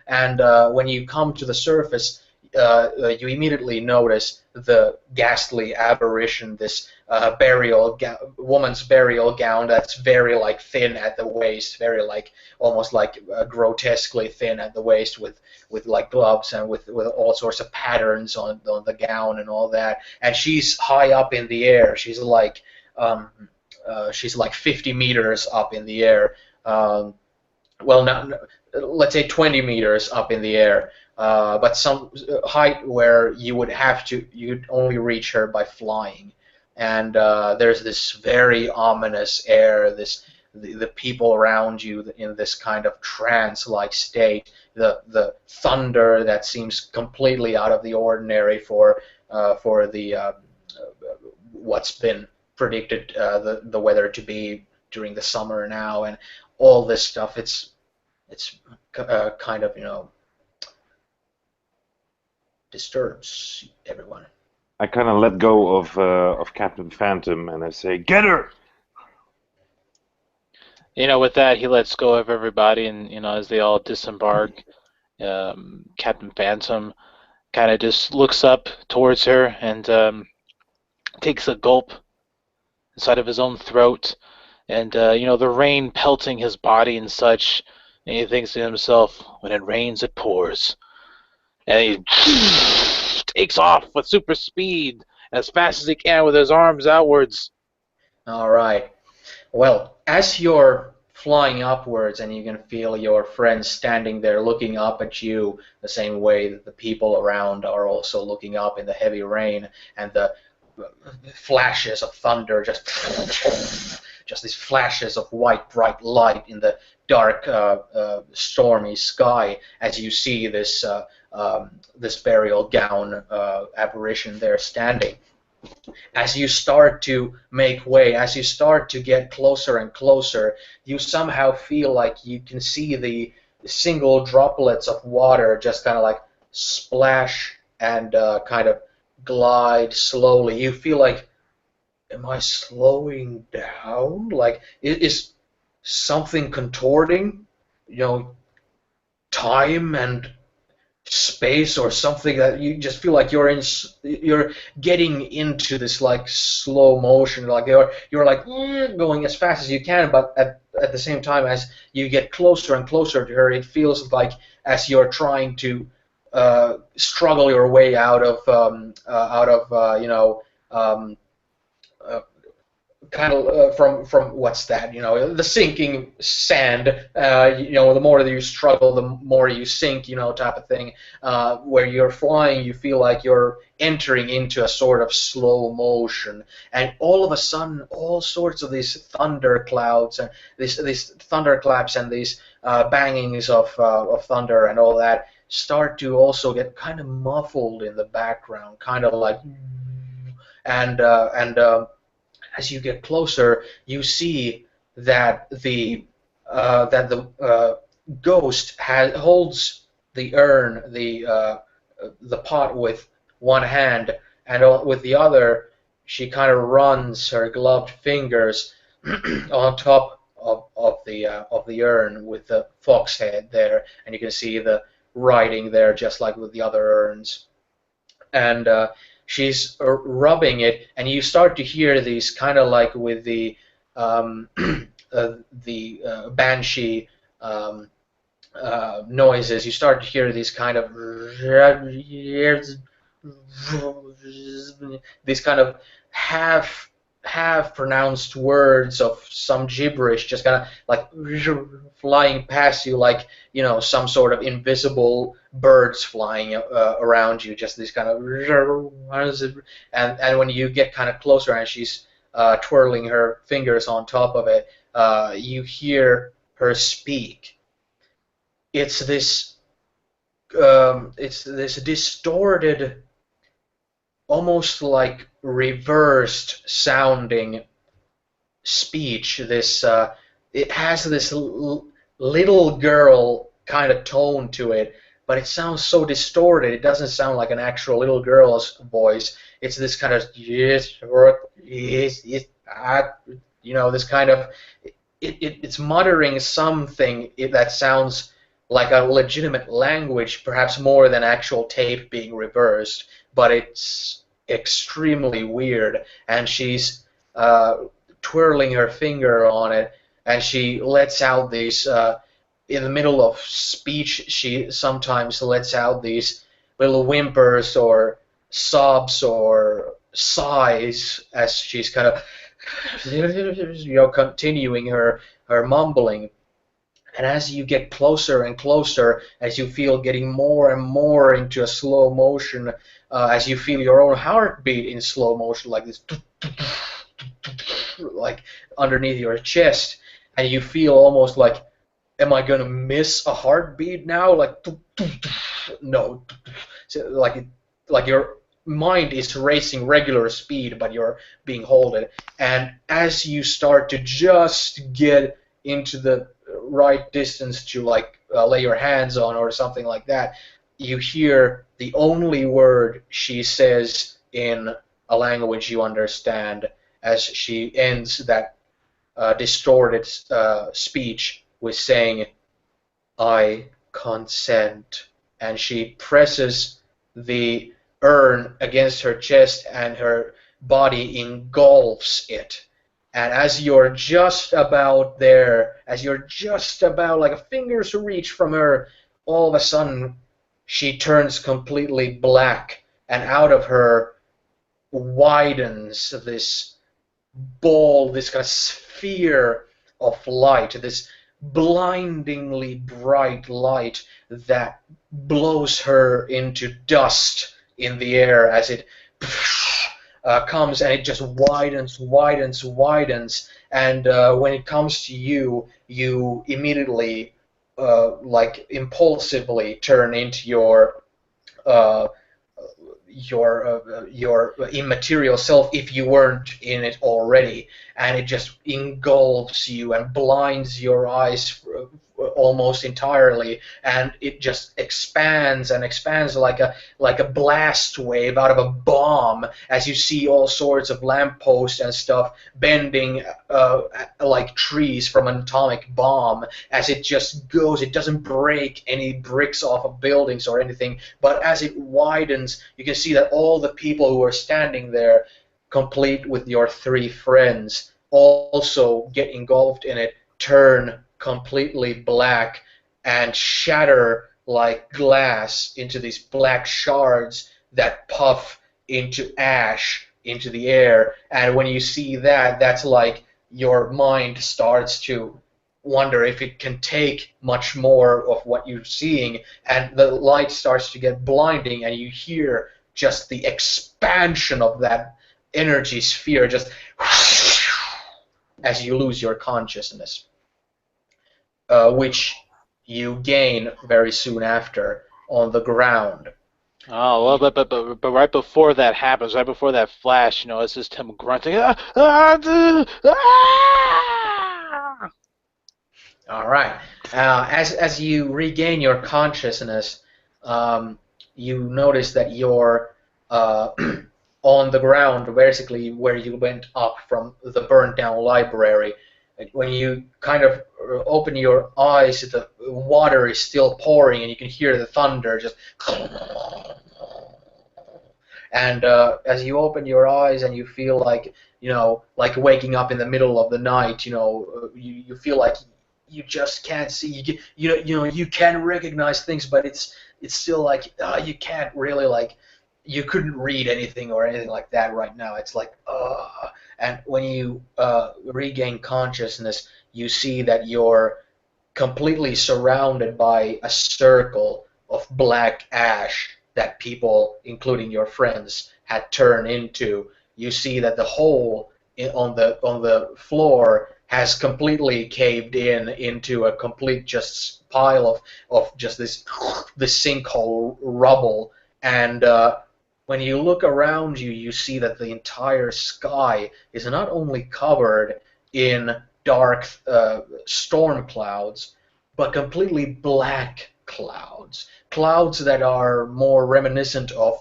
And when you come to the surface, you immediately notice the ghastly apparition, this woman's burial gown that's very like thin at the waist, very like almost like grotesquely thin at the waist, with like gloves and with all sorts of patterns on the gown and all that. And she's high up in the air. She's like 50 meters up in the air. Well, let's say 20 meters up in the air, but some height where you'd only reach her by flying. And there's this very ominous air, the people around you in this kind of trance-like state, the thunder that seems completely out of the ordinary for the what's been predicted the weather to be during the summer now, and all this stuff. It's kind of disturbs everyone. I kind of let go of Captain Phantom and I say, "Get her!" With that, he lets go of everybody, and as they all disembark, Captain Phantom kind of just looks up towards her and takes a gulp inside of his own throat, and the rain pelting his body and such, and he thinks to himself, "When it rains, it pours," and he takes off with super speed as fast as he can with his arms outwards. All right. Well, as you're flying upwards and you can feel your friends standing there looking up at you the same way that the people around are also looking up in the heavy rain, and the flashes of thunder, just these flashes of white bright light in the dark stormy sky as you see this burial gown apparition there standing. As you start to make way, as you start to get closer and closer, you somehow feel like you can see the single droplets of water just kind of like splash and kind of glide slowly. You feel like, am I slowing down? Like, is something contorting, time and space or something, that you just feel like you're getting into this like slow motion, like you're like going as fast as you can, but at the same time as you get closer and closer to her, it feels like as you're trying to struggle your way out of kind of from what's that, the sinking sand, the more that you struggle the more you sink, type of thing, where you're flying you feel like you're entering into a sort of slow motion, and all of a sudden all sorts of these thunder clouds and these thunderclaps and these bangings of thunder and all that start to also get kind of muffled in the background, kind of like, and as you get closer, you see that the ghost holds the urn, the pot with one hand, and with the other, she kind of runs her gloved fingers on top of the urn with the fox head there, and you can see the writing there, just like with the other urns, and she's rubbing it, and you start to hear these kind of like with um, the banshee noises. You start to hear these kind of these kind of half pronounced words of some gibberish, just kind of like flying past you, like some sort of invisible birds flying around you, just these kind of, and when you get kind of closer and she's twirling her fingers on top of it, you hear her speak. It's this distorted, almost like reversed sounding speech. It has this little girl kind of tone to it, but it sounds so distorted. It doesn't sound like an actual little girl's voice. It's this kind of yes, this kind of it's muttering something that sounds like a legitimate language, perhaps more than actual tape being reversed, but it's extremely weird. And she's twirling her finger on it, and she lets out these, in the middle of speech, she sometimes lets out these little whimpers or sobs or sighs as she's kind of, continuing her mumbling. And as you get closer and closer, as you feel getting more and more into a slow motion, as you feel your own heartbeat in slow motion, like this, like underneath your chest, and you feel almost like, am I gonna miss a heartbeat now? Like, no, so like your mind is racing regular speed, but you're being holding. And as you start to just get into the right distance to like lay your hands on or something like that, you hear the only word she says in a language you understand as she ends that distorted speech with saying, "I consent." And she presses the urn against her chest and her body engulfs it. And as you're just about there, as you're just about like a finger's reach from her, all of a sudden she turns completely black, and out of her widens this ball, this kind of sphere of light, this blindingly bright light that blows her into dust in the air as it comes, and it just widens. And when it comes to you, you immediately, like impulsively, turn into uh, your immaterial self if you weren't in it already, and it just engulfs you and blinds your eyes almost entirely, and it just expands and expands like a blast wave out of a bomb as you see all sorts of lampposts and stuff bending like trees from an atomic bomb as it just goes. It doesn't break any bricks off of buildings or anything, but as it widens, you can see that all the people who are standing there, complete with your three friends, also get engulfed in it, turn completely black, and shatter like glass into these black shards that puff into ash into the air. And when you see that, that's like your mind starts to wonder if it can take much more of what you're seeing, and the light starts to get blinding, and you hear just the expansion of that energy sphere just as you lose your consciousness, which you gain very soon after on the ground. Oh well, but right before that happens, right before that flash, it's just him grunting. Ah! All right. As you regain your consciousness, you notice that you're on the ground, basically where you went up from the burnt down library. When you kind of open your eyes, the water is still pouring, and you can hear the thunder just. And as you open your eyes and you feel like, like waking up in the middle of the night, you feel like you just can't see. You can recognize things, but it's still like you can't really, like, you couldn't read anything or anything like that right now. It's like and when you regain consciousness, you see that you're completely surrounded by a circle of black ash that people, including your friends, had turned into. You see that the hole on the floor has completely caved in into a complete just pile of just this sinkhole rubble. And when you look around you, you see that the entire sky is not only covered in dark storm clouds, but completely black clouds. Clouds that are more reminiscent of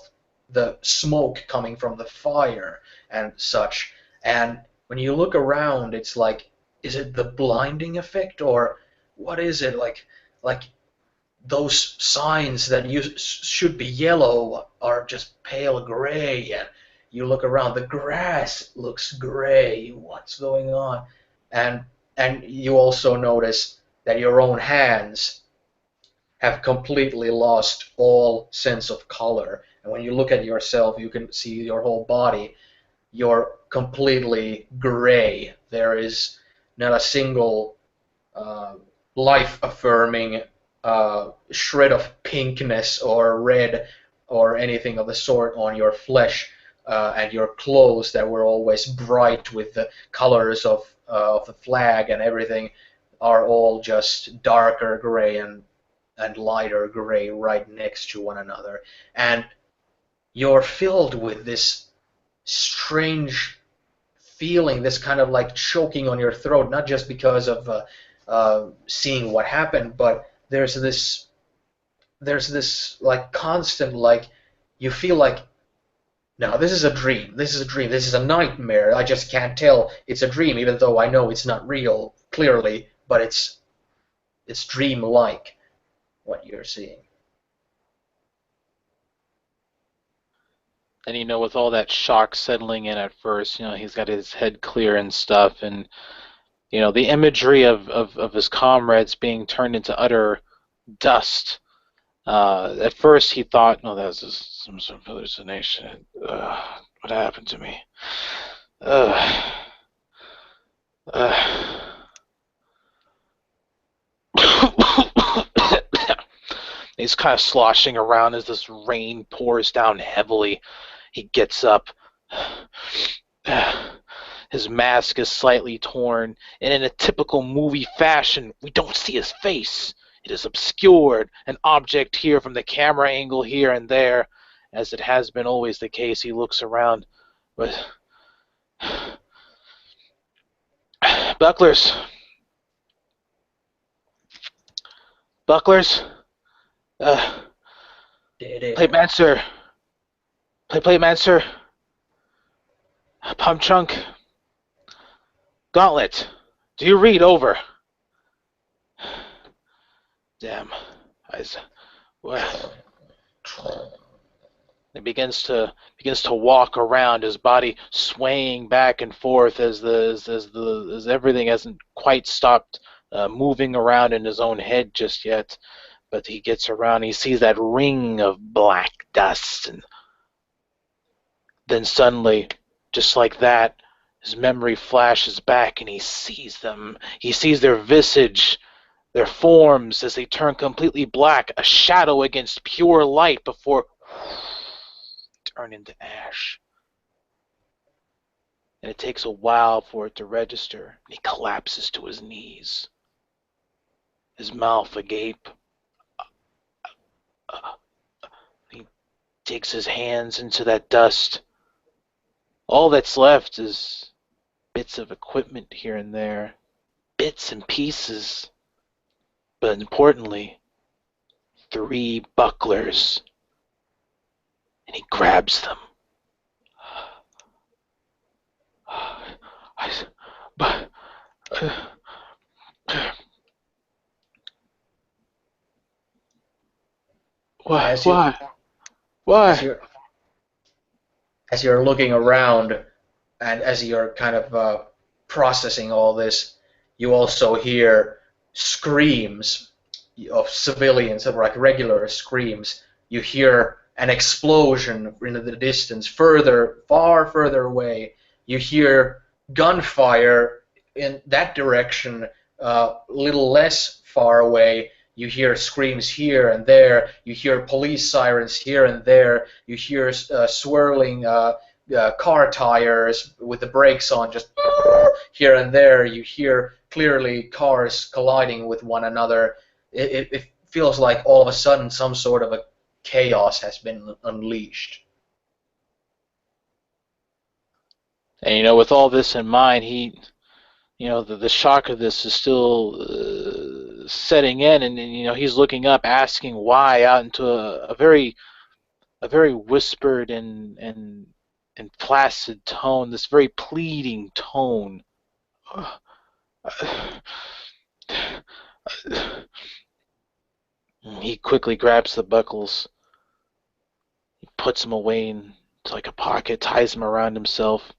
the smoke coming from the fire and such. And when you look around, it's like, is it the blinding effect, or what is it? Like those signs that should be yellow are just pale gray, and you look around, the grass looks gray. What's going on? And you also notice that your own hands have completely lost all sense of color. And when you look at yourself, you can see your whole body. You're completely gray. There is not a single life-affirming shred of pinkness or red or anything of the sort on your flesh, and your clothes that were always bright with the colors of the flag and everything are all just darker gray and lighter gray right next to one another. And you're filled with this strange feeling, this kind of like choking on your throat, not just because of seeing what happened, but there's this like constant, like, you feel like, no, this is a dream. This is a dream. This is a nightmare. I just can't tell it's a dream, even though I know it's not real clearly, but it's dream-like what you're seeing. And with all that shock settling in at first, he's got his head clear and stuff, and the imagery of his comrades being turned into utter dust. At first he thought, no, that was just some sort of hallucination. What happened to me? He's kind of sloshing around as this rain pours down heavily. He gets up. His mask is slightly torn, and in a typical movie fashion, we don't see his face. It is obscured, an object here from the camera angle here and there. As it has been always the case, he looks around. But Bucklers. Plate man, sir. Plate man, sir. Pump trunk. Gauntlet. Do you read? Over. Damn. What? He begins to walk around, his body swaying back and forth as everything hasn't quite stopped moving around in his own head just yet. But he gets around, he sees that ring of black dust, and then suddenly, just like that, his memory flashes back and he sees them. He sees their visage, their forms as they turn completely black, a shadow against pure light before turn into ash. And it takes a while for it to register, and he collapses to his knees, his mouth agape. He digs his hands into that dust. All that's left is bits of equipment here and there, bits and pieces, but importantly, 3 bucklers. And he grabs them. Why? As you're looking around and as you're kind of processing all this, you also hear screams of civilians, like regular screams. You hear an explosion in the distance, far further away. You hear gunfire in that direction, little less far away. You hear screams here and there. You hear police sirens here and there. You hear swirling car tires with the brakes on, just here and there. You hear clearly cars colliding with one another. It feels like all of a sudden some sort of a chaos has been unleashed. And with all this in mind, the shock of this is still setting in, and he's looking up, asking why, out into a very whispered and placid tone, this very pleading tone. He quickly grabs the buckles, he puts them away into like a pocket, ties them around himself,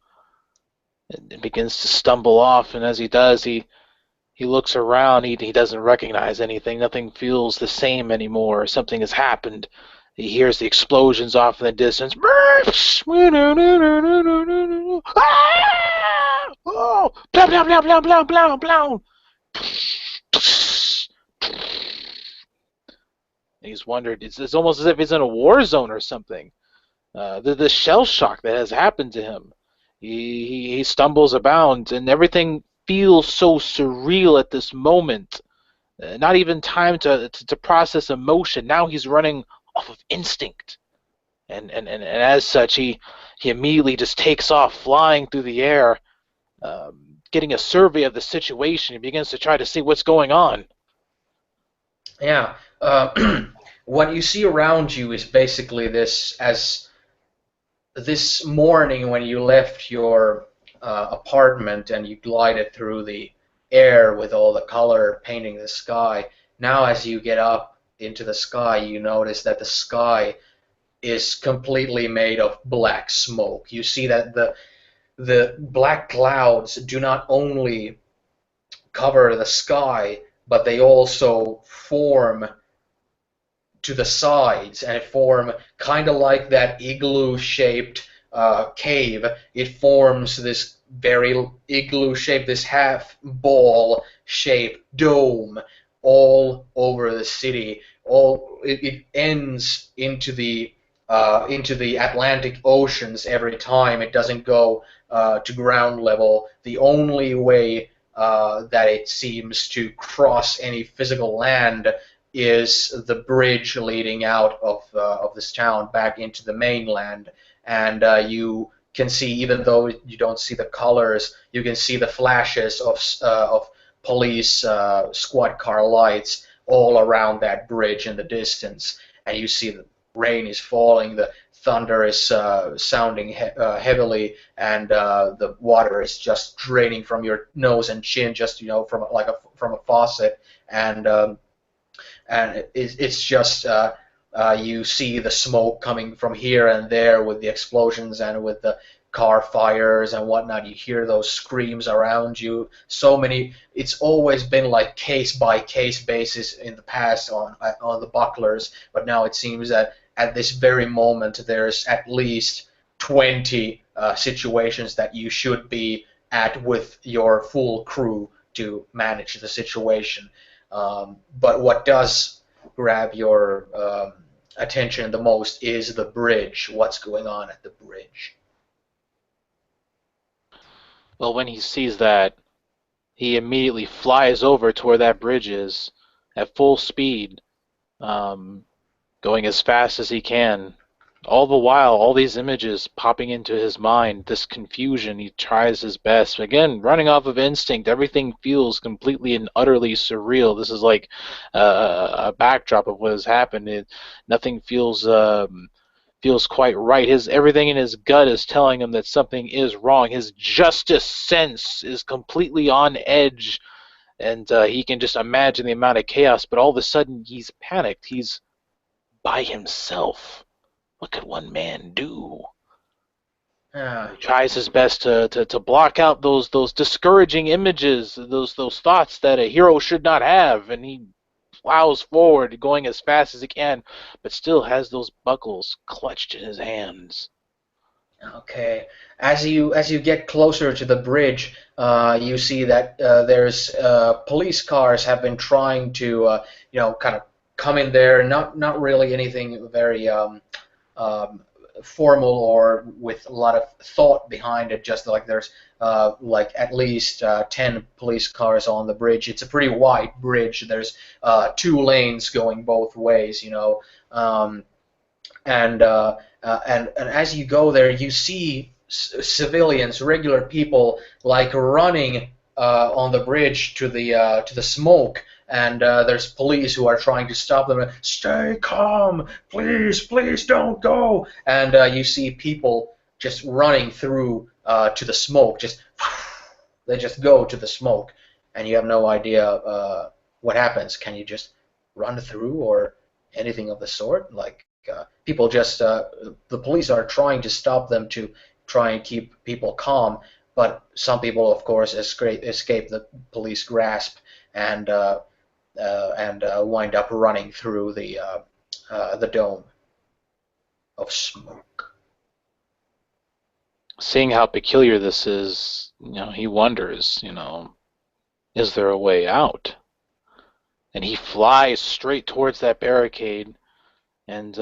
and begins to stumble off. And as he does, he looks around. He doesn't recognize anything. Nothing feels the same anymore. Something has happened. He hears the explosions off in the distance. Oh! Blah, blah, blah, blah, blah, blah, blah. And he's wondered, it's almost as if he's in a war zone or something. The shell shock that has happened to him. He stumbles about, and everything feels so surreal at this moment. Not even time to process emotion. Now he's running off of instinct. And as such, he immediately just takes off, flying through the air, getting a survey of the situation. He begins to try to see what's going on. Yeah. What you see around you is basically this morning when you left your apartment and you glided through the air with all the color painting the sky. Now, as you get up into the sky, you notice that the sky is completely made of black smoke. You see that the black clouds do not only cover the sky, but they also form to the sides and form kind of like that igloo-shaped cave. It forms this very igloo-shaped, this half ball-shaped dome all over the city. It ends into the Atlantic Oceans every time. It doesn't go to ground level. The only way that it seems to cross any physical land is the bridge leading out of this town back into the mainland, and you can see, even though you don't see the colors, you can see the flashes of police squad car lights all around that bridge in the distance, and you see the rain is falling, the thunder is sounding heavily, and the water is just draining from your nose and chin, just from a faucet, and it's just you see the smoke coming from here and there with the explosions and with the car fires and whatnot. You hear those screams around you. So many. It's always been like case by case basis in the past on the bucklers, but now it seems that at this very moment there's at least 20 situations that you should be at with your full crew to manage the situation. But what does grab your attention the most is the bridge. What's going on at the bridge? Well, when he sees that, he immediately flies over to where that bridge is at full speed, um, going as fast as he can. All the while, all these images popping into his mind, this confusion, he tries his best. Again, running off of instinct, everything feels completely and utterly surreal. This is like a backdrop of what has happened. Nothing feels quite right. Everything in his gut is telling him that something is wrong. His justice sense is completely on edge, and he can just imagine the amount of chaos. But all of a sudden, he's panicked. He's by himself. What could one man do? Uh, He tries his best to block out those discouraging images, those thoughts that a hero should not have, and he plows forward, going as fast as he can, but still has those buckles clutched in his hands. okay. As you get closer to the bridge, you see that there's police cars have been trying to kind of come in there. Not really anything very um, formal or with a lot of thought behind it. Just like there's like at least 10 police cars on the bridge. It's a pretty wide bridge. There's two lanes going both ways, and as you go there, you see civilians, regular people, like running on the bridge to the smoke, and there's police who are trying to stop them. Stay calm, please, please don't go. And you see people just running through to the smoke. Just they just go to the smoke, and you have no idea what happens. Can you just run through or anything of the sort? Like people just the police are trying to stop them to try and keep people calm, but some people, of course, escape the police grasp and wind up running through the dome of smoke. Seeing how peculiar this is, he wonders, is there a way out? and he flies straight towards that barricade, and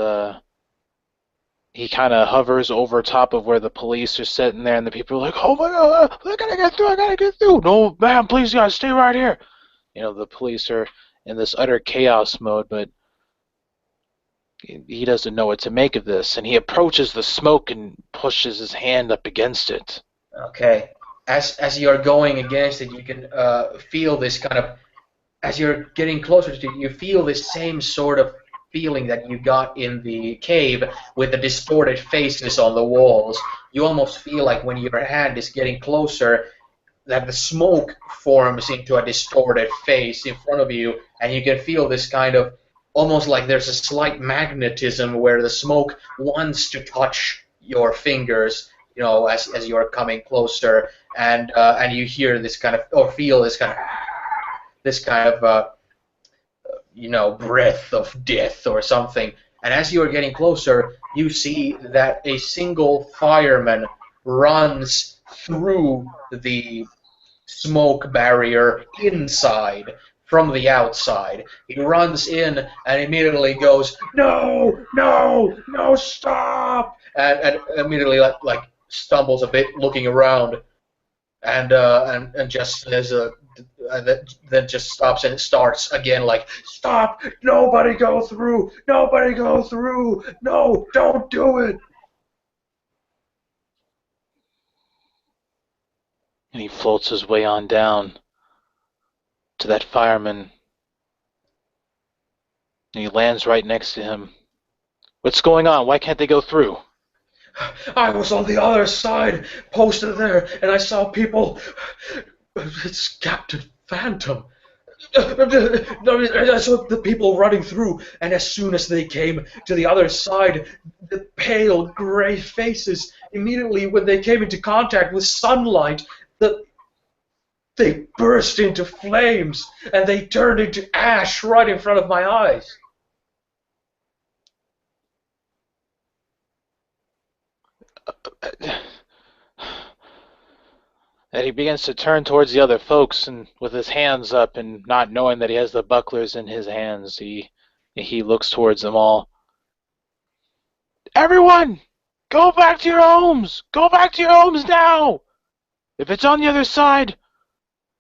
he kind of hovers over top of where the police are sitting there, and the people are like, "Oh my God, I gotta get through! I gotta get through!" "No, ma'am, please, guys, stay right here." The police are in this utter chaos mode, but he doesn't know what to make of this, and he approaches the smoke and pushes his hand up against it. Okay. As you're going against it, you can feel this kind of, as you're getting closer to it, you feel this same sort of feeling that you got in the cave with the distorted faces on the walls. You almost feel like when your hand is getting closer, that the smoke forms into a distorted face in front of you, and you can feel this kind of, almost like there's a slight magnetism where the smoke wants to touch your fingers, as you're coming closer, and you hear this kind of, or feel this kind of breath of death or something. And as you are getting closer, you see that a single fireman runs through the smoke barrier inside from the outside. He runs in and immediately goes, "No, no, no, stop!" And immediately like stumbles a bit, looking around, and just says, then just stops and starts again, like, "Stop! Nobody go through! Nobody go through! No, don't do it!" And he floats his way on down to that fireman, and he lands right next to him. "What's going on? Why can't they go through?" "I was on the other side, posted there, and I saw people. It's Captain Phantom. I saw the people running through, and as soon as they came to the other side, the pale gray faces, immediately when they came into contact with sunlight, they burst into flames, and they turned into ash right in front of my eyes." And he begins to turn towards the other folks, and with his hands up and not knowing that he has the bucklers in his hands, he looks towards them all. "Everyone, go back to your homes! Go back to your homes now! If it's on the other side,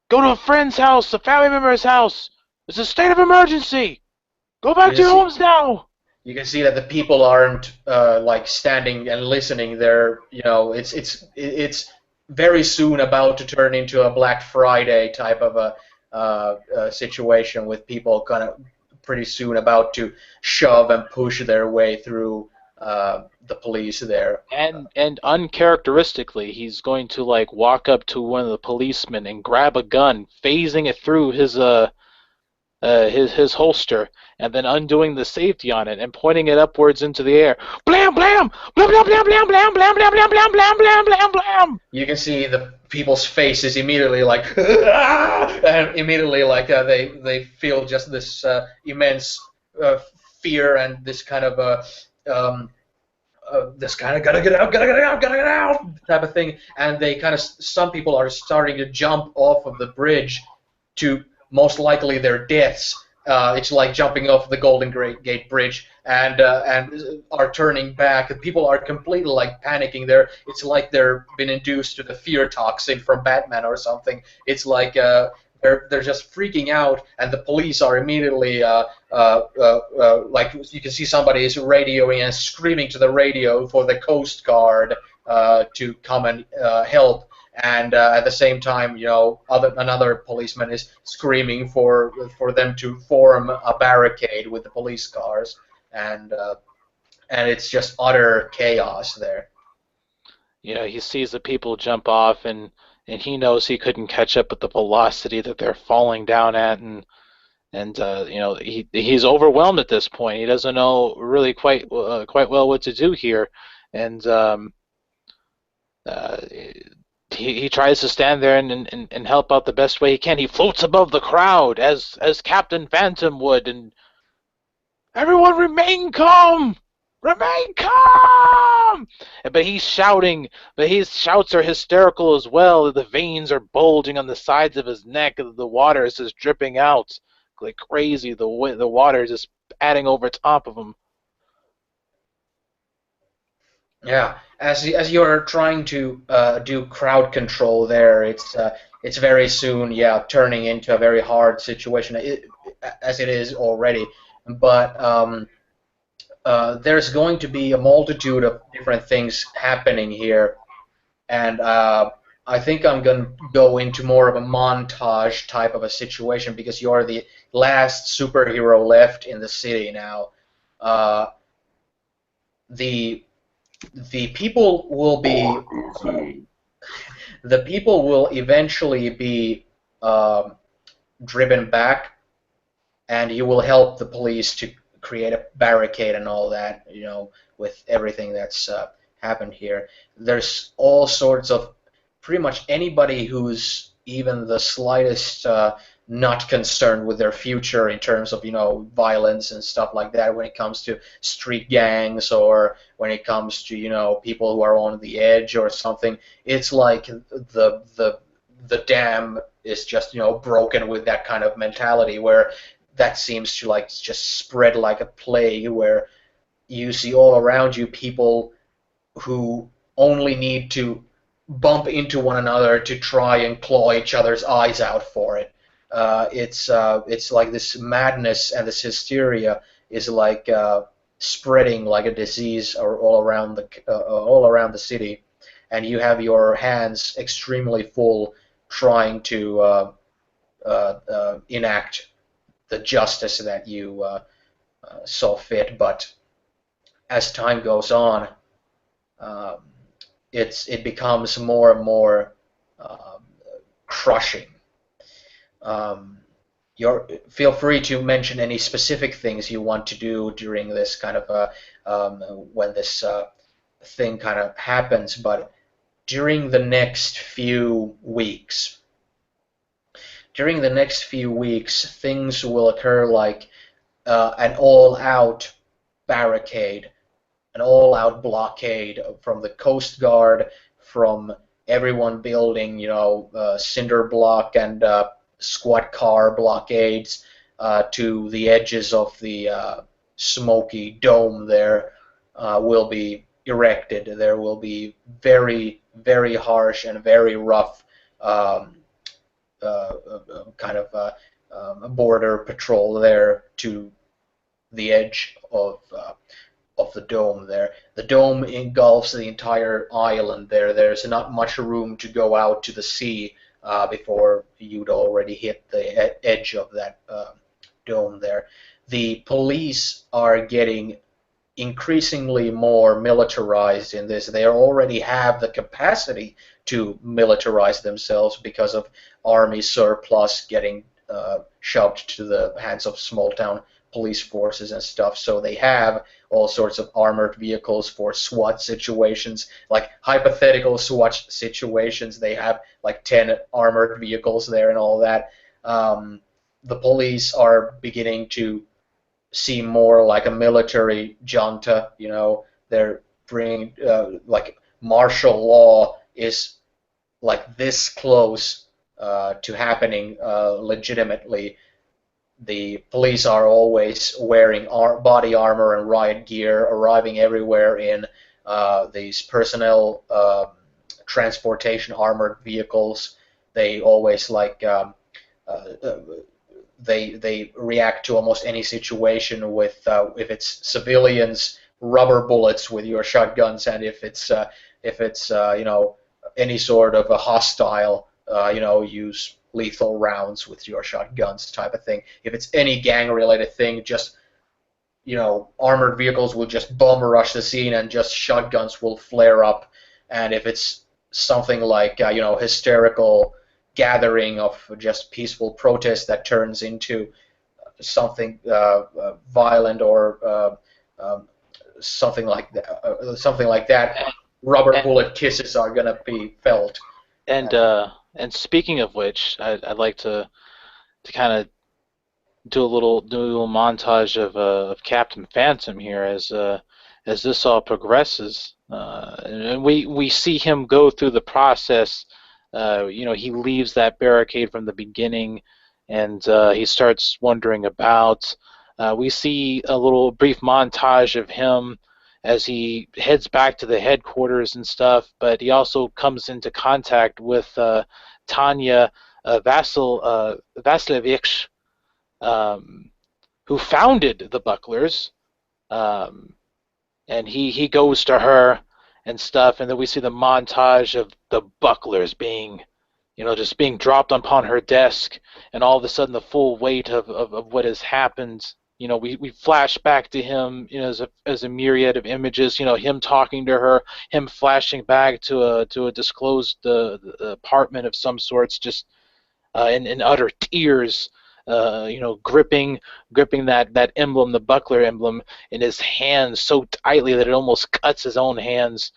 go to a friend's house, a family member's house. It's a state of emergency! Go back to your homes now!" You can see that the people aren't like standing and listening. It's very soon about to turn into a Black Friday type of a situation, with people kind of pretty soon about to shove and push their way through the police there. And uncharacteristically, he's going to like walk up to one of the policemen and grab a gun, phasing it through his holster, and then undoing the safety on it and pointing it upwards into the air. Blam blam blam blam blam blam blam blam blam blam blam blam blam blam blam. You can see the people's faces immediately like, "Ah!" And immediately like they feel just this immense fear and this kind of gotta get out, gotta get out, gotta get out type of thing, and they kind of, some people are starting to jump off of the bridge to most likely their deaths. It's like jumping off the Golden Gate Bridge, and are turning back. People are completely like panicking. It's like they've been induced to the fear toxin from Batman or something. It's like they're just freaking out, and the police are immediately like, you can see somebody is radioing and screaming to the radio for the Coast Guard to come and help. And at the same time, another policeman is screaming for them to form a barricade with the police cars, and it's just utter chaos there. He sees the people jump off, and he knows he couldn't catch up with the velocity that they're falling down at, and he's overwhelmed at this point. He doesn't know really quite well what to do here, and he tries to stand there and help out the best way he can. He floats above the crowd as Captain Phantom would, and everyone remain calm! Remain calm! But he's shouting, but his shouts are hysterical as well. The veins are bulging on the sides of his neck, the water is just dripping out. like crazy. The water is just adding over top of him. Yeah, as you're trying to do crowd control there, it's very soon, yeah, turning into a very hard situation, as it is already. But there's going to be a multitude of different things happening here, and I think I'm going to go into more of a montage type of a situation because you're the last superhero left in the city now. Uh, the the people will be Is he? the people will eventually be um, driven back, and you will help the police to create a barricade and all that, with everything that's happened here. There's all sorts of pretty much anybody who's even the slightest not concerned with their future in terms of violence and stuff like that when it comes to street gangs or when it comes to people who are on the edge or something. It's like the dam is just broken with that kind of mentality where that seems to like just spread like a plague where you see all around you people who only need to bump into one another to try and claw each other's eyes out for it. It's like this madness and this hysteria is like spreading like a disease or all around the city, and you have your hands extremely full trying to enact the justice that you saw fit. But as time goes on, um, it becomes more and more um, crushing. Um, feel free to mention any specific things you want to do during this kind of when this thing kind of happens. But during the next few weeks, things will occur like an all-out barricade, an all-out blockade from the Coast Guard, from everyone building, cinder block and squad car blockades to the edges of the smoky dome. There will be erected. There will be very, very harsh and very rough um, kind of border patrol there to the edge of the dome there. The dome engulfs the entire island there. There's not much room to go out to the sea before you'd already hit the edge of that dome there. The police are getting increasingly more militarized in this. They already have the capacity to militarize themselves because of army surplus getting shoved to the hands of small town police forces and stuff. So they have all sorts of armored vehicles for SWAT situations, like hypothetical SWAT situations. They have like 10 armored vehicles there and all that. The police are beginning to seem more like a military junta. They're bringing like martial law is like this close to happening legitimately. The police are always wearing body armor and riot gear, arriving everywhere in these personnel transportation armored vehicles. They always like they react to almost any situation with if it's civilians, rubber bullets with your shotguns, and if it's any sort of a hostile, use lethal rounds with your shotguns type of thing. If it's any gang related thing, just armored vehicles will just bum rush the scene and just shotguns will flare up. And if it's something like hysterical gathering of just peaceful protest that turns into something violent or something like that, rubber And bullet kisses are gonna be felt. and and speaking of which, I'd like to kind of do a little montage of Captain Phantom here as this all progresses, and we see him go through the process. He leaves that barricade from the beginning, and he starts wondering about. We see a little brief montage of him as he heads back to the headquarters and stuff, but he also comes into contact with Tanya Vasilevich, um, who founded the Bucklers, um, and he goes to her and stuff, and then we see the montage of the Bucklers being, just being dropped upon her desk, and all of a sudden the full weight of what has happened. We flash back to him, as a myriad of images. Him talking to her, him flashing back to a disclosed apartment of some sorts, just in utter tears. Gripping that emblem, the buckler emblem, in his hands so tightly that it almost cuts his own hands.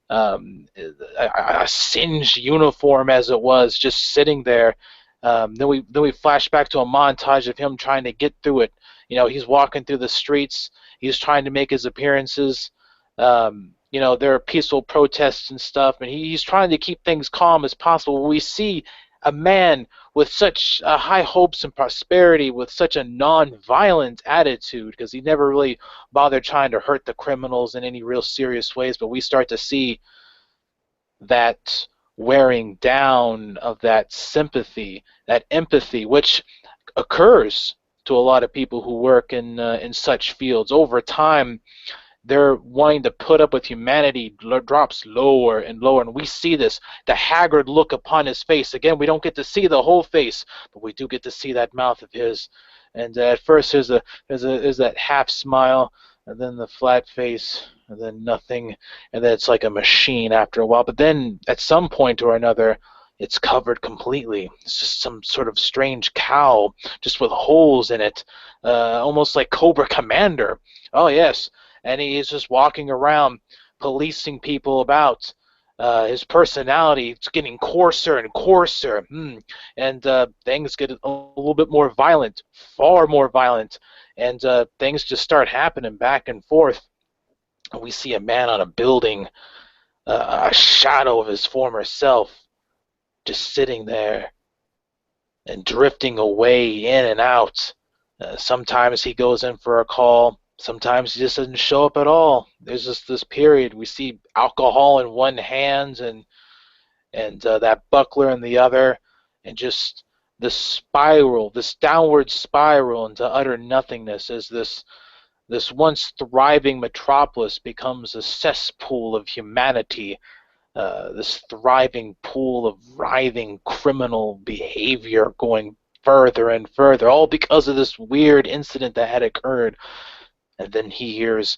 A singed uniform as it was, just sitting there. Then we flash back to a montage of him trying to get through it. He's walking through the streets. He's trying to make his appearances. There are peaceful protests and stuff, and he's trying to keep things calm as possible. We see a man with such high hopes and prosperity, with such a non-violent attitude, because he never really bothered trying to hurt the criminals in any real serious ways. But we start to see that wearing down of that sympathy, that empathy, which occurs to a lot of people who work in such fields. Over time, they're wanting to put up with humanity drops lower and lower, and we see this, the haggard look upon his face. Again, we don't get to see the whole face, but we do get to see that mouth of his. And at first there's that half smile, and then the flat face, and then nothing, and then it's like a machine after a while. But then at some point or another, it's covered completely. It's just some sort of strange cowl, just with holes in it, almost like Cobra Commander. Oh yes, and he is just walking around, policing people about. His personality is getting coarser and coarser, and things get a little bit more violent, far more violent, and things just start happening back and forth. We see a man on a building, a shadow of his former self, just sitting there and drifting away in and out. Sometimes he goes in for a call. Sometimes he just doesn't show up at all. There's just this period. We see alcohol in one hand and that buckler in the other, and just this downward spiral into utter nothingness as this once thriving metropolis becomes a cesspool of humanity, this thriving pool of writhing criminal behavior going further and further, all because of this weird incident that had occurred. And then he hears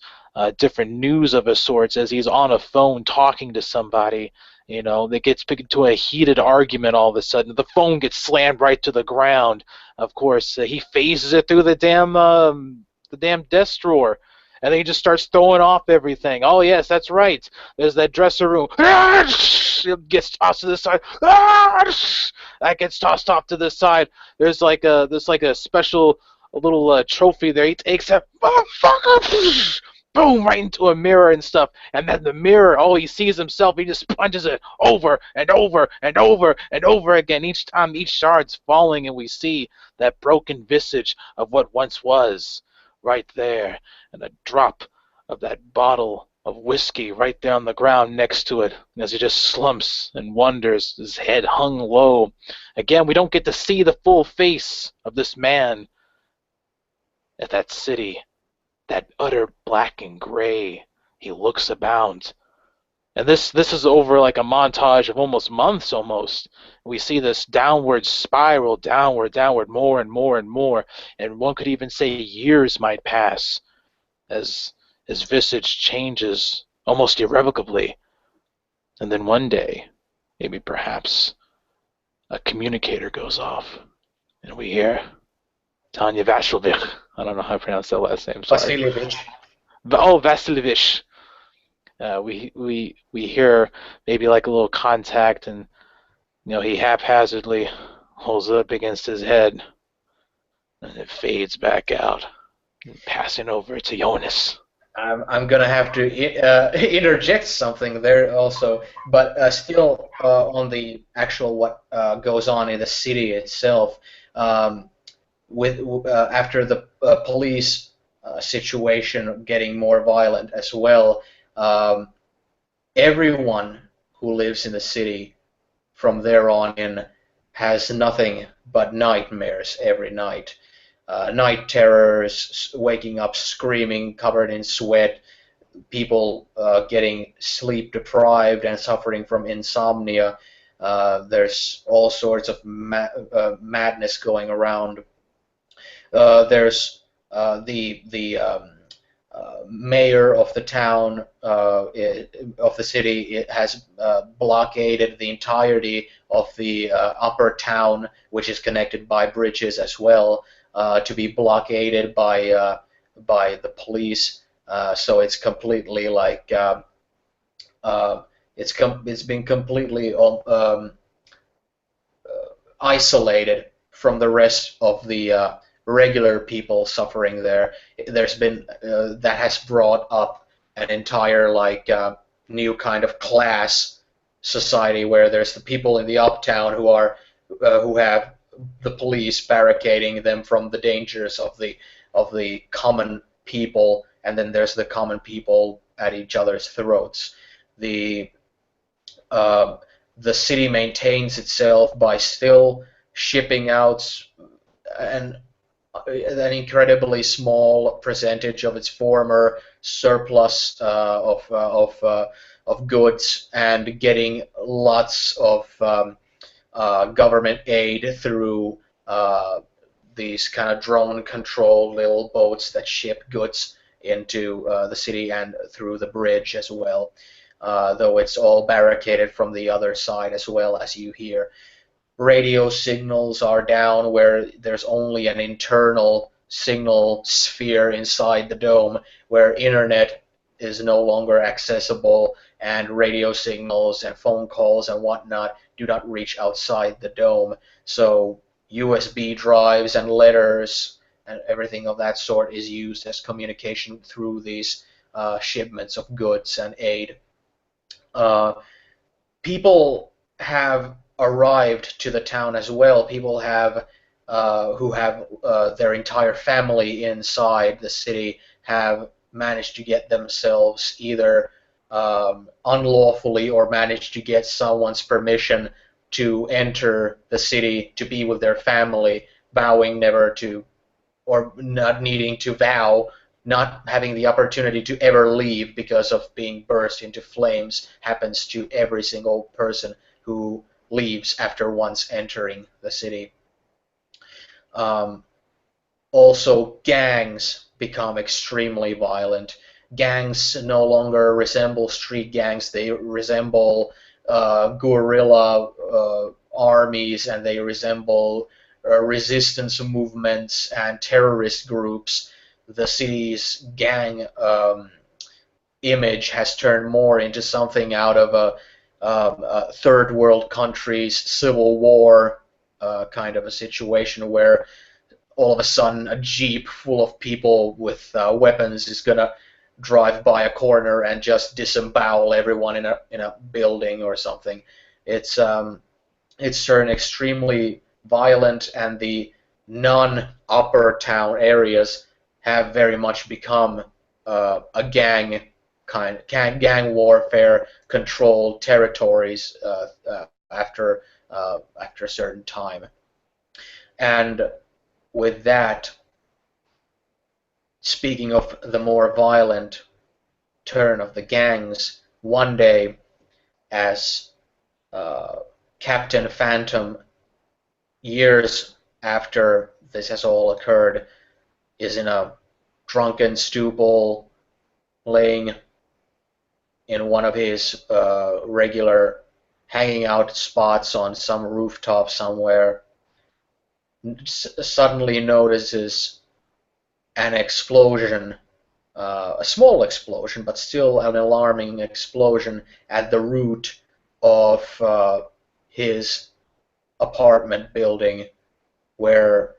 different news of a sorts as he's on a phone talking to somebody. That gets into a heated argument all of a sudden. The phone gets slammed right to the ground. Of course, he phases it through the damn desk drawer, and then he just starts throwing off everything. Oh yes, that's right. There's that dresser room. It gets tossed to the side. That gets tossed off to the side. There's like a special little trophy there. He takes that motherfucker. Boom, right into a mirror and stuff. And then the mirror, he sees himself. He just punches it over and over and over and over again. Each time, each shard's falling, and we see that broken visage of what once was right there. And a drop of that bottle of whiskey right there on the ground next to it. And as he just slumps and wonders, his head hung low. Again, we don't get to see the full face of this man at that city, that utter black and gray. He looks about. And this is over like a montage of almost months almost. We see this downward spiral, downward, more and more and more. And one could even say years might pass as his visage changes almost irrevocably. And then one day, maybe perhaps, a communicator goes off. And we hear Tanya Vasilevich. I don't know how to pronounce that last name. Sorry. Vasilievich. Vasilevich. We hear maybe like a little contact, and he haphazardly holds it up against his head, and it fades back out, passing over to Jonas. I'm gonna have to interject something there also, but still on the actual what goes on in the city itself. um, with after the police situation getting more violent as well, um, everyone who lives in the city from there on in has nothing but nightmares every night. Night terrors, waking up screaming, covered in sweat, people getting sleep deprived and suffering from insomnia. There's all sorts of madness going around. There's the mayor of the town of the city. It has blockaded the entirety of the upper town, which is connected by bridges as well, to be blockaded by the police. So it's completely like it's been completely isolated from the rest of the regular people suffering there. There's been that has brought up an entire like new kind of class society where there's the people in the uptown who have the police barricading them from the dangers of the common people, and then there's the common people at each other's throats. The uh, the city maintains itself by still shipping out an incredibly small percentage of its former surplus of goods and getting lots of government aid through these kind of drone-controlled little boats that ship goods into the city and through the bridge as well. Though it's all barricaded from the other side as well, as you hear. Radio signals are down where there's only an internal signal sphere inside the dome where internet is no longer accessible, and radio signals and phone calls and whatnot do not reach outside the dome. So USB drives and letters and everything of that sort is used as communication through these shipments of goods and aid. Uh, People have arrived to the town as well. People have who have their entire family inside the city have managed to get themselves either unlawfully or managed to get someone's permission to enter the city to be with their family, vowing never to, or not needing to vow, not having the opportunity to ever leave because of being burst into flames happens to every single person who leaves after once entering the city. Um, Also, gangs become extremely violent. Gangs no longer resemble street gangs, they resemble guerrilla armies, and they resemble resistance movements and terrorist groups. The city's gang image has turned more into something out of a third world country's civil war kind of a situation where all of a sudden a jeep full of people with weapons is gonna drive by a corner and just disembowel everyone in a building or something. It's it's turned extremely violent, and the non-upper town areas have very much become a gang warfare controlled territories after a certain time. And with that, speaking of the more violent turn of the gangs, one day, as Captain Phantom, years after this has all occurred, is in a drunken stupor, laying in one of his regular hanging out spots on some rooftop somewhere, suddenly notices an explosion, a small explosion, but still an alarming explosion at the root of his apartment building, where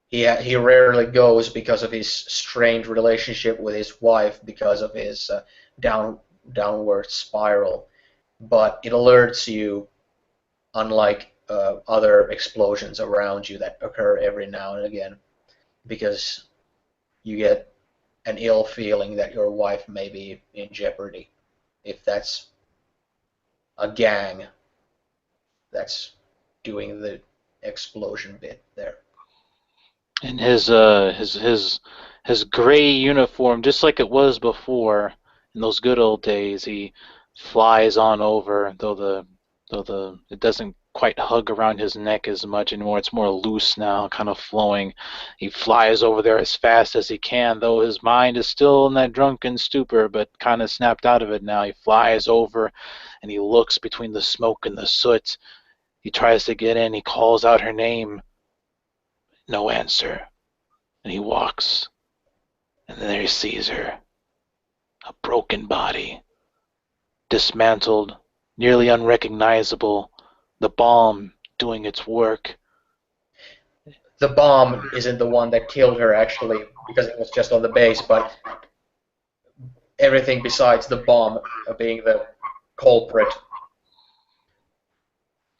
he rarely goes because of his strained relationship with his wife, because of his downward spiral. But it alerts you, unlike other explosions around you that occur every now and again, because you get an ill feeling that your wife may be in jeopardy, if that's a gang that's doing the explosion bit there. And his gray uniform, just like it was before in those good old days, he flies on over, though the it doesn't quite hug around his neck as much anymore. It's more loose now, kind of flowing. He flies over there as fast as he can, though his mind is still in that drunken stupor, but kind of snapped out of it now. He flies over and he looks between the smoke and the soot. He tries to get in. He calls out her name. No answer. And he walks, and there he sees her, a broken body, dismantled, nearly unrecognizable, the bomb doing its work. The bomb isn't the one that killed her, actually, because it was just on the base, but everything besides the bomb being the culprit.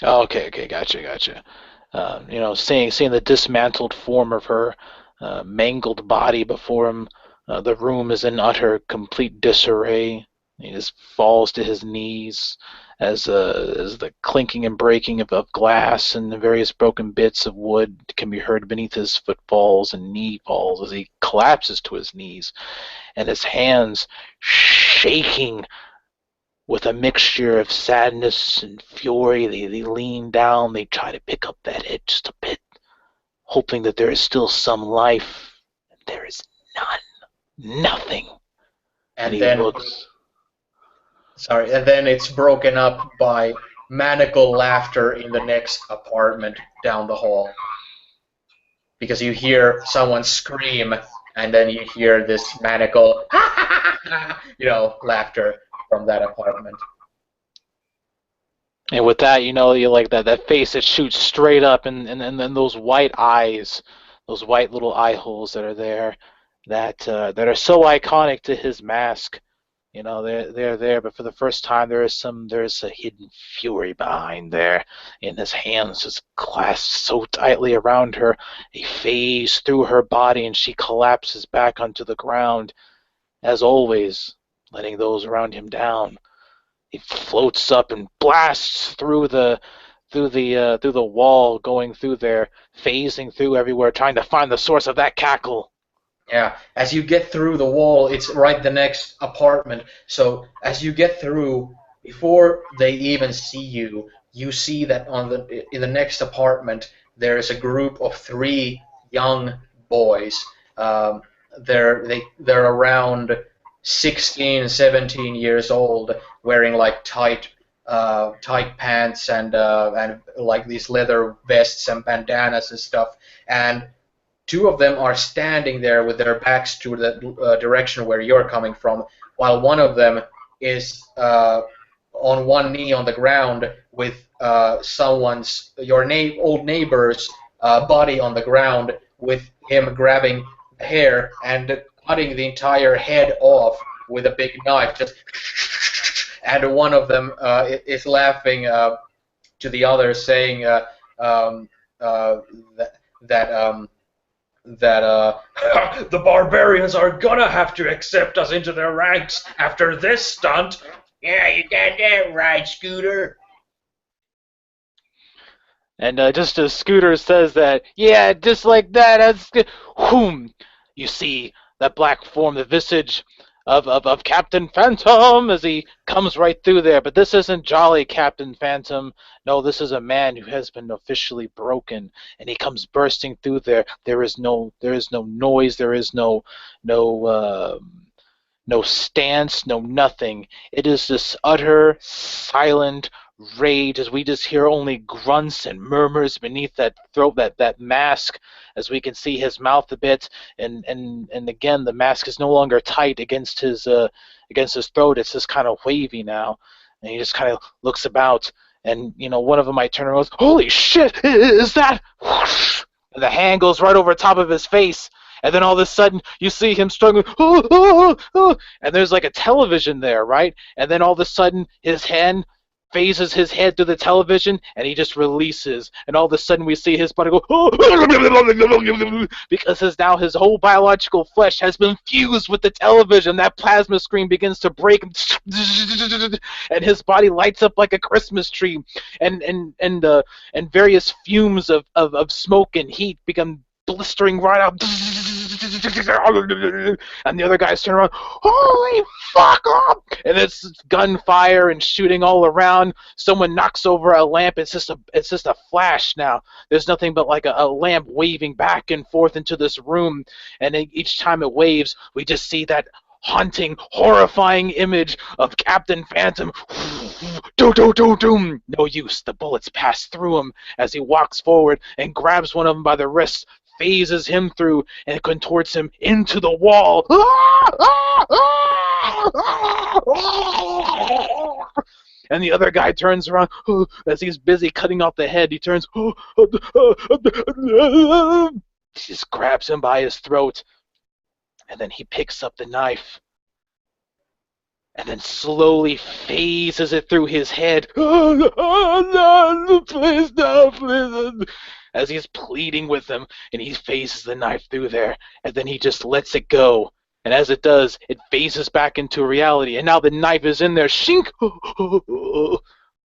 Oh, okay, gotcha. Seeing the dismantled form of her mangled body before him, the room is in utter, complete disarray. He just falls to his knees as the clinking and breaking of glass and the various broken bits of wood can be heard beneath his footfalls and knee falls as he collapses to his knees, and his hands shaking with a mixture of sadness and fury. They lean down, they try to pick up that head just a bit, hoping that there is still some life. And there is nothing. And he then looks. Sorry, and then it's broken up by maniacal laughter in the next apartment down the hall. Because you hear someone scream, and then you hear this maniacal, laughter from that apartment. And with that, you like that face that shoots straight up, and then those white eyes, those white little eye holes that are there, that are so iconic to his mask. They're there, but for the first time there's a hidden fury behind there, and his hands just clasped so tightly around her. He phase through her body, and she collapses back onto the ground, as always, letting those around him down. He floats up and blasts through the wall, going through there, phasing through everywhere, trying to find the source of that cackle. Yeah, as you get through the wall, it's right the next apartment. So as you get through, before they even see you, you see that in the next apartment there is a group of 3 young boys. They're around 16, 17 years old, wearing like tight pants and like these leather vests and bandanas and stuff. And 2 of them are standing there with their backs to the direction where you're coming from, while one of them is on one knee on the ground with your old neighbor's body on the ground, with him grabbing the hair and cutting the entire head off with a big knife. And one of them is laughing to the other, saying that the barbarians are gonna have to accept us into their ranks after this stunt. Yeah, you got that right, Scooter. And just as Scooter says that, yeah, just like that, that's whom you see that black form, the visage of Captain Phantom as he comes right through there. But this isn't jolly Captain Phantom. No, this is a man who has been officially broken, and he comes bursting through there. There is no noise. There is no stance, no nothing. It is this utter silent rage as we just hear only grunts and murmurs beneath that throat, that mask, as we can see his mouth a bit, and again the mask is no longer tight against his throat. It's just kind of wavy now, and he just kind of looks about, and one of them might turn around and goes, "Holy shit, is that?" And the hand goes right over top of his face. And then all of a sudden, you see him struggling, and there's like a television there, right? And then all of a sudden, his hand phases his head through the television, and he just releases. And all of a sudden we see his body go, because now his whole biological flesh has been fused with the television. That plasma screen begins to break, and his body lights up like a Christmas tree. And various fumes of smoke and heat become blistering right out. And the other guys turn around, holy fuck up! And it's gunfire and shooting all around. Someone knocks over a lamp. It's just a flash now. There's nothing but like a lamp waving back and forth into this room. And each time it waves, we just see that haunting, horrifying image of Captain Phantom. Doom, doom, doom, doom. No use. The bullets pass through him as he walks forward and grabs one of them by the wrist, phases him through, and contorts him into the wall. And the other guy turns around as he's busy cutting off the head. He turns, just grabs him by his throat. And then he picks up the knife and then slowly phases it through his head. No, please, no, please. As he's pleading with him, and he phases the knife through there, and then he just lets it go. And as it does, it phases back into reality, and now the knife is in there. Shink!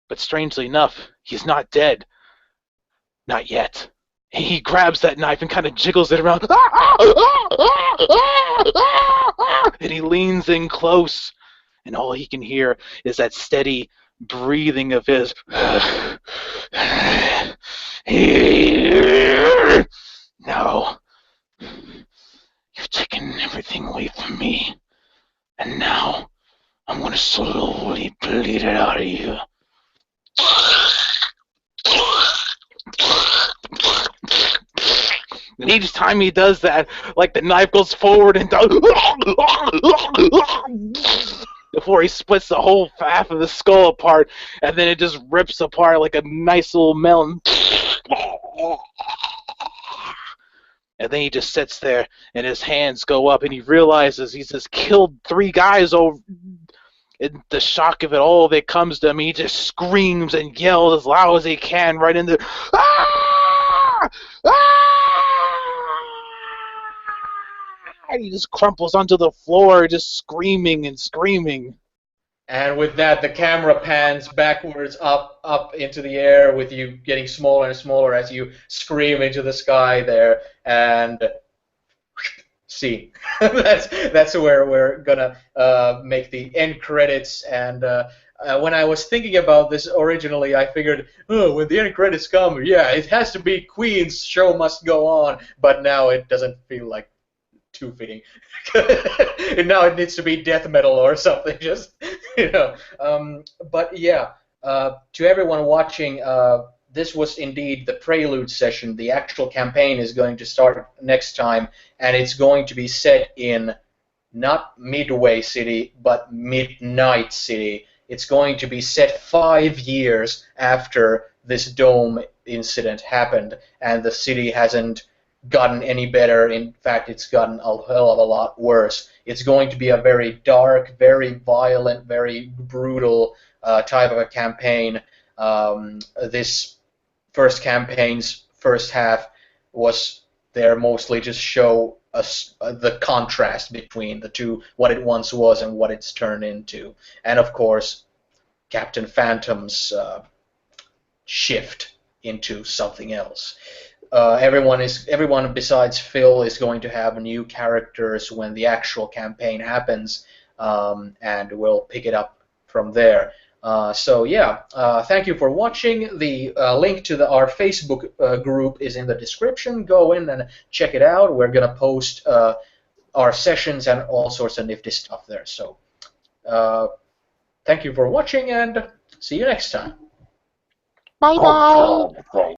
But strangely enough, he's not dead. Not yet. He grabs that knife and kind of jiggles it around. And he leans in close. And all he can hear is that steady breathing of his. No. You've taken everything away from me. And now I'm going to slowly bleed it out of you. And each time he does that, like the knife goes forward and does before he splits the whole half of the skull apart, and then it just rips apart like a nice little melon. And then he just sits there, and his hands go up, and he realizes he's just killed 3 guys over. In the shock of it all that comes to him, he just screams and yells as loud as he can right into. Ah! Ah! And he just crumples onto the floor, just screaming and screaming. And with that, the camera pans backwards up into the air, with you getting smaller and smaller as you scream into the sky there. And see, that's where we're gonna make the end credits. And when I was thinking about this originally, I figured, oh, when the end credits come, yeah, it has to be Queen's show must go on. But now it doesn't feel like too fitting. And now it needs to be death metal or something. Just But yeah, to everyone watching, this was indeed the Prelude session. The actual campaign is going to start next time, and it's going to be set in not Midway City, but Midnight City. It's going to be set 5 years after this dome incident happened, and the city hasn't gotten any better. In fact, it's gotten a hell of a lot worse. It's going to be a very dark, very violent, very brutal type of a campaign. This first campaign's first half was there mostly just show us the contrast between the two, what it once was and what it's turned into. And of course, Captain Phantom's shift into something else. Everyone besides Phil is going to have new characters when the actual campaign happens, and we'll pick it up from there. So yeah, thank you for watching. The link to our Facebook group is in the description. Go in and check it out. We're gonna post our sessions and all sorts of nifty stuff there. So thank you for watching, and see you next time. Bye bye. Oh, God, thank